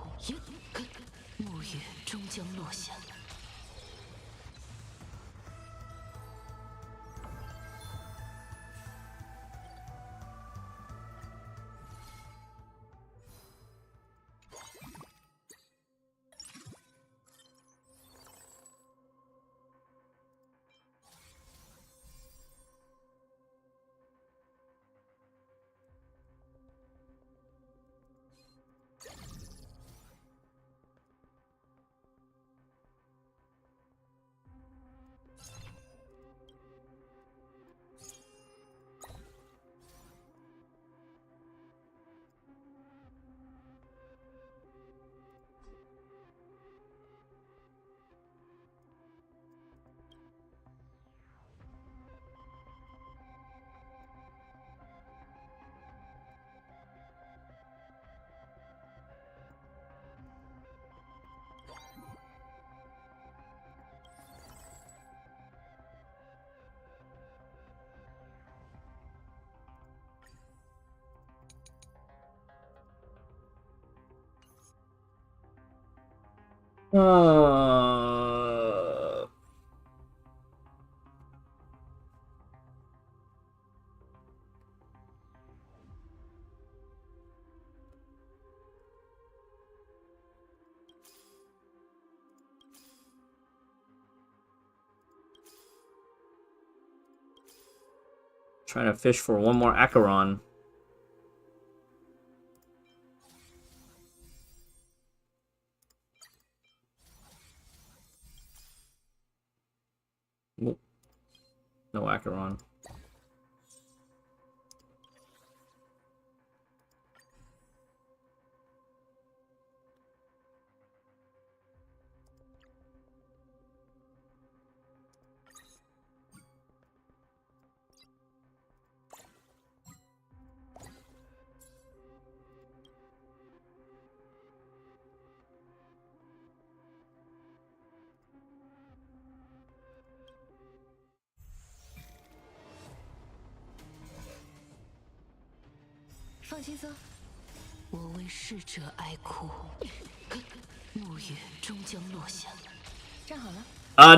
暮雨终将落下。Trying to fish for one more Acheron. Nope. No Acheron.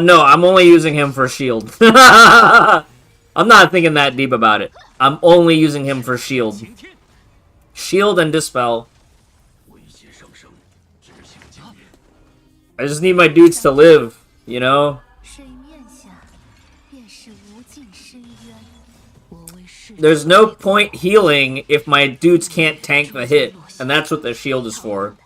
No, I'm only using him for shield. I'm not thinking that deep about it. I'm only using him for shield. Shield and dispel. I just need my dudes to live, you know? There's no point healing if my dudes can't tank the hit, and that's what the shield is for.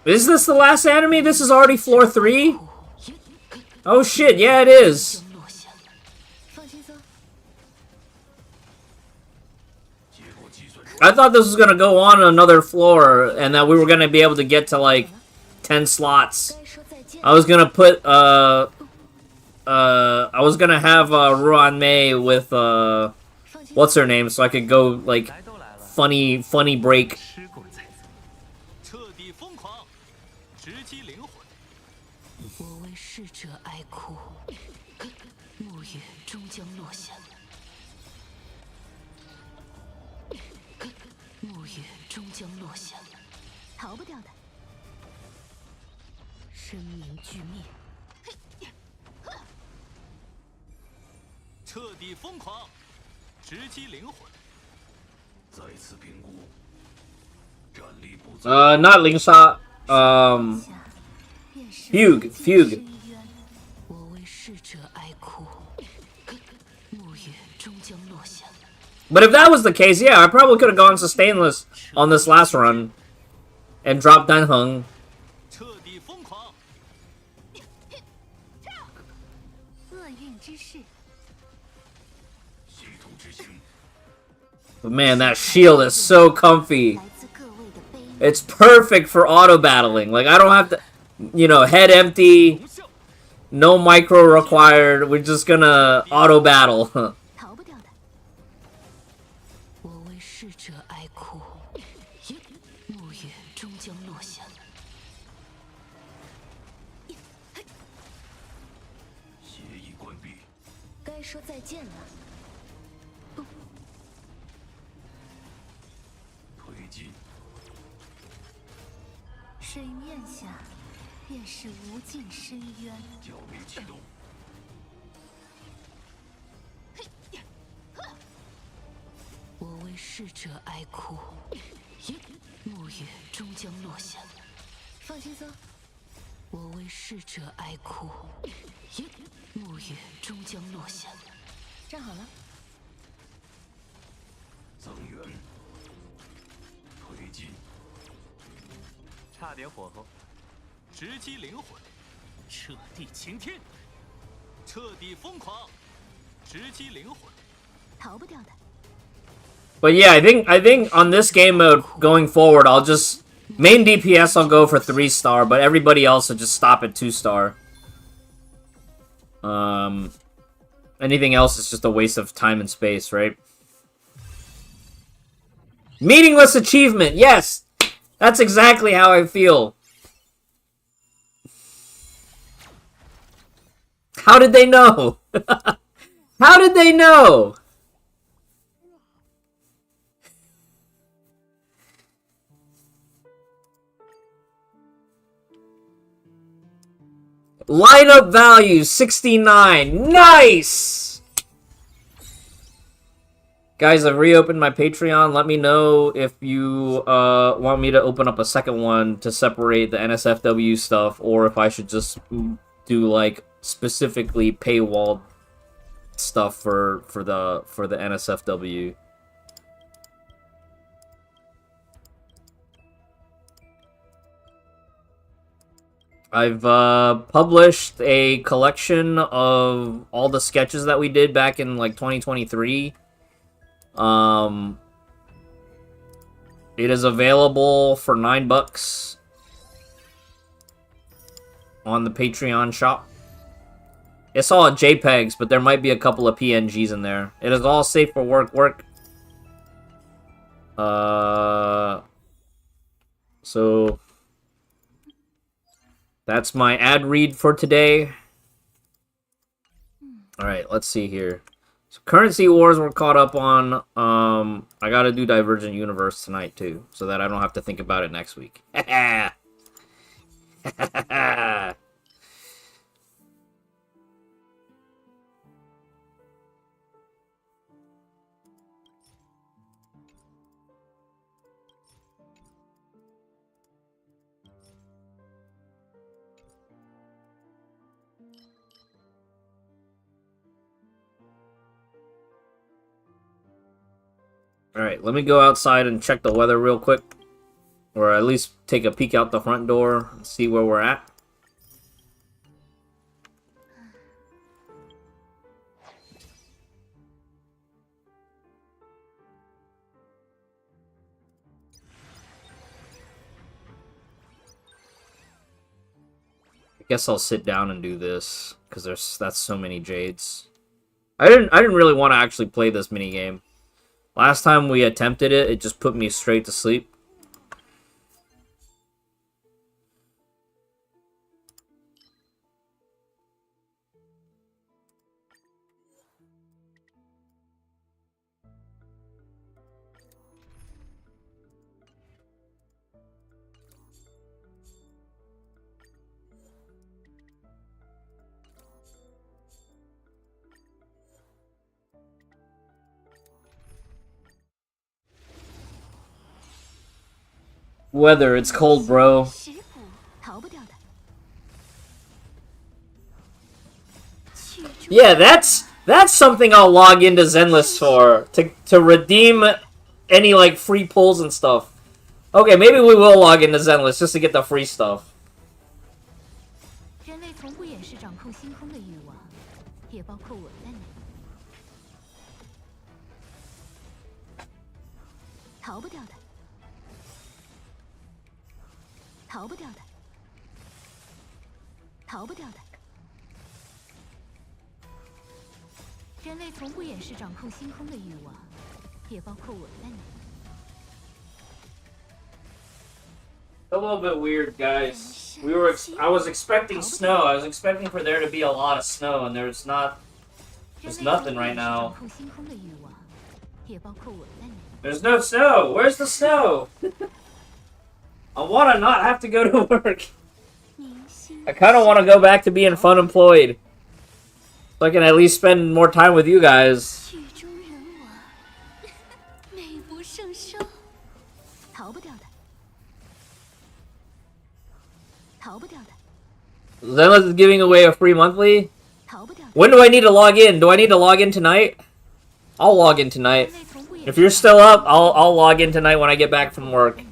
Is this the last enemy? This is already floor 3? Oh shit, yeah it is. I thought this was gonna go on another floor and that we were gonna be able to get to like 10 slots. I was gonna put I was gonna have Ruan Mei with what's her name so I could go like funny break. Not Lingsha. Fugue. But if that was the case, yeah, I probably could have gone sustainless on this last run and dropped Danheng. But man, that shield is so comfy. It's perfect for auto-battling. Like, I don't have to, you know, head empty, no micro required. We're just gonna auto-battle. But yeah, I think on this game mode going forward, I'll just main DPS. I'll go for 3-star, but everybody else will just stop at 2-star. Anything else is just a waste of time and space, right? Meaningless achievement, yes! That's exactly how I feel. How did they know? How did they know? Lineup value 69. Nice! Guys, I've reopened my Patreon. Let me know if you want me to open up a second one to separate the NSFW stuff, or if I should just do like specifically paywalled stuff for the NSFW. I've published a collection of all the sketches that we did back in like 2023. It is available for $9 on the Patreon shop. It's all JPEGs, but there might be a couple of PNGs in there. It is all safe for work. So that's my ad read for today. Alright, let's see here. So Currency Wars we're caught up on. I gotta do Divergent Universe tonight too, so that I don't have to think about it next week. Alright, let me go outside and check the weather real quick. Or at least take a peek out the front door and see where we're at. I guess I'll sit down and do this, because that's so many jades. I didn't really want to actually play this minigame. Last time we attempted it, it just put me straight to sleep. Weather, it's cold, bro. Yeah, that's something I'll log into Zenless for, to redeem any like free pulls and stuff. Okay, maybe we will log into Zenless just to get the free stuff. 人类从不掩饰掌控星空的欲望，也包括我在内。逃不掉的，逃不掉的，逃不掉的。人类从不掩饰掌控星空的欲望，也包括我在内。 A little bit weird, guys. I was expecting snow. I was expecting for there to be a lot of snow, and there's nothing right now. There's no snow. Where's the snow? I want to not have to go to work. I kind of want to go back to being fun employed, so I can at least spend more time with you guys. Zenless is giving away a free monthly? When do I need to log in? Do I need to log in tonight? I'll log in tonight. If you're still up, I'll log in tonight when I get back from work.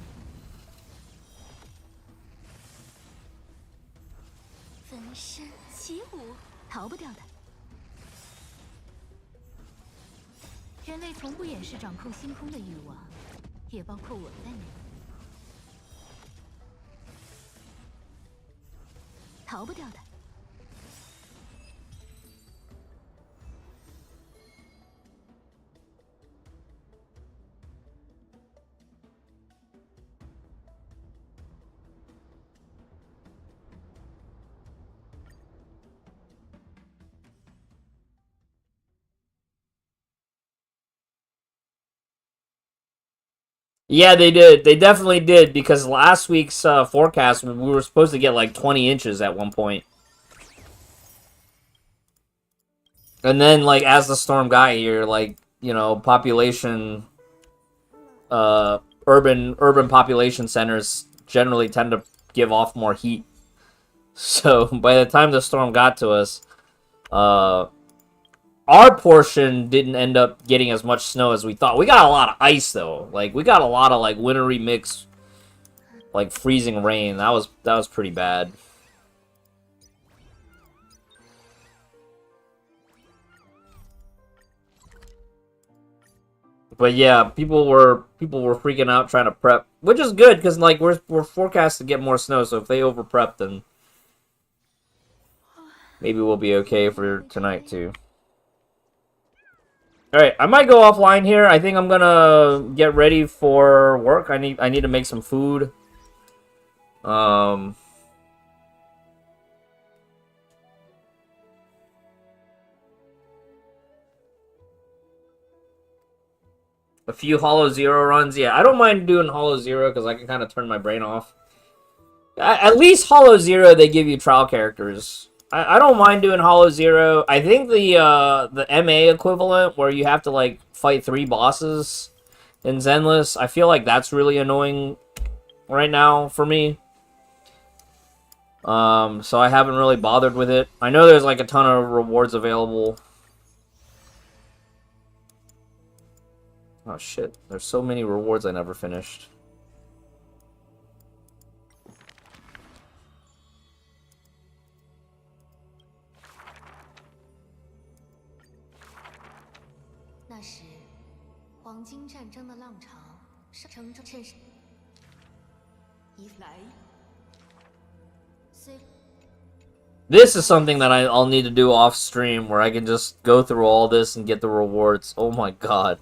Yeah, they did. They definitely did, because last week's forecast, we were supposed to get like 20 inches at one point. And then, like, as the storm got here, like, you know, population, urban population centers generally tend to give off more heat. So, by the time the storm got to us, our portion didn't end up getting as much snow as we thought. We got a lot of ice, though. Like, we got a lot of, like, wintry mix, like, freezing rain. That was pretty bad. But yeah, people were freaking out trying to prep, which is good because like we're forecast to get more snow. So if they over prep, then maybe we'll be okay for tonight too. All right, I might go offline here. I think I'm gonna get ready for work. I need to make some food. A few Hollow Zero runs. Yeah, I don't mind doing Hollow Zero because I can kind of turn my brain off. At least Hollow Zero, they give you trial characters. I don't mind doing Hollow Zero. I think the MA equivalent, where you have to like fight 3 bosses in Zenless, I feel like that's really annoying right now for me. So I haven't really bothered with it. I know there's like a ton of rewards available. Oh shit, there's so many rewards I never finished. This is something that I'll need to do off stream, where I can just go through all this and get the rewards. Oh my god.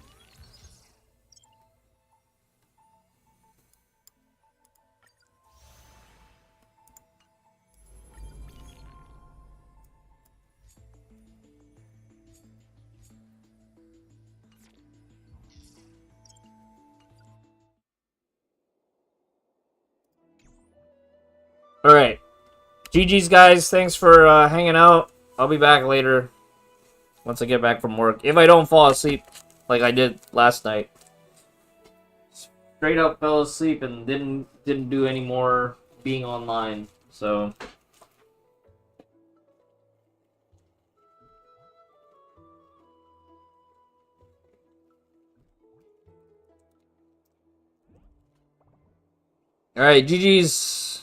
Alright. GG's, guys. Thanks for hanging out. I'll be back later once I get back from work. If I don't fall asleep like I did last night. Straight up fell asleep and didn't do any more being online. So... Alright, GG's.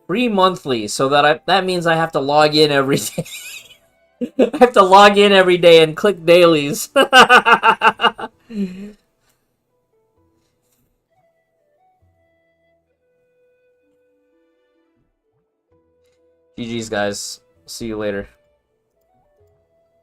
Free monthly, so that means I have to log in every day. I have to log in every day and click dailies. GG's, guys. See you later.